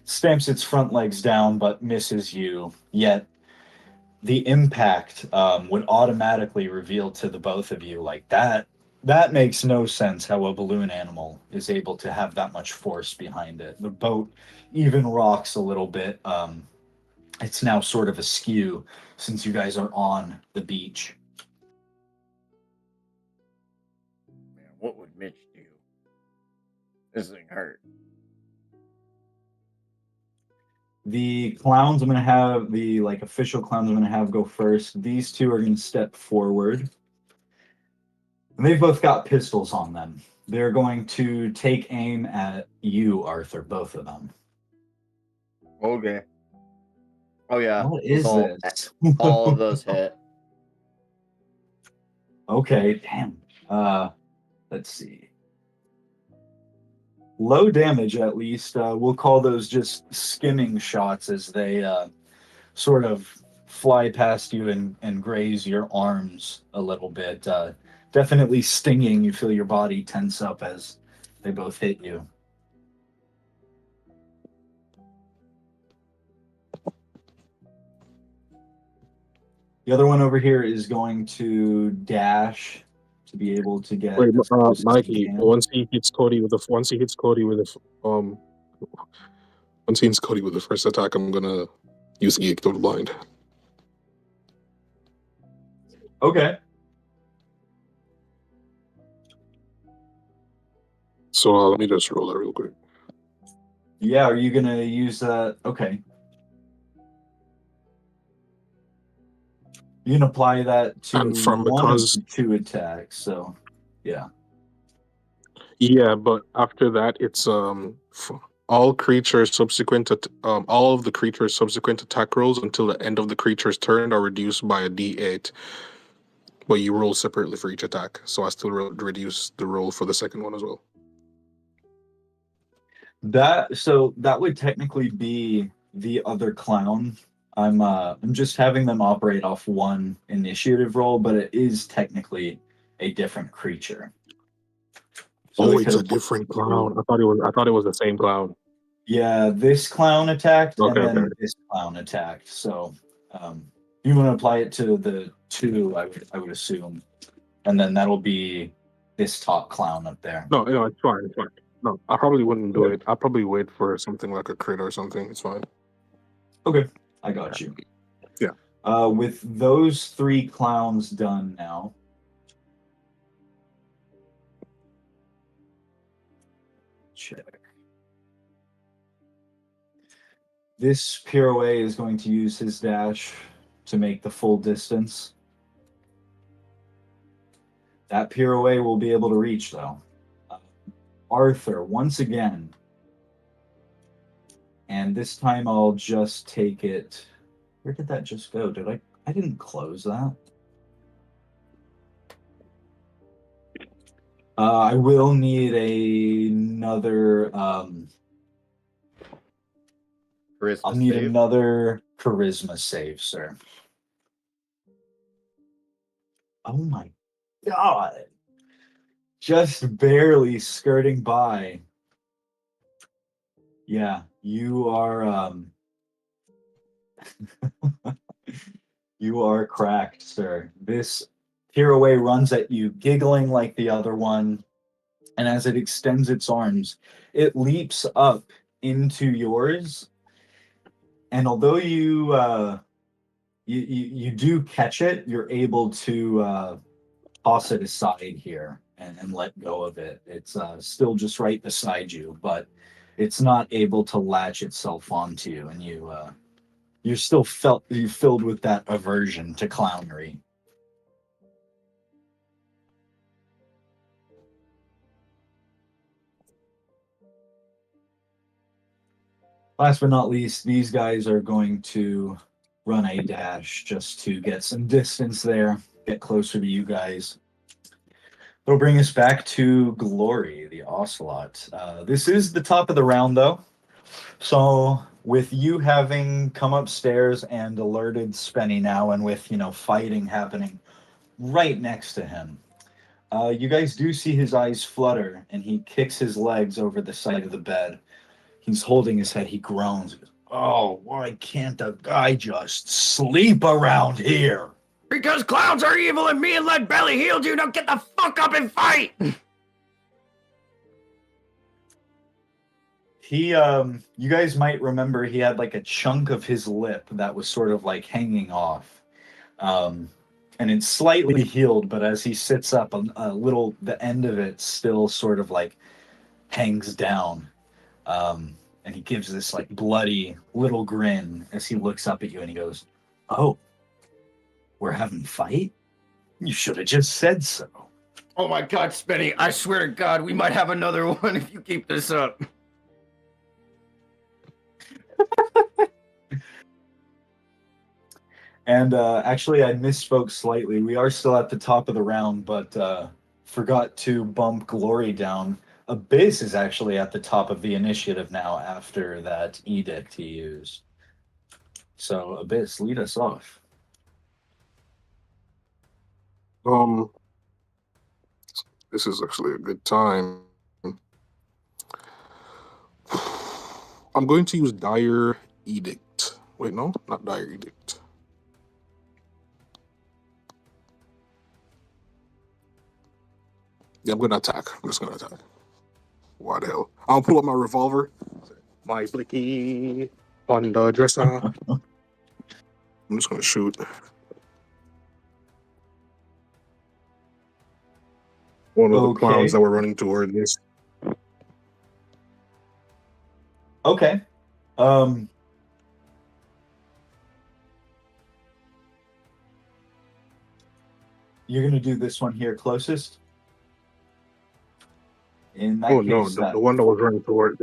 stamps its front legs down but misses you. Yet the impact would automatically reveal to the both of you, like, that makes no sense how a balloon animal is able to have that much force behind it. The boat even rocks a little bit. It's now sort of askew since you guys are on the beach. Man, what would Mitch do? This thing hurt. The clowns I'm going to have, the official clowns I'm going to have go first. These two are going to step forward. And they've both got pistols on them. They're going to take aim at you, Arthur, both of them. Okay. Oh yeah. What is this? All of those hit. Okay, damn. Let's see. Low damage, at least. We'll call those just skimming shots as they sort of fly past you and graze your arms a little bit. Definitely stinging. You feel your body tense up as they both hit you. The other one over here is going to dash to be able to get. Wait, Mikey. Once he hits Cody with the first attack, I'm gonna use Geek to the blind. Okay. So let me just roll that real quick. Yeah, are you gonna use that? Okay. You can apply that to one of the two attacks, so yeah. Yeah, but after that, it's all creatures subsequent to all of the creatures' subsequent attack rolls until the end of the creature's turn are reduced by a D8. But you roll separately for each attack, so I still reduce the roll for the second one as well. That would technically be the other clown. I'm just having them operate off one initiative roll, but it is technically a different creature. So it's a different clown. I thought it was the same clown. Yeah, this clown attacked, and then this clown attacked. So you want to apply it to the two, I would assume, and then that'll be this top clown up there. No, it's fine. It's fine. No, I probably wouldn't do it. I'll probably wait for something like a crit or something. It's fine. Okay, I got you. Yeah. With those three clowns done now, check. This Pirouet is going to use his dash to make the full distance. That Pirouet will be able to reach, though. Arthur, once again. And this time I'll just take it. Where did that just go? I didn't close that. I will need another Charisma I'll need save. another charisma save, sir. Oh my god. Just barely skirting by. Yeah, you are you are cracked, sir. This Pirouet runs at you, giggling like the other one, and as it extends its arms, it leaps up into yours. And although you do catch it, you're able to toss it aside here and let go of it. It's still just right beside you, but it's not able to latch itself onto you, and you're still filled with that aversion to clownery. Last but not least, these guys are going to run a dash just to get some distance there, get closer to you guys. It'll bring us back to Glory, the Ocelot. This is the top of the round, though. So with you having come upstairs and alerted Spenny now, and with, fighting happening right next to him, you guys do see his eyes flutter, and he kicks his legs over the side of the bed. He's holding his head. He groans. Oh, why can't a guy just sleep around here? Because clowns are evil and me and Leadbelly healed you. Now get the fuck up and fight! You guys might remember he had like a chunk of his lip that was sort of like hanging off. And it's slightly healed, but as he sits up, the end of it still sort of like hangs down. And he gives this like bloody little grin as he looks up at you and he goes, "Oh, we're having a fight? You should have just said so." Oh my god, Spenny, I swear to God, we might have another one if you keep this up. And actually, I misspoke slightly. We are still at the top of the round, but forgot to bump Glory down. Abyss is actually at the top of the initiative now after that edict he used. So, Abyss, lead us off. This is actually a good time. I'm going to use Dire Edict. Wait, no, not Dire Edict. Yeah, I'm going to attack. I'm just going to attack. Why the hell? I'll pull up my revolver. My blicky on the dresser. I'm just going to shoot. One of the clowns that were running toward this. Okay. You're going to do this one here closest? In that case, no, the one that was running towards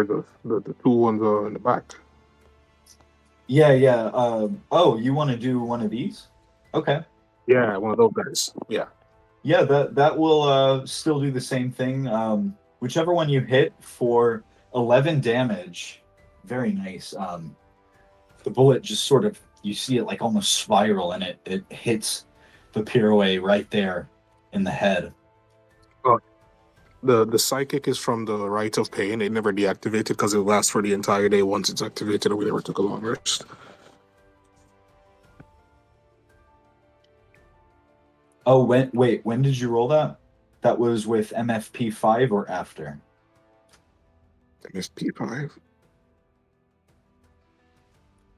us. The two ones in the back. Yeah. You want to do one of these? Okay. Yeah, one of those guys. Yeah. Yeah, that will still do the same thing. Whichever one you hit for 11 damage, very nice. The bullet just sort of, you see it like almost spiral, and it hits the Pirouet right there in the head. The psychic is from the Rite of Pain. It never deactivated because it lasts for the entire day once it's activated, and we never took a long rest. Oh, when did you roll that? That was with MFP 5 or after? MFP 5?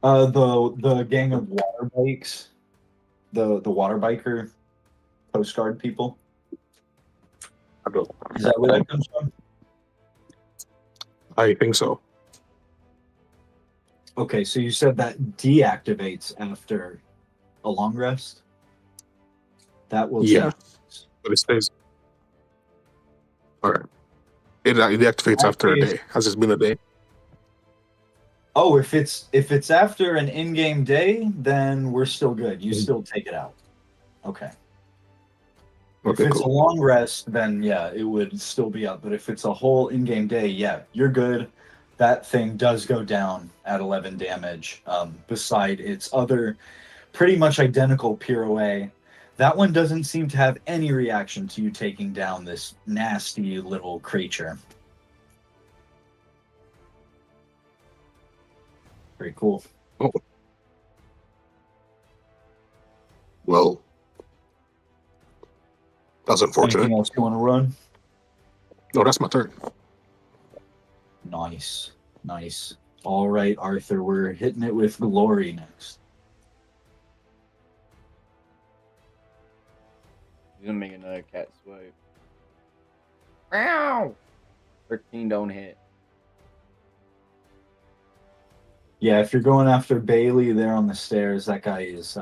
The gang of water bikes. The water biker postcard people. Is that where that comes from? I think so. Okay, so you said that deactivates after a long rest? That will change. But it stays. Alright. It deactivates after a day. Has it been a day? Oh, if it's after an in-game day, then we're still good. You still take it out. Okay. If it's a long rest, then yeah, it would still be up. But if it's a whole in-game day, yeah, you're good. That thing does go down at 11 damage. Beside its other pretty much identical Pirouet That one doesn't seem to have any reaction to you taking down this nasty little creature. Very cool. Oh. Well, that's unfortunate. Anything else you want to run? No, that's my turn. Nice. Nice. All right, Arthur, we're hitting it with glory next. He's gonna make another cat swipe. Ow! 13 don't hit. Yeah, if you're going after Bailey there on the stairs, that guy is,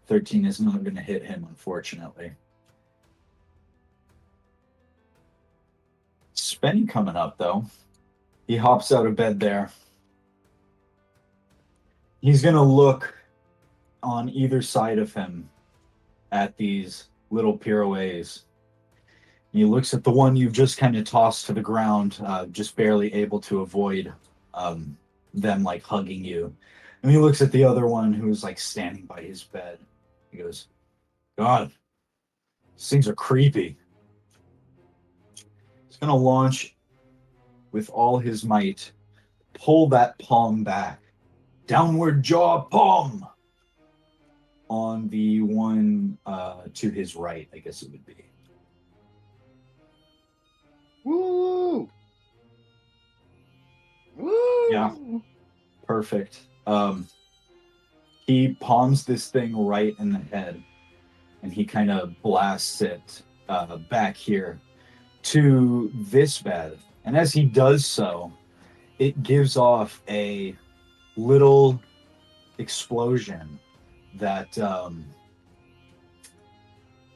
13 is not going to hit him, unfortunately. Spenny coming up, though. He hops out of bed there. He's going to look on either side of him at these little pirouettes. He looks at the one you've just kind of tossed to the ground, just barely able to avoid them like hugging you. And he looks at the other one who's like standing by his bed. He goes, God, these things are creepy. He's going to launch with all his might, pull that palm back. Downward jaw palm on the one to his right, I guess it would be. Woo! Woo! Yeah. Perfect. He palms this thing right in the head, and he kind of blasts it back here to this bed. And as he does so, it gives off a little explosion that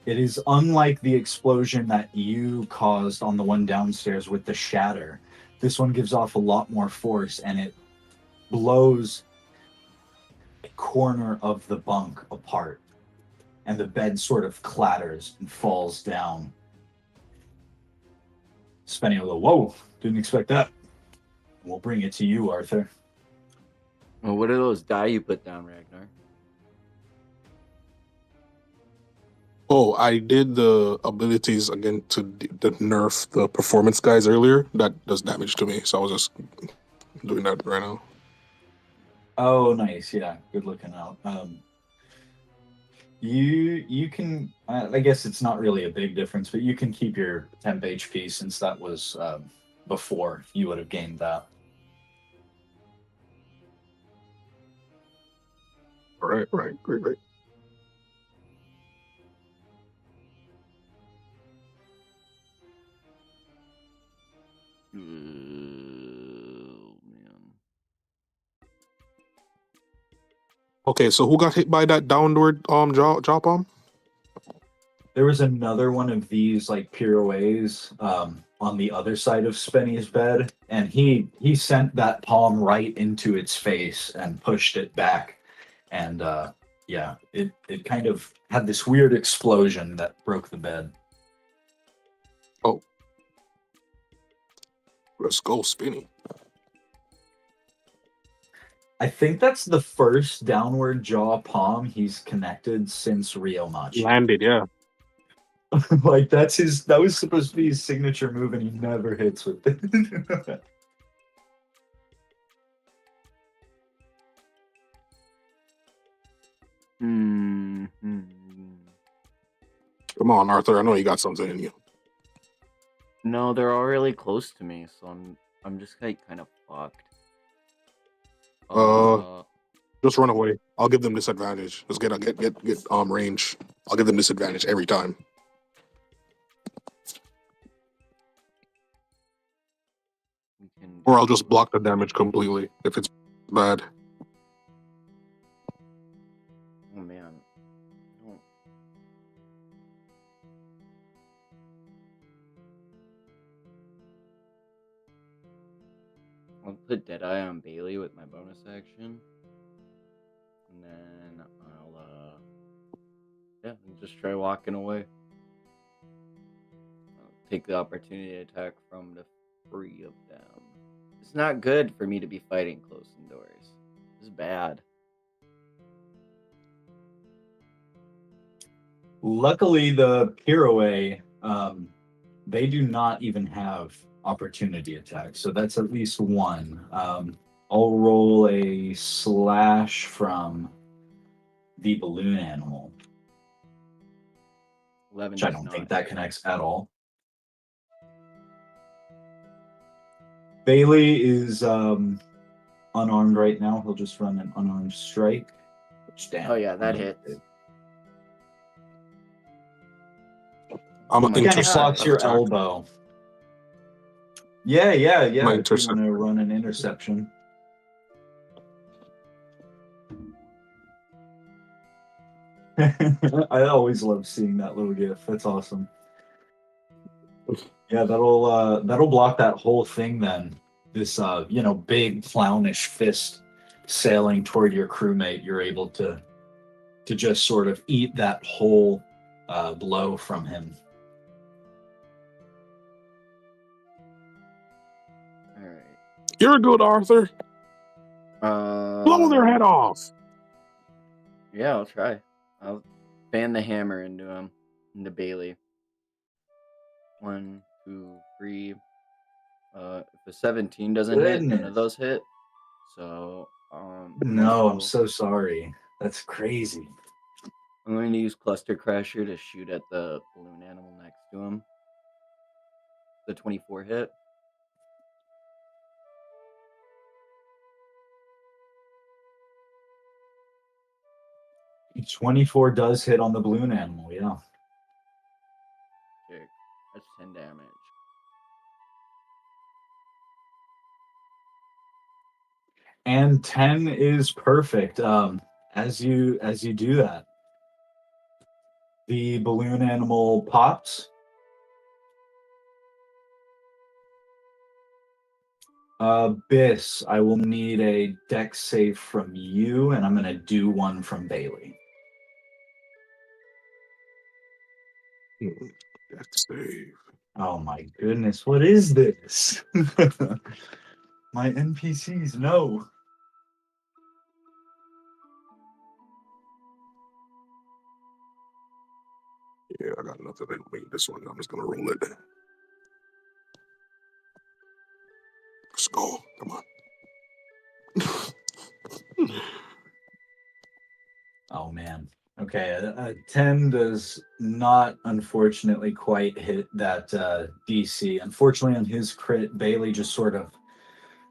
it is unlike the explosion that you caused on the one downstairs with the shatter. This one gives off a lot more force, and it blows a corner of the bunk apart, and the bed sort of clatters and falls down. Spenny will go, whoa, didn't expect that. We'll bring it to you, Arthur. Well, what are those die you put down, Ragnar? Oh, I did the abilities again to nerf the performance guys earlier. That does damage to me, so I was just doing that right now. Oh, nice. Yeah, good looking out. You can, I guess it's not really a big difference, but you can keep your temp HP since that was before you would have gained that. Right, great. Man. Okay, so who got hit by that downward jaw palm? There was another one of these like pirouettes on the other side of Spenny's bed, and he sent that palm right into its face and pushed it back. And yeah, it kind of had this weird explosion that broke the bed. Oh. Let's go, Spinny. I think that's the first downward jaw palm he's connected since Rio Machi. Landed, yeah. Like that was supposed to be his signature move, and he never hits with it. Mm-hmm. Come on, Arthur. I know you got something in you. No, they're all really close to me, so I'm just like kind of fucked. Just run away. I'll give them disadvantage. Just get range. I'll give them disadvantage every time. Or I'll just block the damage completely if it's bad. Oh man. Oh. I'll put Deadeye on Bailey with my bonus action. And then I'll just try walking away. I'll take the opportunity to attack from the three of them. It's not good for me to be fighting close indoors. This is bad. Luckily, the Pirouet, they do not even have opportunity attacks, so that's at least one. I'll roll a slash from the balloon animal, 11 which I does don't not think that hit. connects at all. Bailey is unarmed right now. He'll just run an unarmed strike. Which, damn, Oh yeah, that hits. I'm Oh an my Kind of intercept God. blocks your attack. elbow. Yeah. My If you want intercept. to run an interception. I always love seeing that little gif. That's awesome. Yeah, that'll block that whole thing then. This big clownish fist sailing toward your crewmate. You're able to just sort of eat that whole blow from him. All right. You're good, Arthur. Blow their head off. Yeah, I'll try. I'll fan the hammer into Bailey. 1, 2, 3. If the 17 doesn't hit, none Goodness. of those hit. So No, I'm so sorry. That's crazy. I'm going to use Cluster Crasher to shoot at the balloon animal next to him. The 24 hit. 24 does hit on the balloon animal, yeah. Okay, that's 10 damage. And 10 is perfect. As you do that, the balloon animal pops. Biss, I will need a dex save from you, and I'm going to do one from Bailey. Dex save. Oh my goodness, what is this? My NPCs, no. Yeah, I got nothing to make this one. I'm just gonna roll it. Let's go. Come on. Oh man. Okay, 10 does not, unfortunately, quite hit that DC. Unfortunately, on his crit, Bailey just sort of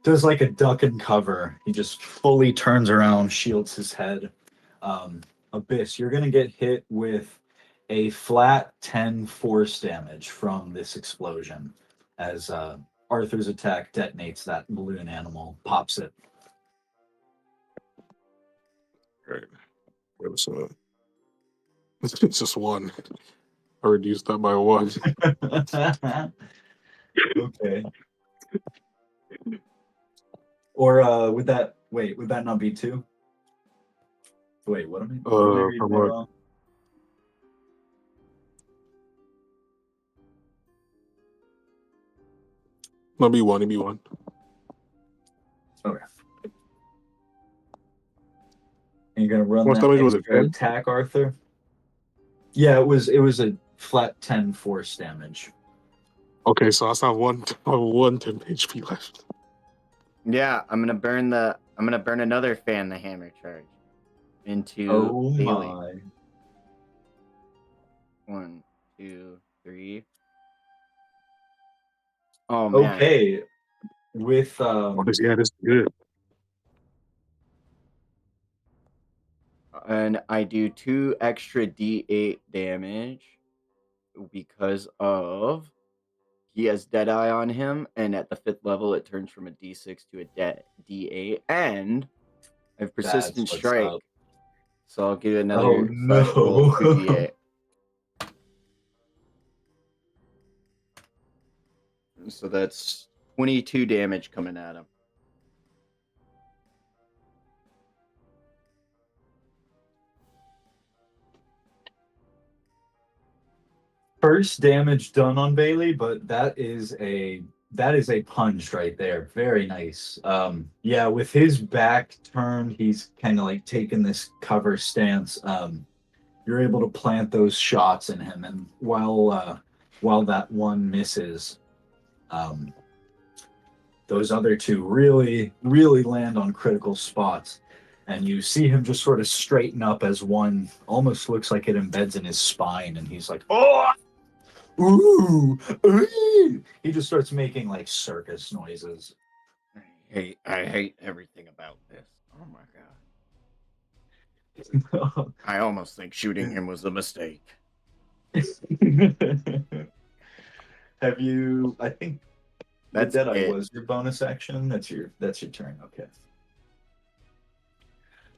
does like a duck and cover. He just fully turns around, shields his head. Abyss, you're going to get hit with a flat 10 force damage from this explosion as Arthur's attack detonates that balloon animal, pops it. Right. It's just one. I reduced that by one. Okay. Or would that not be 2? Wait, what am I reading How that much? wrong? It'll be one. It'll be one. Okay. And you're gonna run What that damage was it, extra 10? attack, Arthur? Yeah, it was a flat 10 force damage. Okay, so I still have one 10 HP left. Yeah, I'm gonna burn another fan the hammer charge into Oh Bailey. my. 1, 2, 3. Oh man. Okay. With This is good. And I do 2 extra D8 damage because of he has Deadeye on him, and at the 5th level it turns from a D6 to a D8, and I have Persistent That's what's Strike. up. So I'll give another Oh, slash roll of no. 2d8. So that's 22 damage coming at him. First damage done on Bailey, but that is a punch right there. Very nice. Yeah, with his back turned, he's kind of like taking this cover stance. You're able to plant those shots in him, and while that one misses, those other two really land on critical spots. And you see him just sort of straighten up as one almost looks like it embeds in his spine, and he's like, oh, ooh, ooh. He just starts making like circus noises. I hate everything about this. Oh my god. I almost think shooting him was a mistake. Have you? I think That's Deadeye it. was your bonus action. That's your turn. Okay.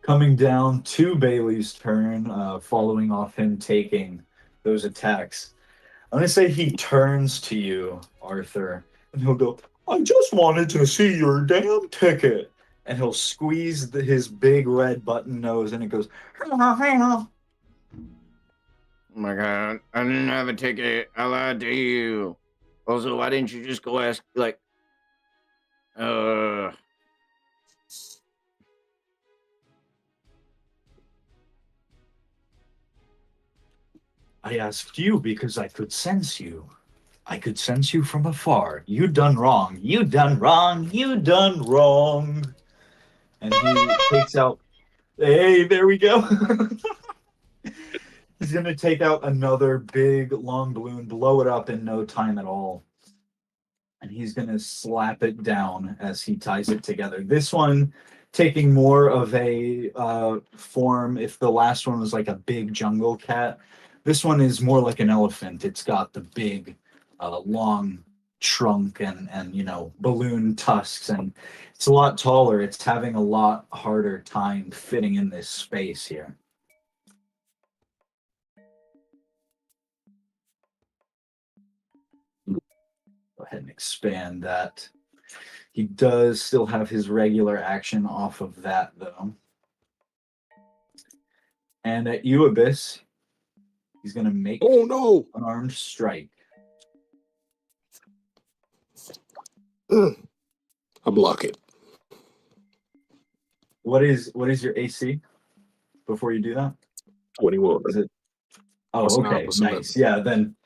Coming down to Bailey's turn, following off him taking those attacks. I'm gonna say he turns to you, Arthur, and he'll go, "I just wanted to see your damn ticket." And he'll squeeze his big red button nose, and it goes, Oh my god, I didn't have a ticket. I lied to you. Also, why didn't you just go ask, like, I asked you because I could sense you. I could sense you from afar. You done wrong. You done wrong. You done wrong. And he takes out. Hey, there we go. He's going to take out another big long balloon, blow it up in no time at all. And he's going to slap it down as he ties it together. This one taking more of a form. If the last one was like a big jungle cat, this one is more like an elephant. It's got the big, long trunk and balloon tusks, and it's a lot taller. It's having a lot harder time fitting in this space here. Go ahead and expand that. He does still have his regular action off of that, though. And at you, Abyss, he's going to make an unarmed strike. I block it. What is your AC before you do that? 21. Is it? Oh, Plus okay, 9%. nice. Yeah, then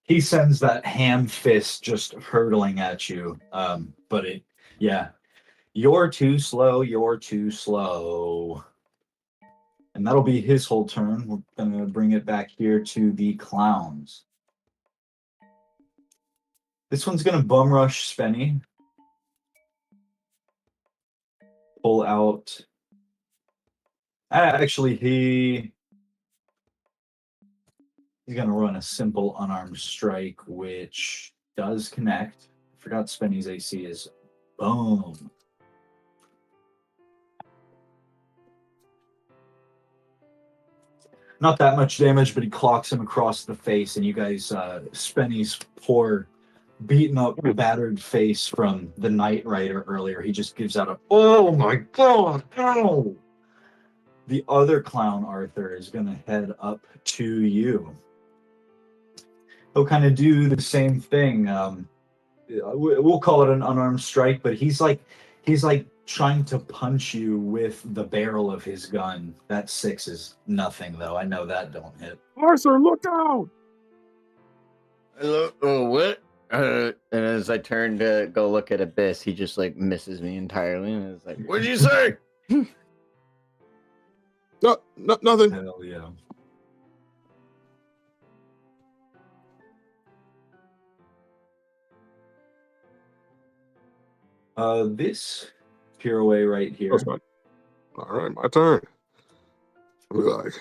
he sends that ham fist just hurtling at you. But you're too slow. You're too slow. And that'll be his whole turn. We're gonna bring it back here to the clowns. This one's gonna bum rush Spenny. Pull out. Actually, he's gonna run a simple unarmed strike, which does connect. Forgot Spenny's AC is boom. Not that much damage, but he clocks him across the face, and you guys, Spenny's poor, beaten up, battered face from the Knight Rider earlier, he just gives out a, oh my god, ow! The other clown, Arthur, is going to head up to you. He'll kind of do the same thing. We'll call it an unarmed strike, but he's like trying to punch you with the barrel of his gun. That 6 is nothing, though. I know that don't hit. Arthur, look out! Oh, what? And as I turn to go look at Abyss, he just like misses me entirely, and it's like, "What'd you say?" No, nothing. Hell yeah. This Pirouet right here. That's fine. All right, my turn. I'll be like,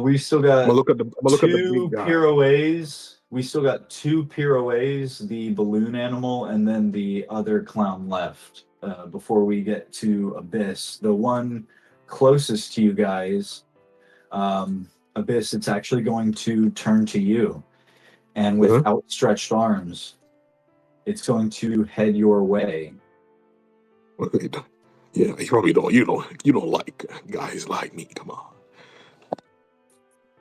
we still got I'm gonna look at the two big guy. Pirouets. We still got 2 Pirouets, the balloon animal, and then the other clown left. Before we get to Abyss, the one closest to you guys, Abyss, it's actually going to turn to you, and with outstretched arms, it's going to head your way. Yeah, you probably don't. You don't like guys like me. Come on.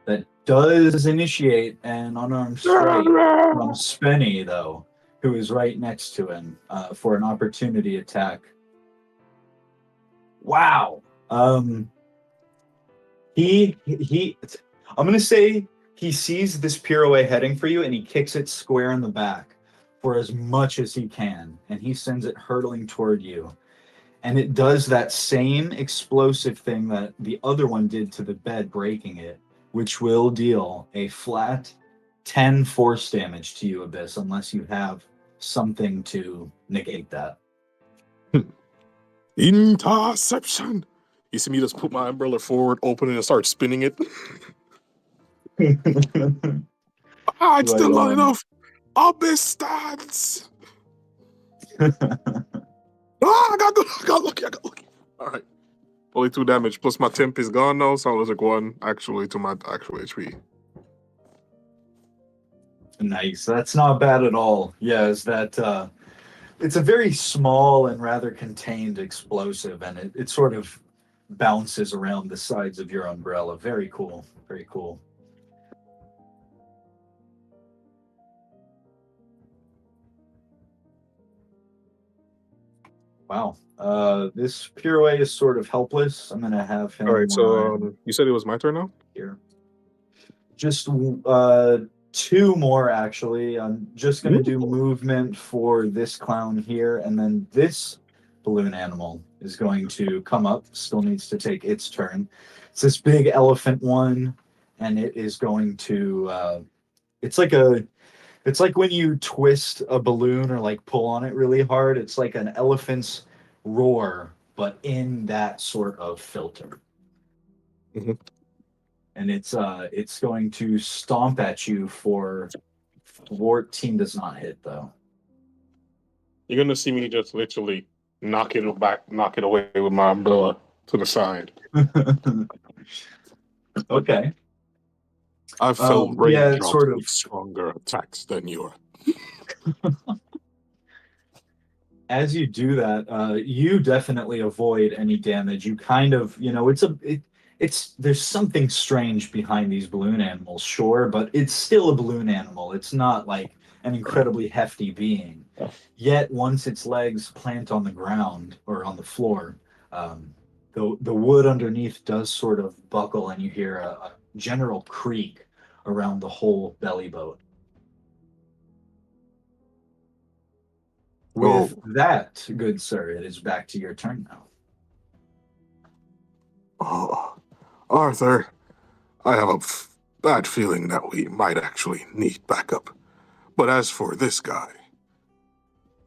That does initiate an unarmed strike from Spenny, though, who is right next to him for an opportunity attack. Wow. He I'm going to say he sees this pirouette heading for you, and he kicks it square in the back for as much as he can, and he sends it hurtling toward you. And it does that same explosive thing that the other one did to the bed, breaking it, which will deal a flat 10 force damage to you, Abyss, unless you have something to negate that. Interception. You see me just put my umbrella forward, open it, and start spinning it. It's Right still not on. enough. Abyss stance. I got lucky. All right. Only 2 damage, plus my temp is gone now, so I was like 1 actually to my actual HP. Nice. That's not bad at all. Yeah, is that it's a very small and rather contained explosive, and it sort of bounces around the sides of your umbrella. Very cool. Very cool. Wow. This pirouette is sort of helpless. I'm gonna have him. All right, so you said it was my turn now? Here. Just 2 more, actually. I'm just going to do movement for this clown here, and then this balloon animal is going to come up. Still needs to take its turn. It's this big elephant one, and it is going to... it's like when you twist a balloon or like pull on it really hard. It's like an elephant's roar, but in that sort of filter. Mm-hmm. And it's going to stomp at you for 14. Does not hit though. You're gonna see me just literally knock it away with my umbrella to the side. Okay. I felt raindrops sort of with stronger attacks than yours. As you do that, you definitely avoid any damage. You kind of, it's there's something strange behind these balloon animals, sure, but it's still a balloon animal. It's not like an incredibly hefty being. Yet once its legs plant on the ground or on the floor, the wood underneath does sort of buckle, and you hear a general creak around the whole belly boat. With that, good sir, it is back to your turn now. Oh, Arthur, I have a bad feeling that we might actually need backup. But as for this guy,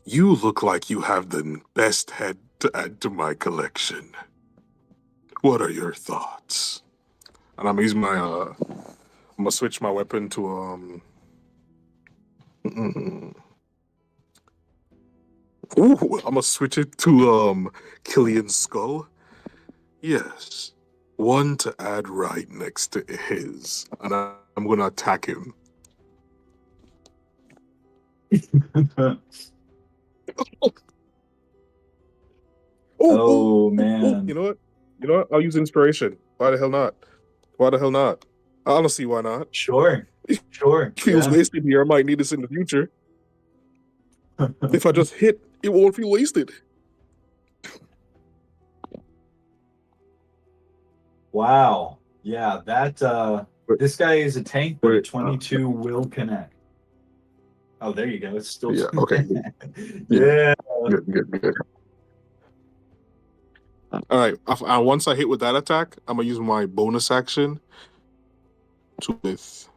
you look like you have the best head to add to my collection. What are your thoughts? And I'm using my, I'm gonna switch my weapon to, Ooh, I'm gonna switch it to, Killian's skull. Yes. One to add right next to his. And I'm gonna attack him. Man. You know what? I'll use inspiration. Why the hell not? Honestly, why not? Sure. Feels wasted here. I might need this in the future. If I just hit, it won't feel wasted. Wow. Yeah, this guy is a tank, but a 22 will connect. Oh, there you go. It's still... Yeah, okay. Yeah. Good. All right. Once I hit with that attack, I'm gonna use my bonus action to with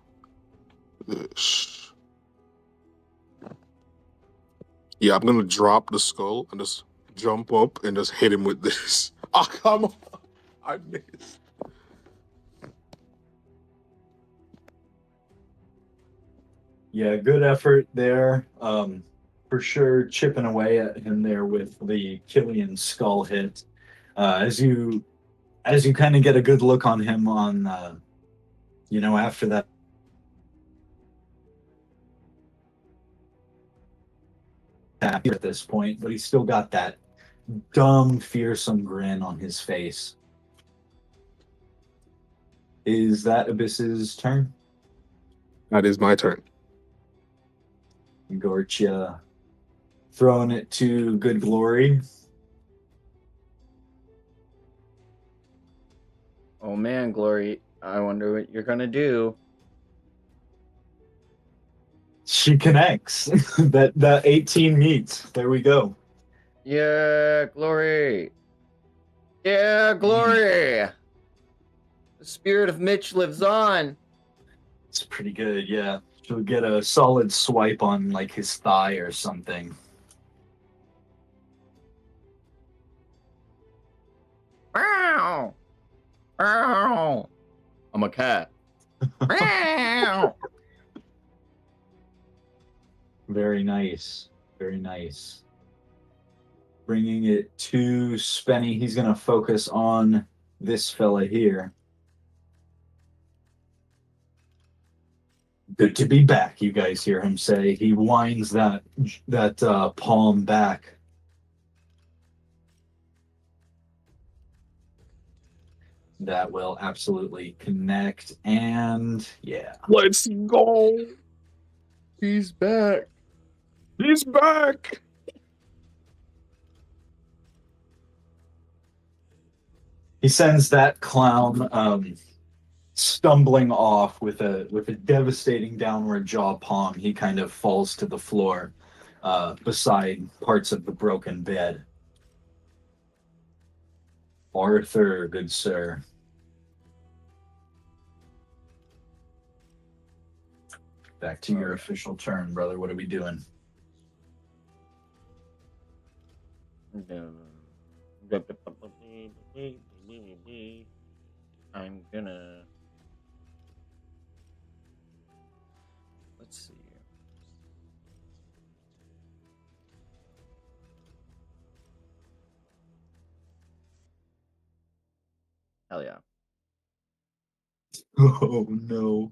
this. Yeah, I'm gonna drop the skull and just jump up and just hit him with this. Oh, come on! I missed. Yeah, good effort there. For sure, chipping away at him there with the Killian skull hit. As you kind of get a good look on him on, after that. At this point, but he's still got that dumb, fearsome grin on his face. Is that Abyss's turn? That is my turn. Gorcha throwing it to Good Glory. Oh man, Glory. I wonder what you're gonna do. She connects. that 18 meets. There we go. Yeah, glory. Yeah, glory. The spirit of Mitch lives on. It's pretty good, yeah. She'll get a solid swipe on like his thigh or something. Meow. Meow. I'm a cat. Meow. Very nice. Very nice. Bringing it to Spenny. He's going to focus on this fella here. Good to be back, you guys hear him say. He winds that palm back. That will absolutely connect, and yeah. Let's go. He's back. He's back. He sends that clown stumbling off with a devastating downward jaw palm. He kind of falls to the floor beside parts of the broken bed. Arthur, good sir. Back to your official turn, brother. What are we doing? I'm gonna. Let's see. Hell yeah. Oh no.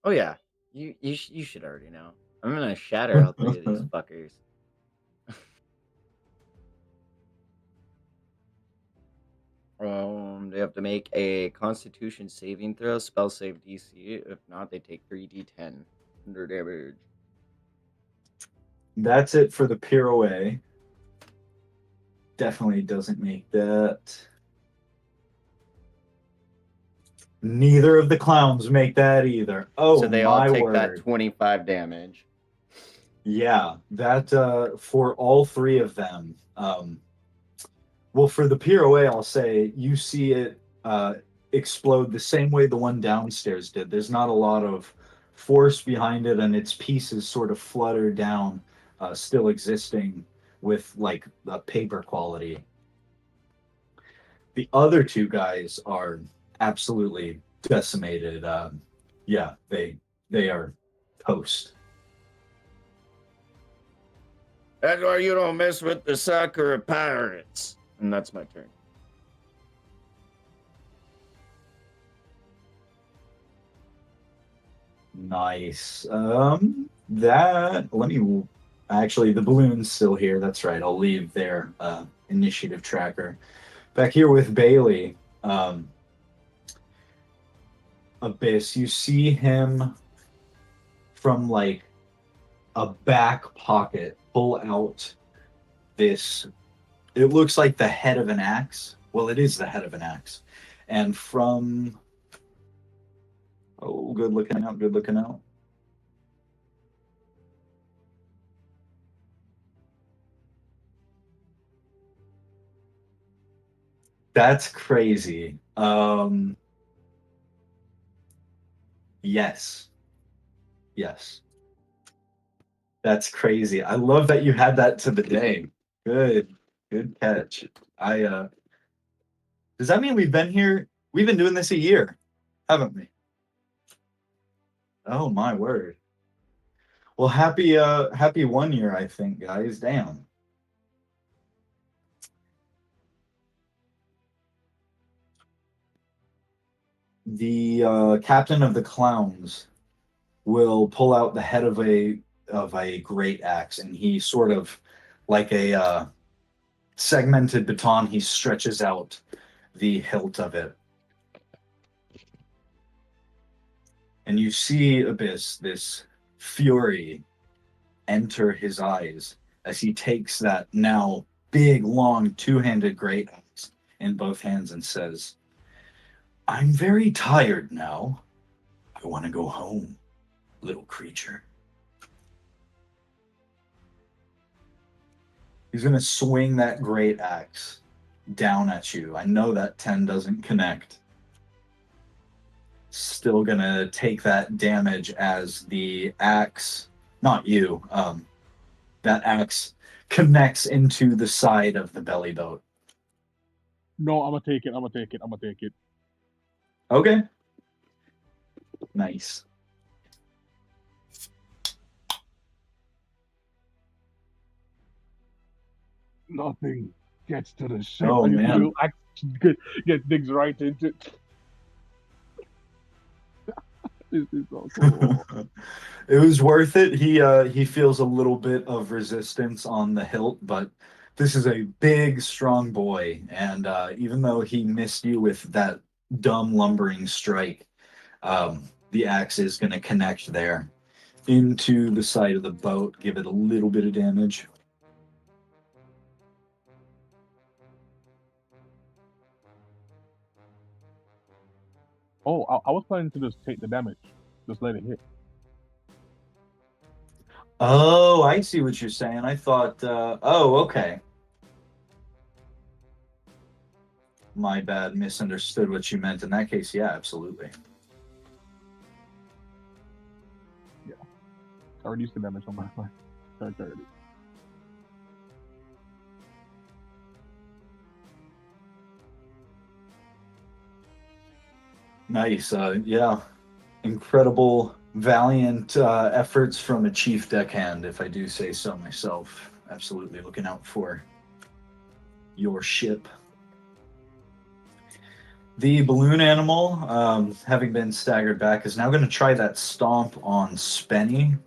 Oh yeah. You should already know. I'm gonna shatter all three of these fuckers. They have to make a Constitution saving throw, spell save DC. If not, they take 3d10 under damage. That's it for the pirouette. Definitely doesn't make that. Neither of the clowns make that either. Oh, so they my all take word. that 25 damage. Yeah, that for all three of them. Well, for the pirouette, I'll say you see it explode the same way the one downstairs did. There's not a lot of force behind it, and its pieces sort of flutter down, still existing with like a paper quality. The other two guys are absolutely decimated. Yeah, they are toast. That's why you don't mess with the Sakura pirates. And that's my turn. Nice. That let me actually the balloon's still here. That's right. I'll leave their initiative tracker. Back here with Bailey. Abyss, you see him from like a back pocket pull out this. It looks like the head of an axe. Well, it is the head of an axe. And from... Oh, good looking out, good looking out. That's crazy. Yes. Yes. That's crazy. I love that you had that to the day. Good. Good catch. Does that mean we've been here? We've been doing this a year, haven't we? Oh my word. Well, happy 1 year, I think, guys. Damn. The captain of the clowns will pull out the head of a great axe, and he sort of like a segmented baton, he stretches out the hilt of it. And you see Abyss, this fury, enter his eyes as he takes that now big, long, two-handed great axe in both hands and says, I'm very tired now. I want to go home, little creature. He's going to swing that great axe down at you. I know that 10 doesn't connect. Still going to take that damage as the axe, not you, that axe connects into the side of the belly boat. No, I'm gonna take it. I'm gonna take it. Okay. Nice. Nothing gets to the ship. Oh, man. I get digs right into it. This is so cool. It was worth it. He feels a little bit of resistance on the hilt, but this is a big, strong boy, and even though he missed you with that dumb lumbering strike, the axe is going to connect there into the side of the boat, give it a little bit of damage. Oh, I was planning to just take the damage. Just let it hit. Oh, I see what you're saying. I thought, oh, okay. My bad, misunderstood what you meant. In that case, yeah, absolutely. Yeah. I reduced the damage on my character already. Nice. Yeah. Incredible, valiant efforts from a chief deckhand, if I do say so myself. Absolutely looking out for your ship. The balloon animal, having been staggered back, is now going to try that stomp on Spenny.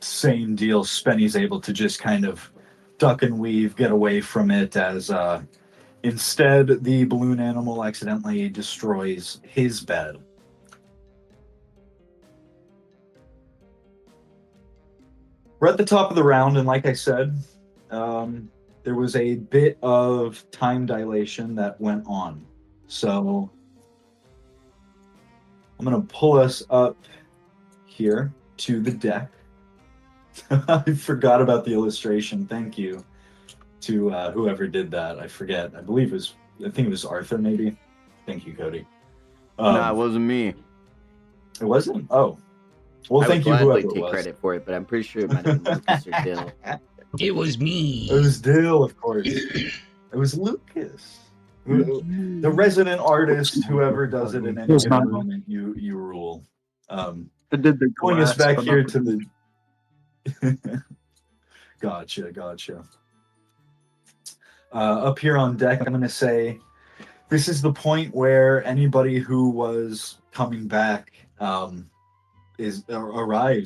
Same deal. Spenny's able to just kind of duck and weave, get away from it, as instead the balloon animal accidentally destroys his bed. We're at the top of the round, and like I said, there was a bit of time dilation that went on. So I'm going to pull us up here to the deck. I forgot about the illustration. Thank you to whoever did that. I forget. I think it was Arthur, maybe. Thank you, Cody. Nah, it wasn't me. It wasn't? Oh. Well, I thank would you, gladly whoever it take was. credit for it, but I'm pretty sure it might have been Lucas or Dill. It was me. It was Dill, of course. It was Lucas. The resident artist, whoever does it in any Here's given my- moment, you rule. I did the Going us glass, back but here not to the... Gotcha. Up here on deck, I'm going to say this is the point where anybody who was coming back arrives.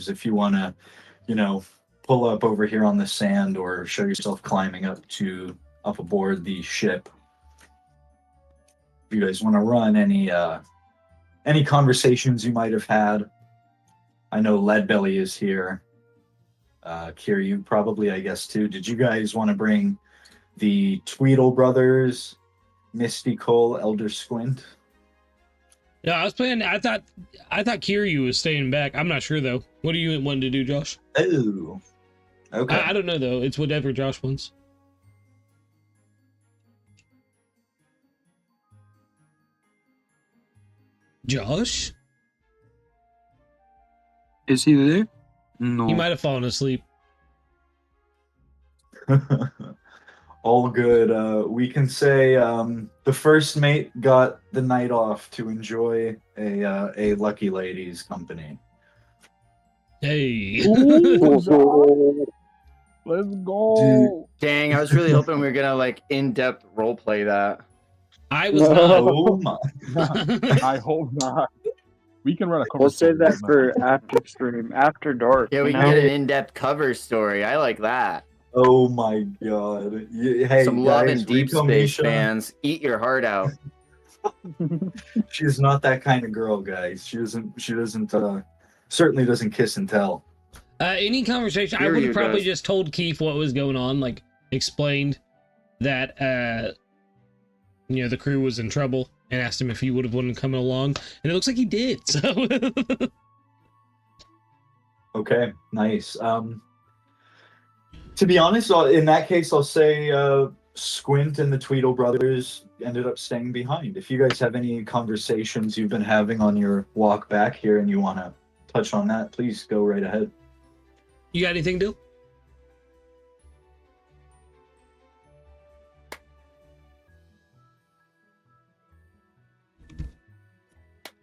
If you want to, pull up over here on the sand or show yourself climbing up aboard the ship. If you guys want to run any conversations you might have had. I know Leadbelly is here. Kiryu probably, I guess, too. Did you guys want to bring the Tweedle brothers, Misty Cole, Elder Squint? Yeah, I was planning. I thought Kiryu was staying back. I'm not sure though. What do you want to do, Josh? Oh, okay. I don't know though. It's whatever Josh wants. Josh? Is he there? No. He might have fallen asleep. All good. We can say the first mate got the night off to enjoy a lucky lady's company. Hey. Let's go. Dang, I was really hoping we were gonna in-depth roleplay that. I was not. Oh my! I hope not. We can run a cover We'll save story that right for after stream, after dark. Yeah, we you can know? get an in-depth cover story. I like that. Oh my God! Hey, Some love guys, and Deep Rico Space Misha, fans, eat your heart out. She's not that kind of girl, guys. She doesn't. Certainly doesn't kiss and tell. Any conversation, I Here would you have probably guys. just told Kief what was going on, explained that, the crew was in trouble and asked him if he would have wanted to come along, and it looks like he did. So Okay, nice. To be honest, in that case, I'll say Squint and the Tweedle brothers ended up staying behind. If you guys have any conversations you've been having on your walk back here and you want to touch on that, please go right ahead. you got anything, Dill?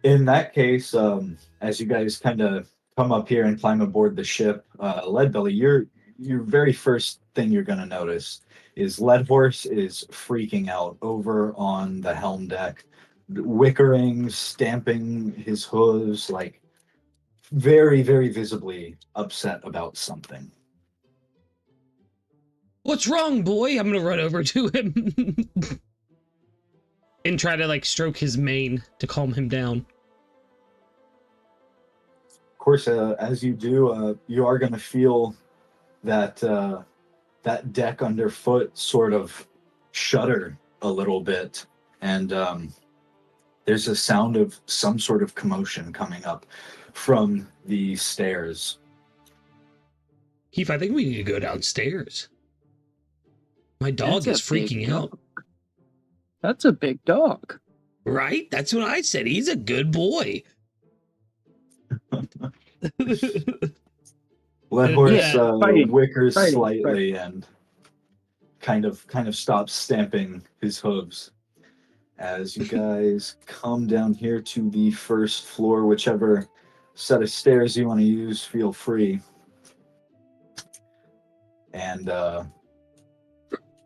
In that case, as you guys kind of come up here and climb aboard the ship, Leadbelly, your very first thing you're going to notice is Leadhorse is freaking out over on the helm deck, wickering, stamping his hooves, like very, very visibly upset about something. What's wrong, boy? I'm gonna run over to him and try to like stroke his mane to calm him down. Of course, as you do, you are going to feel that that deck underfoot sort of shudder a little bit, and there's a sound of some sort of commotion coming up from the stairs. Kief, I think we need to go downstairs. My dog That's is a big freaking out. dog. That's a big dog. Right? That's what I said. He's a good boy. Leadhorse Yeah, wickers fighting, slightly and kind of stops stamping his hooves. As you guys come down here to the first floor, whichever set of stairs you want to use, feel free. And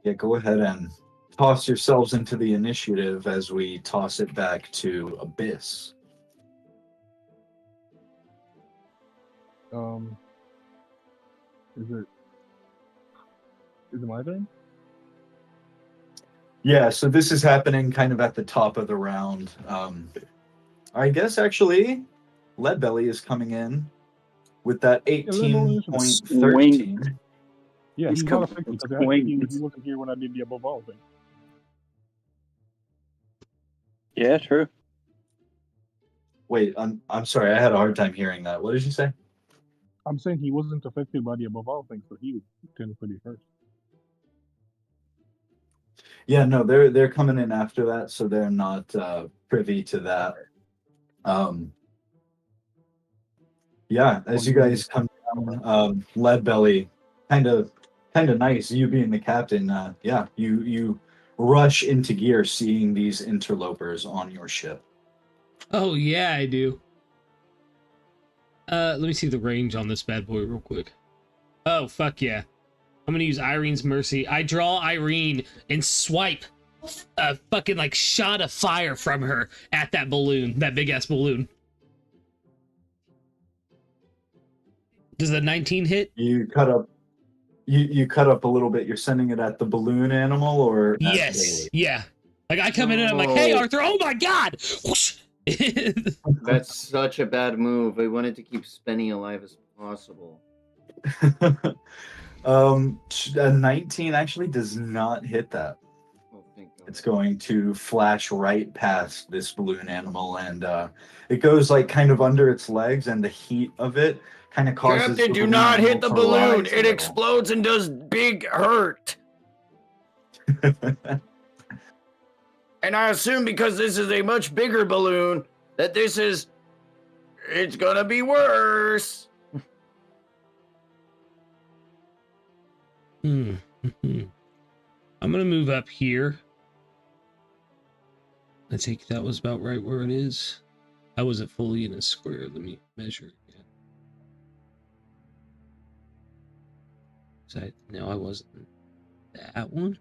yeah, go ahead and toss yourselves into the initiative as we toss it back to Abyss. Is it my turn? Yeah, so this is happening kind of at the top of the round. I guess actually Leadbelly is coming in with that 18.13. Yeah, He's he's come- not affected he's because going- he wasn't here when I did the above all thing. Yeah, true. Wait, I'm sorry, I had a hard time hearing that. What did you say? I'm saying he wasn't affected by the above all thing, so he was technically first. Yeah, no, they're coming in after that, so they're not privy to that. Yeah, as you guys come down, Leadbelly, kind of nice. You being the captain, yeah, you rush into gear, seeing these interlopers on your ship. Oh, yeah, I do. Let me see the range on this bad boy real quick. Oh, fuck yeah. I'm gonna use Irene's Mercy. I draw Irene and swipe a fucking like shot of fire from her at that balloon, that big ass balloon. Does the 19 hit? You cut up a little bit. You're sending it at the balloon animal or at Yes. Bailey? Yeah. Like I come in and I'm like, hey Oh. Arthur, oh my god! Whoosh! That's such a bad move. I wanted to keep Spenny alive as possible. A 19 actually does not hit that. Oh, thank God. It's going to flash right past this balloon animal, and it goes like kind of under its legs, and the heat of it kind of causes. Captain, the do balloon not hit animal the to balloon. rise a It little. explodes and does big hurt. And I assume because this is a much bigger balloon, that it's gonna be worse. I'm gonna move up here. I think that was about right where it is. I wasn't fully in a square. Let me measure again. No, I wasn't. That one?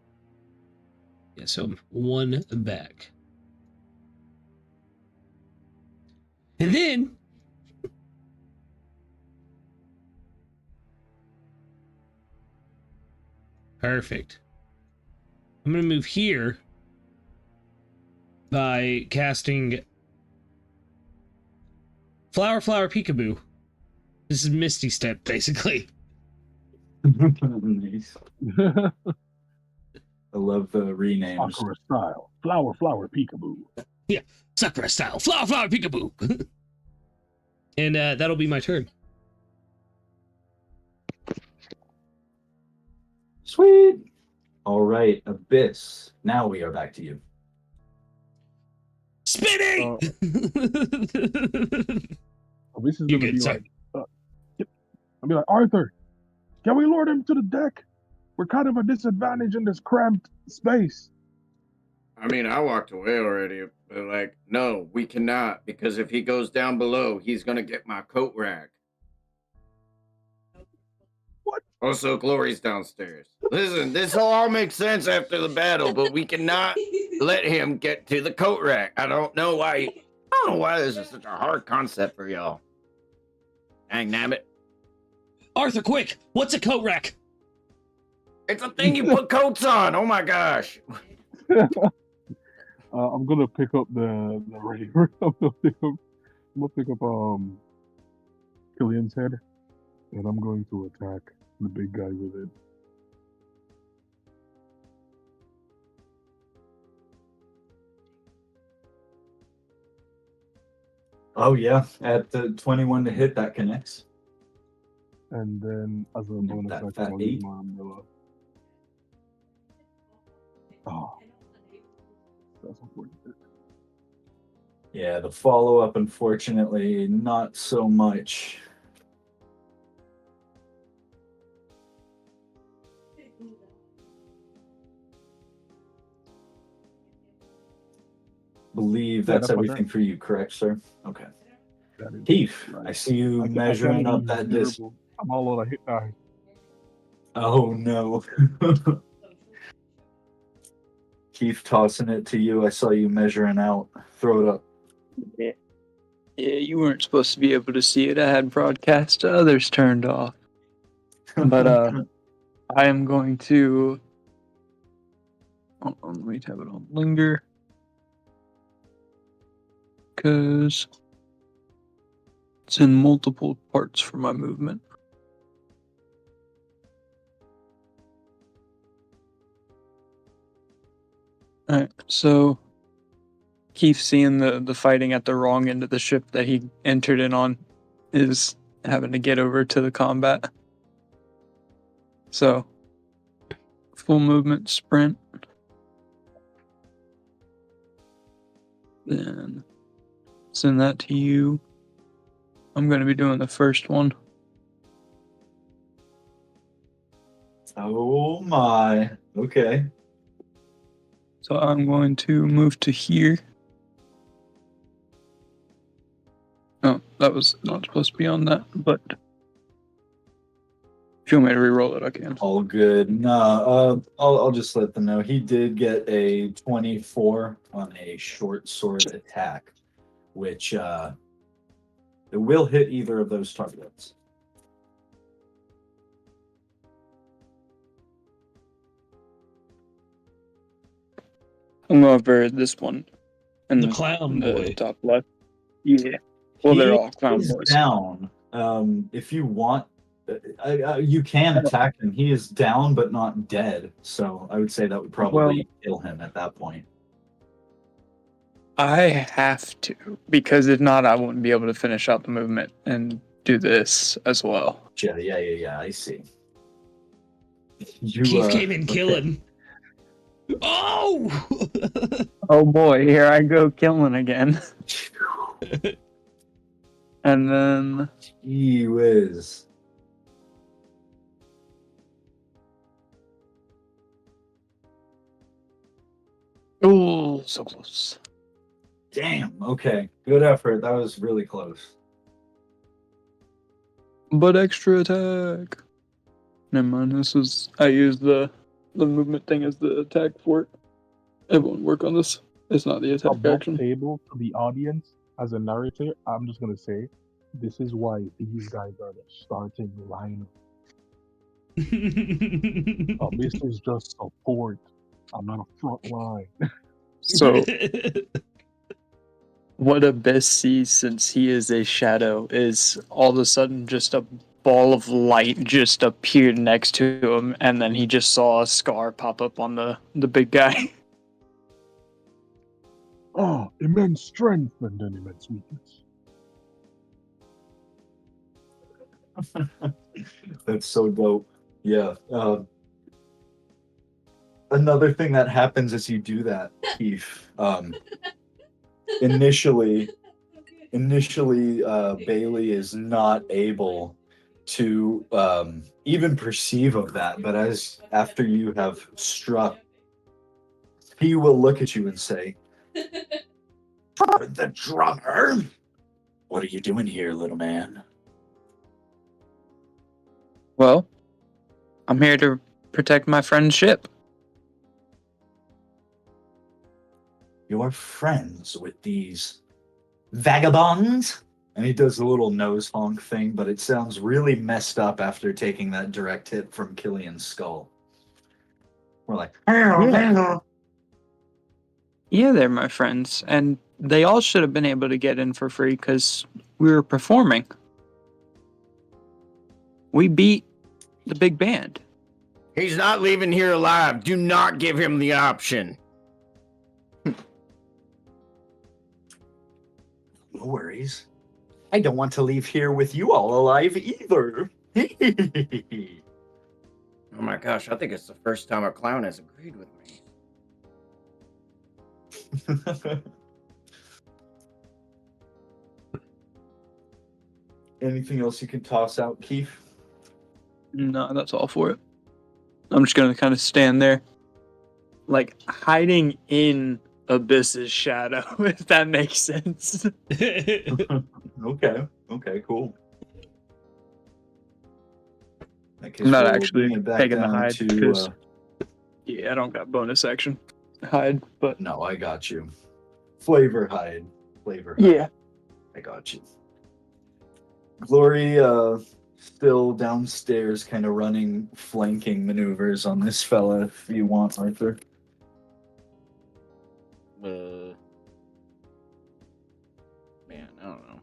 Yeah, so I'm one back. And then perfect. I'm gonna move here by casting Flower Peekaboo. This is Misty Step, basically. Nice. I love the renames. Sakura style. Flower peekaboo. Yeah, Sakura style. Flower, flower, peekaboo. And that'll be my turn. Sweet. All right, Abyss. Now we are back to you. Spinning! This is You're gonna good, be sorry. like, I'll be like, Arthur, can we lure him to the deck? We're kind of a disadvantage in this cramped space. I mean, I walked away already, but like, no, we cannot, because if he goes down below, he's gonna get my coat rack. What? Also, Glory's downstairs. Listen, this will all make sense after the battle, but we cannot let him get to the coat rack. I don't know why this is such a hard concept for y'all. Dang nabbit. Arthur, quick! What's a coat rack? It's a thing you put coats on. Oh my gosh. I'm gonna pick up the raver. I'm gonna pick up Killian's head, and I'm going to attack the big guy with it. Oh yeah, at the 21 to hit, that connects. And then as a bonus That action, fat I'll eight. use my umbrella. Oh, that's unfortunate. Yeah, the follow-up, unfortunately, not so much. Believe Yeah, that's that's my everything for you, correct, sir? Okay. That is Keef, I see you measuring up that distance. I'm all on a hit die. Oh no. Keef tossing it to you. I saw you measuring out. Throw it up. Yeah. Yeah, you weren't supposed to be able to see it. I had broadcast to others turned off. But I am going to hold on, let me have it on linger. Because it's in multiple parts for my movement. Alright, so Keith, seeing the fighting at the wrong end of the ship that he entered in on, is having to get over to the combat. So, full movement sprint. Then send that to you. I'm going to be doing the first one. Oh my. Okay. So I'm going to move to here. Oh, that was not supposed to be on that, but if you want me to re-roll it, I can. All good. No, I'll just let them know. He did get a 24 on a short sword attack, which it will hit either of those targets. I'm going for this one. And The clown boy. top left. Yeah. Well, they're all clown He's boys. down. If you want, you can attack him. He is down, but not dead. So I would say that would probably kill him at that point. I have to, because if not, I wouldn't be able to finish out the movement and do this as well. Yeah. I see. Keith came in killing. Oh! Oh boy, here I go killing again. And then Gee whiz. oh, so close. Damn. Okay. Good effort. That was really close. But extra attack. Never mind. I used the movement thing as the attack for it. Everyone work on this. It's not the attack Above action. table to the audience, as a narrator, I'm just gonna say, this is why these guys are the starting lineup. This is just support. I'm not a front line. So what Abyss sees, since he is a shadow, is all of a sudden just a ball of light just appeared next to him, and then he just saw a scar pop up on the big guy. Immense strength and an immense weakness. That's so dope. Yeah. Another thing that happens as you do that, Kief, initially, Bailey is not able to even perceive of that, but after you have struck, he will look at you and say, "The drummer? What are you doing here, little man?" Well, I'm here to protect my friend's ship. You're friends with these vagabonds? And he does a little nose honk thing, but it sounds really messed up after taking that direct hit from Killian's skull. We're like, Yeah, they're my friends, and they all should have been able to get in for free because we were performing. We beat the big band. He's not leaving here alive. Do not give him the option. no worries. I don't want to leave here with you all alive either. Oh my gosh, I think it's the first time a clown has agreed with me. Anything else you can toss out, Kief? No, that's all for it. I'm just gonna kind of stand there, like hiding in Abyss's shadow, if that makes sense. Okay, cool. I'm not actually taking the hide because I don't got bonus action hide, but no, I got you. Flavor hide. Yeah, I got you. Glory still downstairs, kind of running flanking maneuvers on this fella if you want, Arthur. Man, I don't know.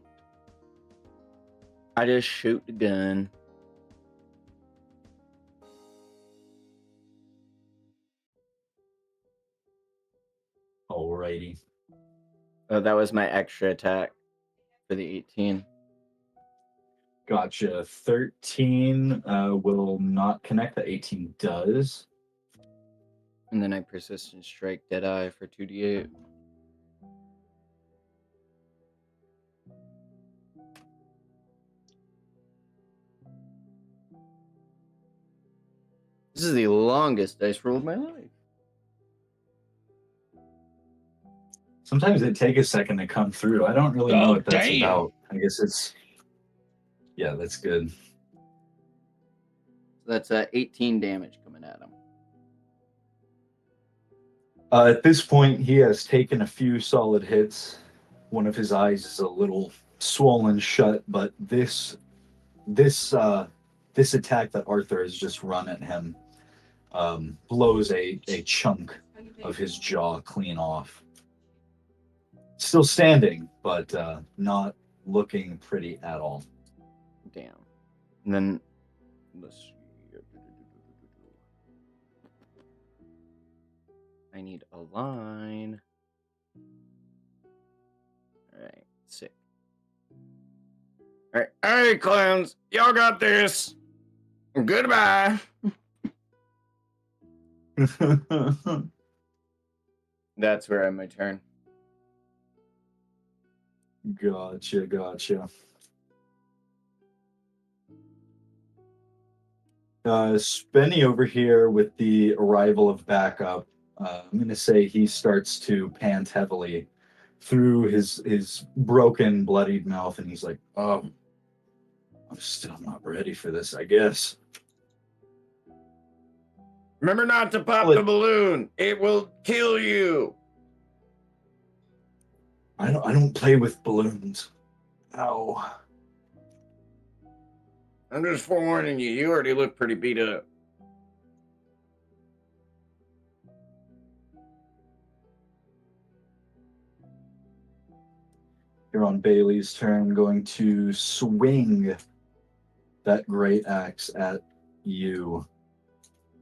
I just shoot the gun. Alrighty. Oh, that was my extra attack for the 18. Gotcha. 13 will not connect. The 18 does. And then I persistent strike Deadeye for 2d8. This is the longest dice roll of my life. Sometimes it takes a second to come through. I don't really know what that's damn. about. I guess it's... Yeah, that's good. So that's 18 damage coming at him. At this point, he has taken a few solid hits. One of his eyes is a little swollen shut, but this attack that Arthur has just run at him blows a chunk of his jaw clean off. Still standing, but not looking pretty at all. Damn. And then let's see. I need a line. Alright, sick. All right, clowns, y'all got this. Goodbye. That's where I my turn. Gotcha. Spenny over here with the arrival of backup. I'm going to say he starts to pant heavily through his broken, bloodied mouth, and he's like, I'm still not ready for this, I guess. Remember not to pop the balloon. It will kill you. I don't play with balloons. Ow. I'm just forewarning you. You already look pretty beat up. Here on Bailey's turn, going to swing that great axe at you,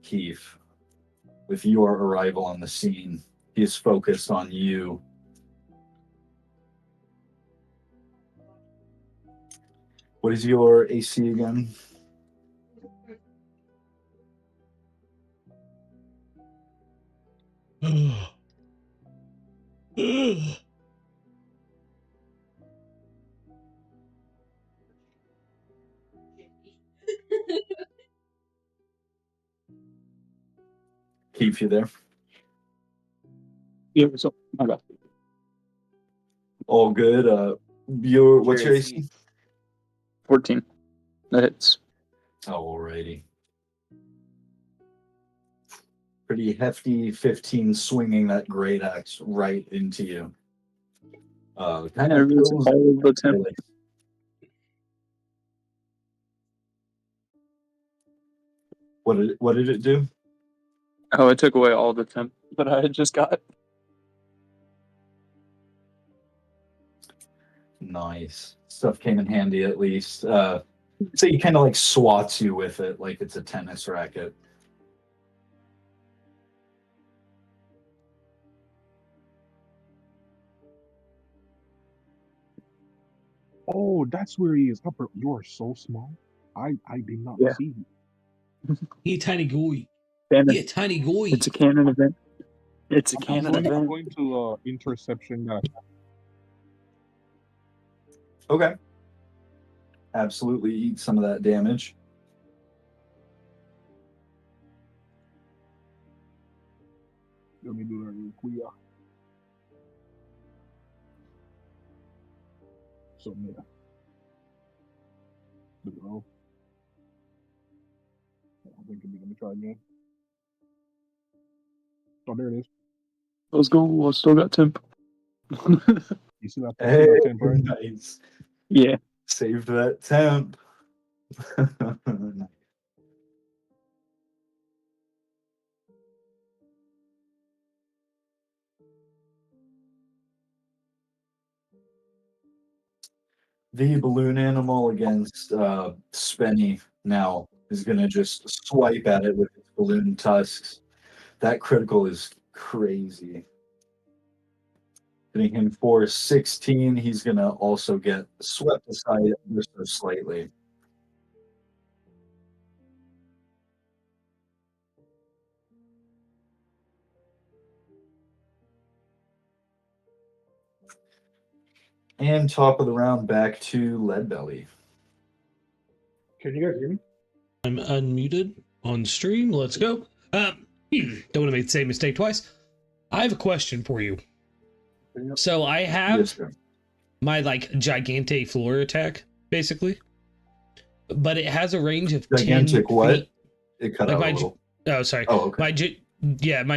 Kief. With your arrival on the scene, he is focused on you What is your AC again? Keep you there. Yeah, so my bad. All good. What's your AC? 14. That hits. Alrighty. Pretty hefty 15 swinging that great axe right into you. Kind There of is kills all of the temp. really. What did it do? Oh, it took away all the temp that I had just got. Nice. Stuff came in handy at least. So he kind of like swats you with it like it's a tennis racket. Oh, that's where he is. Upper, you are so small. I did not Yeah. see you. He a tiny goy. Canon. He a tiny goy. It's a canon event. It's a I'm canon going, I'm event. going to interception that. Okay. Absolutely eat some of that damage. Let me do that real quick. So yeah. Good roll. I don't think I'm gonna try again. Oh, there it is. Let's go. I still got temp. You see that? Hey, temp, right? nice. Yeah. Saved that temp. The balloon animal against Spenny now is going to just swipe at it with its balloon tusks. That critical is crazy. Hitting him for 16, he's going to also get swept aside ever so slightly. And top of the round, back to Leadbelly. Can you guys hear me? I'm unmuted on stream. Let's go. Don't want to make the same mistake twice. I have a question for you. So I have Yes, sir. my like Gigante floor attack, basically, but it has a range of Gigantic 10 what? feet. It cut Like out my a little. Oh, sorry. Oh, okay. My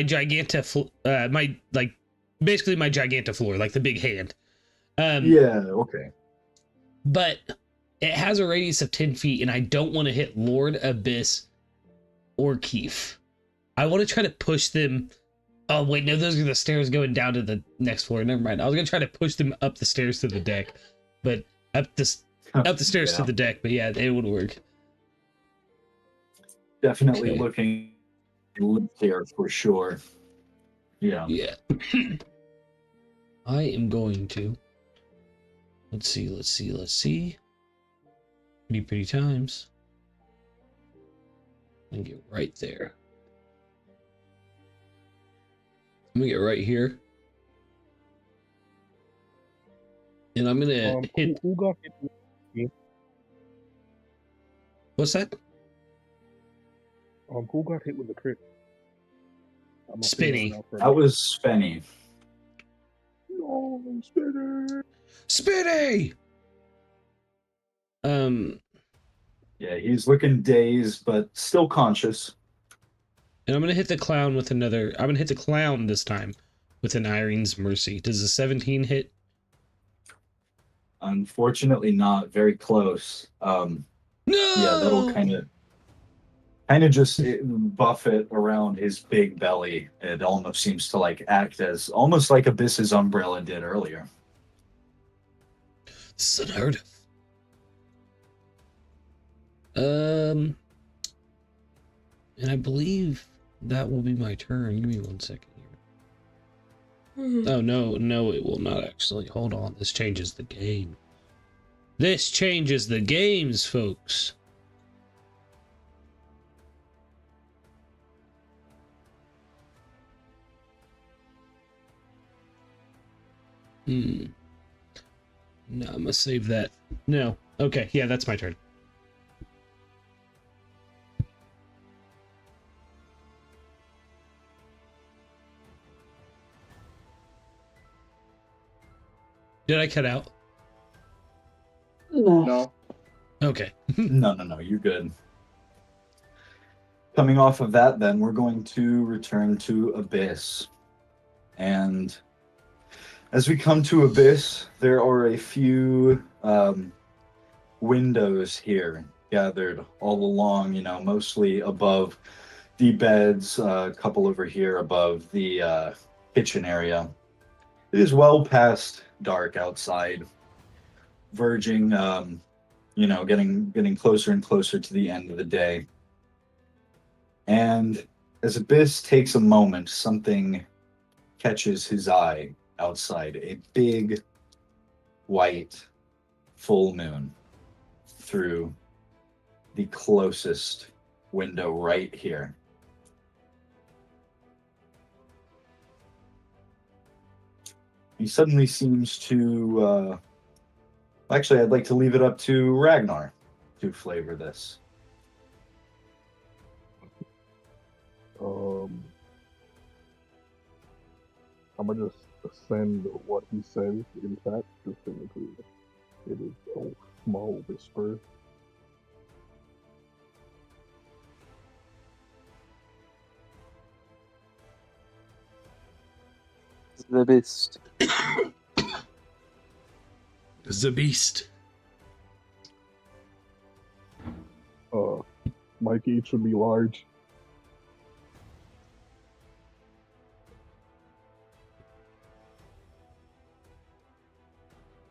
Giganta, my like basically my Giganta floor, like the big hand. Yeah, okay. But it has a radius of 10 feet, and I don't want to hit Lord, Abyss, or Kief. I want to try to push them. Oh, wait, no, those are the stairs going down to the next floor. Never mind. I was going to try to push them up the stairs to the deck, but up the stairs to Yeah. the deck. But yeah, it would work. Definitely Okay. looking there for sure. Yeah. Yeah. I am going to. Let's see. Pretty times. And get right there. I'm gonna get right here. And I'm gonna hit. Who got hit with me? What's that? Who got hit with the crit? I'm Spinny. That was Spenny. No, Spinny. Spinny! Yeah, he's looking dazed, but still conscious. And I'm gonna hit the clown with another. I'm gonna hit the clown this time with an Irene's Mercy. Does a 17 hit? Unfortunately, not very close. No. Yeah, that'll kind of just buff it around his big belly. It almost seems to like act as almost like Abyss's umbrella did earlier. This is unheard of. And I believe that will be my turn. Give me 1 second here. Oh, no, it will not actually. Hold on. This changes the game. This changes the games, folks. No, I'm gonna save that. No. Okay, yeah, that's my turn. Did I cut out? No. Okay. No, you're good. Coming off of that, then, we're going to return to Abyss. And as we come to Abyss, there are a few windows here gathered all along, mostly above the beds, a couple over here above the kitchen area. It is well past dark outside, verging, getting closer and closer to the end of the day. And as Abyss takes a moment, something catches his eye outside. A big, white, full moon through the closest window right here. He suddenly seems to... Actually, I'd like to leave it up to Ragnar to flavor this. I'm gonna just send what he says in chat, just technically. It is a small whisper. The beast. The beast. Mikey, it should be large.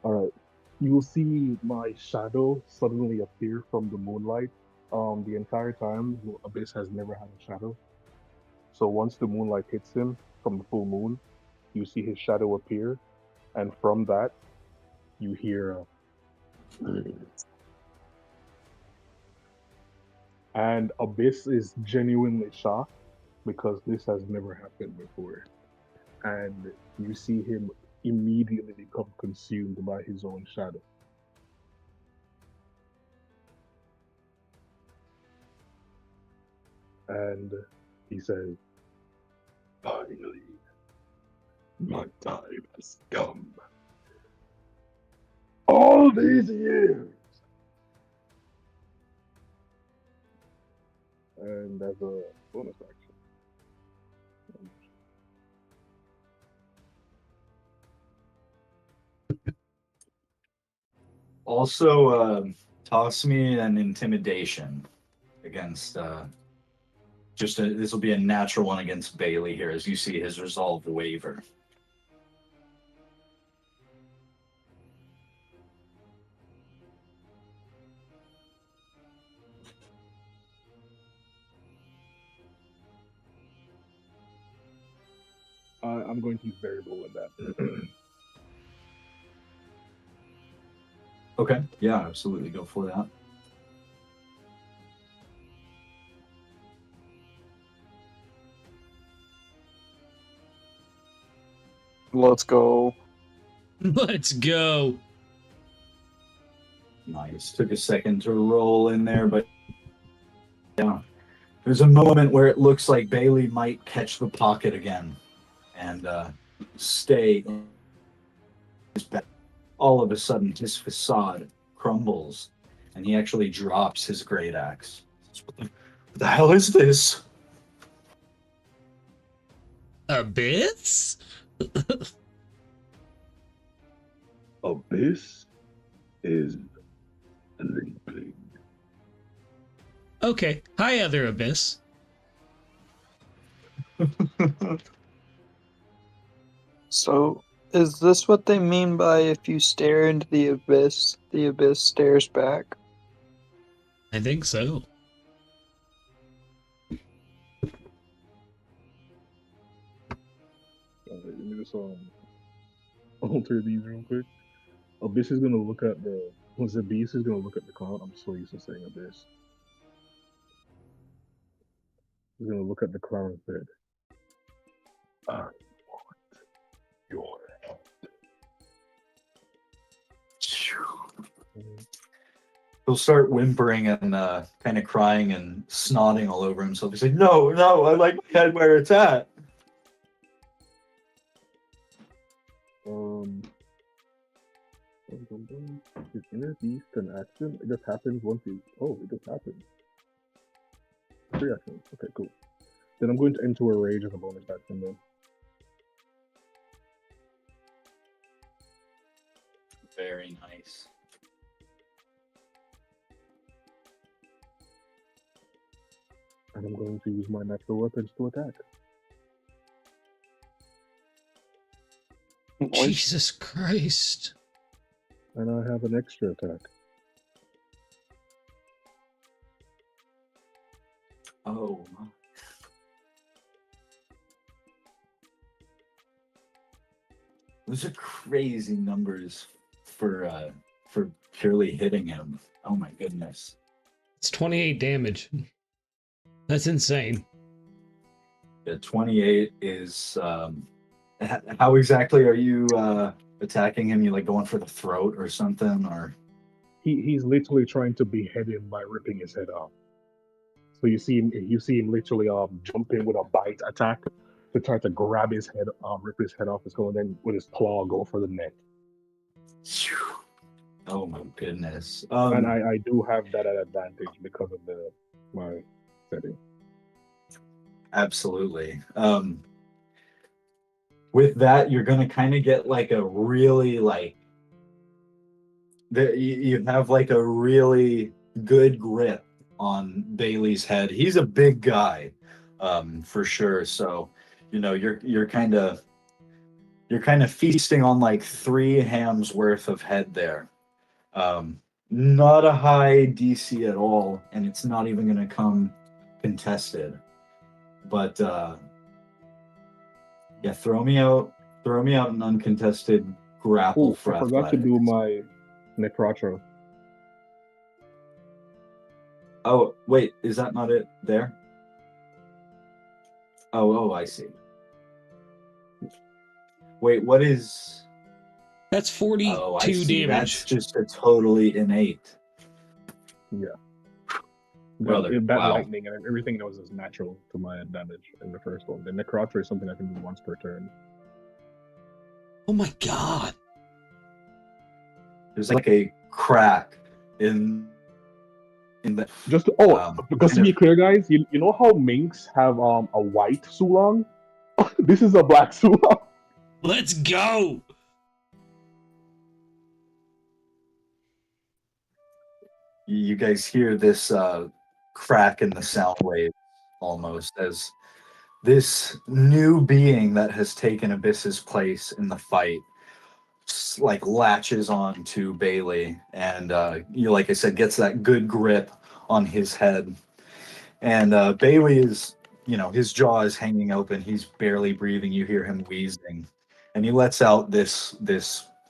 Alright. You will see my shadow suddenly appear from the moonlight. The entire time, Abyss has never had a shadow. So once the moonlight hits him from the full moon, you see his shadow appear, and from that, you hear and Abyss is genuinely shocked because this has never happened before. And you see him immediately become consumed by his own shadow. And he says, "Finally, my time has come. All these years." And as a bonus action, Also, toss me an intimidation against this will be a natural one against Bailey here as you see his resolve waver. I'm going to use variable in that. Okay, yeah, absolutely, go for that. Let's go. Let's go. Nice. Took a second to roll in there, but yeah. There's a moment where it looks like Bailey might catch the pocket again and stay his back. All of a sudden, his facade crumbles, and he actually drops his great axe. What the hell is this? Abyss? Abyss is sleeping. Okay. Hi, other Abyss. So, is this what they mean by if you stare into the abyss stares back? I think so. Let me just alter these real quick. Abyss is gonna look at Was the beast is gonna look at the clown? I'm so used to saying abyss. He's gonna look at the clown's head. I want your head. He'll start whimpering and kind of crying and snotting all over himself. He's like, no, I like my head where it's at. Is inner beast an action? It just happens once you. Oh, it just happens. 3 actions. Okay, cool. Then I'm going to enter a rage as a bonus action then. Very nice. And I'm going to use my natural weapons to attack. Jesus Christ. And I have an extra attack. Oh. Those are crazy numbers for purely hitting him. Oh my goodness. It's 28 damage. That's insane. Yeah, 28 is how exactly are you attacking him? You like going for the throat or something, or He's literally trying to behead him by ripping his head off. So you see him literally jumping with a bite attack to try to grab his head, rip his head off his skull, and then with his claw go for the neck. oh my goodness. And I do have that at advantage because of my setting. Absolutely. With that, you're gonna kind of get like a really you have like a really good grip on Bailey's head. He's a big guy, for sure. So, you're kind of feasting on like 3 hams worth of head there. Not a high DC at all, and it's not even gonna come contested. But yeah, throw me out an uncontested grapple for I forgot to athletics. do my NacReacts. Oh, wait, is that not it there? Oh, I see. Wait, what is... That's 42 Oh, I see. damage. That's just a totally innate. Yeah. Brother, That wow. lightning and everything that was as natural to my advantage in the first one. The NacReacts is something I can do once per turn. Oh my god. There's like a crack in the... Just because to be clear, guys, you know how minks have a white Sulong? This is a black Sulong. Let's go. You guys hear this crack in the sound wave almost as this new being that has taken Abyss's place in the fight like latches on to Bailey, and like I said, gets that good grip on his head. And Bailey is, his jaw is hanging open. He's barely breathing. You hear him wheezing, and he lets out this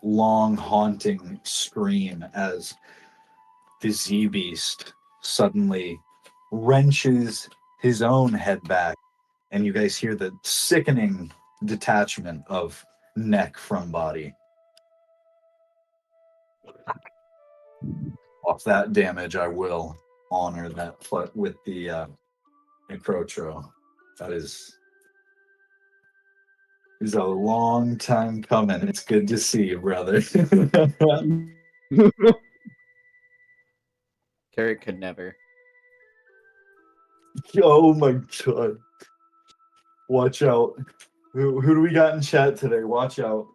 long haunting scream as the Z-Beast suddenly wrenches his own head back, and you guys hear the sickening detachment of neck from body. Off that damage, I will honor that with the Necrotro. That is a long time coming. It's good to see you, brother. Carrot could never. Oh my god. Watch out. Who do we got in chat today? Watch out.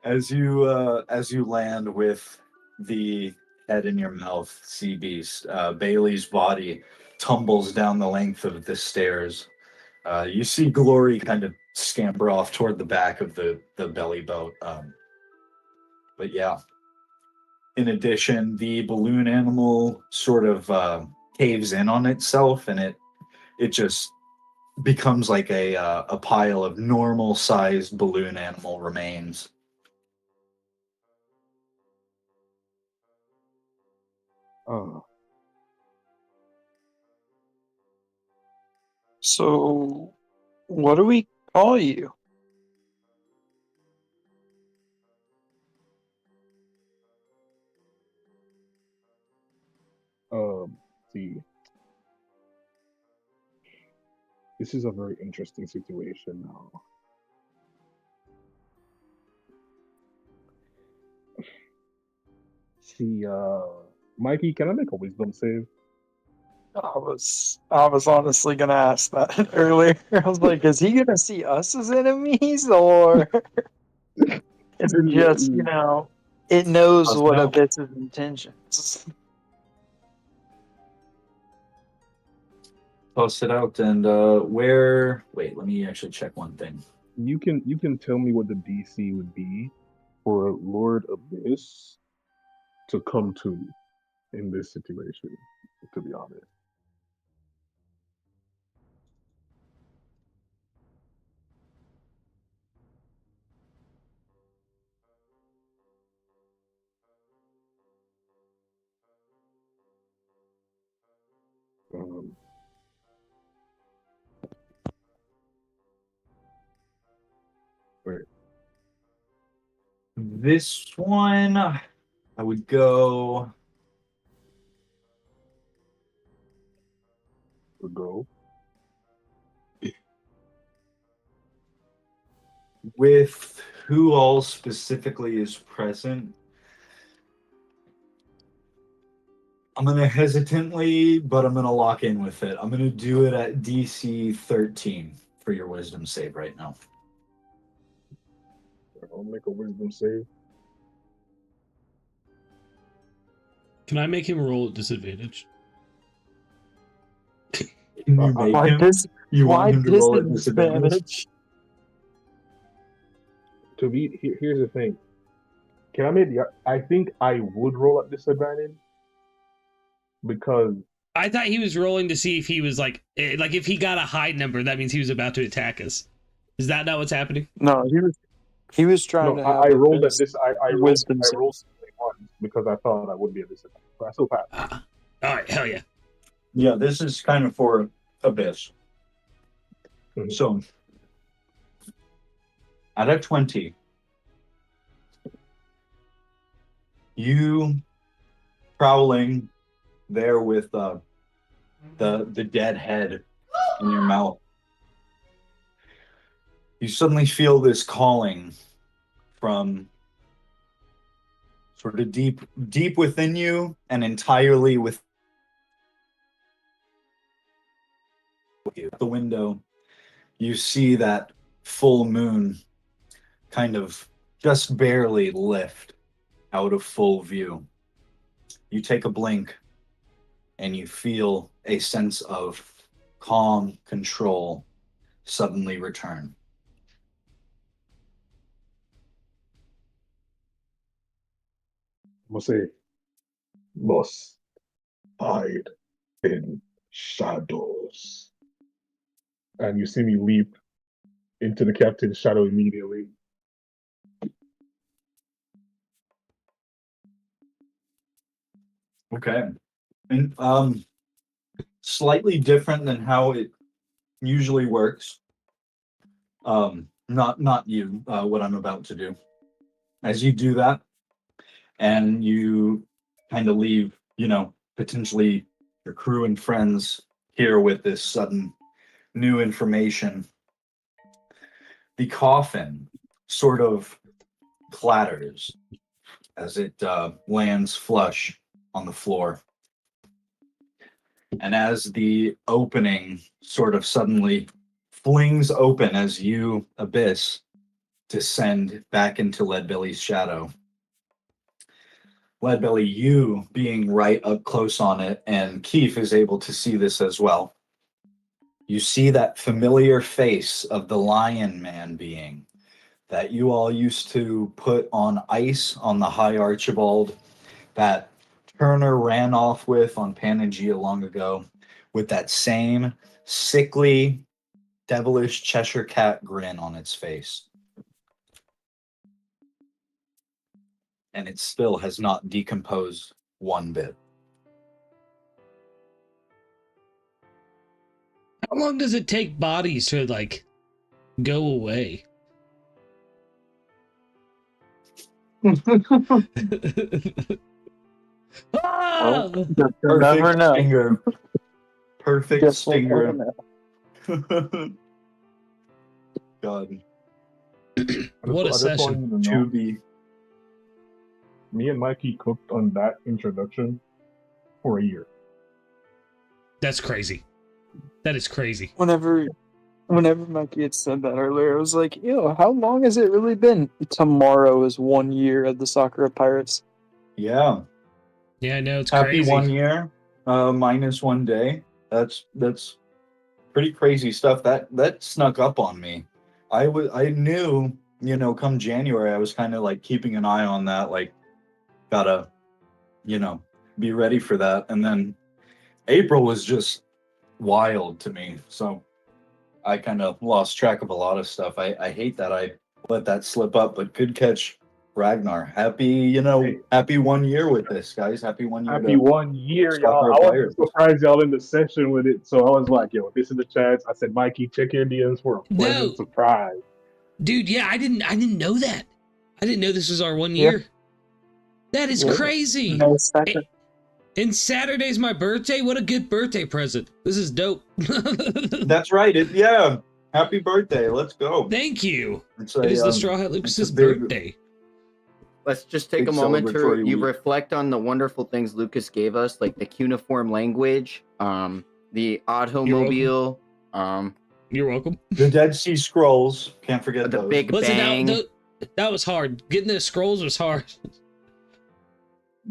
As you land with the head in your mouth, Sea Beast, Bailey's body tumbles down the length of the stairs. You see Glory kind of scamper off toward the back of the belly boat. But yeah. In addition, the balloon animal sort of caves in on itself, and it just becomes like a pile of normal-sized balloon animal remains. Oh, So, what do we call you? see, this is a very interesting situation now. See, Mikey, can I make a wisdom save? I was honestly gonna ask that earlier. I was like, is he gonna see us as enemies, or is it just, it knows Us what know. Abyss's intentions? Toss it out and where? Wait, let me actually check one thing. You can tell me what the DC would be for Lord Abyss to come to in this situation, to be honest. Um, wait, This one, I would go to go. with who all specifically is present. I'm going to hesitantly, but I'm going to lock in with it. I'm going to do it at DC 13 for your wisdom save right now. I'll make a wisdom save. Can I make him roll at disadvantage? Can you make Why him? You want him to roll at disadvantage? To be here's the thing. Can I make the? I think I would roll at disadvantage because I thought he was rolling to see if he was like if he got a high number, that means he was about to attack us. Is that not what's happening? No, he was trying no, to have I rolled at Abyss this. I wisdom rolled save. once because I thought I would be at disadvantage. But I still passed. All right, hell yeah. Yeah, this is kind of for Abyss. Mhm. So, at a 20, you prowling there with the dead head in your mouth. You suddenly feel this calling from sort of deep within you and entirely with you. At the window, you see that full moon kind of just barely lift out of full view. You take a blink and you feel a sense of calm control suddenly return. I'm gonna say, must hide in shadows, and you see me leap into the captain's shadow immediately. Okay. And slightly different than how it usually works. Not you, what I'm about to do. As you do that, and you kind of leave, potentially your crew and friends here with this sudden new information, the coffin sort of clatters as it lands flush on the floor. And as the opening sort of suddenly flings open as you, Abyss, descend back into Leadbelly's shadow. Leadbelly, you being right up close on it, and Kief is able to see this as well. You see that familiar face of the Lion Man being that you all used to put on ice on the High Archibald, that Turner ran off with on Pangea long ago, with that same sickly, devilish Cheshire cat grin on its face. And it still has not decomposed one bit. How long does it take bodies to like go away? Ah! Well, you'll never know. Stinger. Perfect Guess we'll stinger. never know. God. What a I just want session. you to know, Tubey. me and Mikey cooked on that introduction for a year. That's crazy. That is crazy. Whenever Mikey had said that earlier, I was like, "Ew, how long has it really been?" Tomorrow is 1 year of the Sakura Pirates. Yeah. Yeah, I know, it's Happy crazy. 1 year, minus 1 day. That's pretty crazy stuff. That snuck up on me. I knew, come January, I was kind of like keeping an eye on that, like gotta, be ready for that. And then April was just wild to me. So I kind of lost track of a lot of stuff. I hate that I let that slip up, but good catch, Ragnar. Happy 1 year with this, guys. Happy 1 year. Happy 1 year, y'all. Sakura I wanted Pirates. to surprise y'all in the session with it, so I was like, "Yo, this is the chance." I said, "Mikey, check your DMs for a pleasant No. surprise." Dude, yeah, I didn't know that. I didn't know this was our 1 Yeah. year. That is Yeah. crazy. No second. And Saturday's my birthday. What a good birthday present. This is dope. That's right. Yeah. Happy birthday. Let's go. Thank you. It's It is the it's StrawHatLucas' a big- birthday. Let's just take Big a moment to celebratory week. reflect on the wonderful things Lucas gave us, like the cuneiform language, the automobile, You're welcome. The Dead Sea Scrolls. Can't forget the those. Big Listen, Bang. that was hard. Getting the scrolls was hard.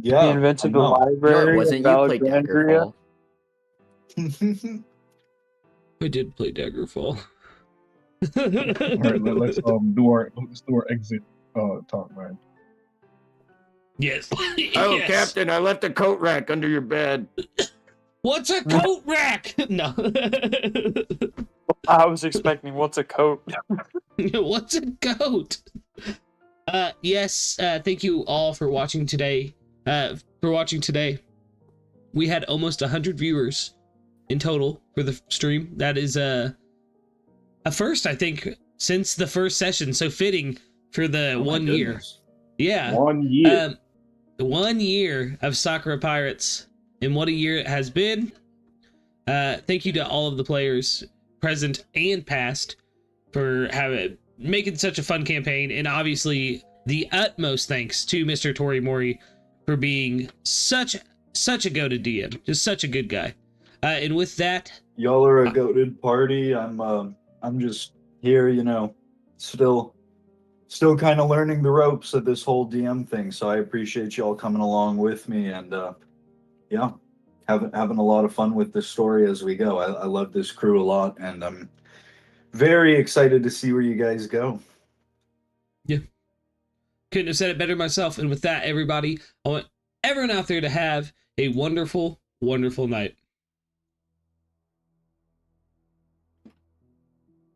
Yeah. He invented the I know. No, library. it of wasn't. You played Alexandria. Daggerfall. I did play Daggerfall. All right, let's do our exit talk, man. Yes. Oh, Yes. Captain, I left a coat rack under your bed. What's a coat rack? No. I was expecting, what's a coat? What's a goat? Yes, thank you all for watching today. We had almost 100 viewers in total for the stream. That is a first, I think, since the first session. So fitting for the Oh my 1 year. goodness. Yeah. 1 year. 1 year of Sakura Pirates, and what a year it has been. Thank you to all of the players, present and past, for making such a fun campaign, and obviously the utmost thanks to Mr. ToriMori for being such a goated DM, just such a good guy. And with that, Y'all are a goated party. I'm just here, still kind of learning the ropes of this whole DM thing. So I appreciate y'all coming along with me, and yeah, having a lot of fun with this story as we go. I love this crew a lot, and I'm very excited to see where you guys go. couldn't have said it better myself. And with that, everybody, I want everyone out there to have a wonderful, wonderful night.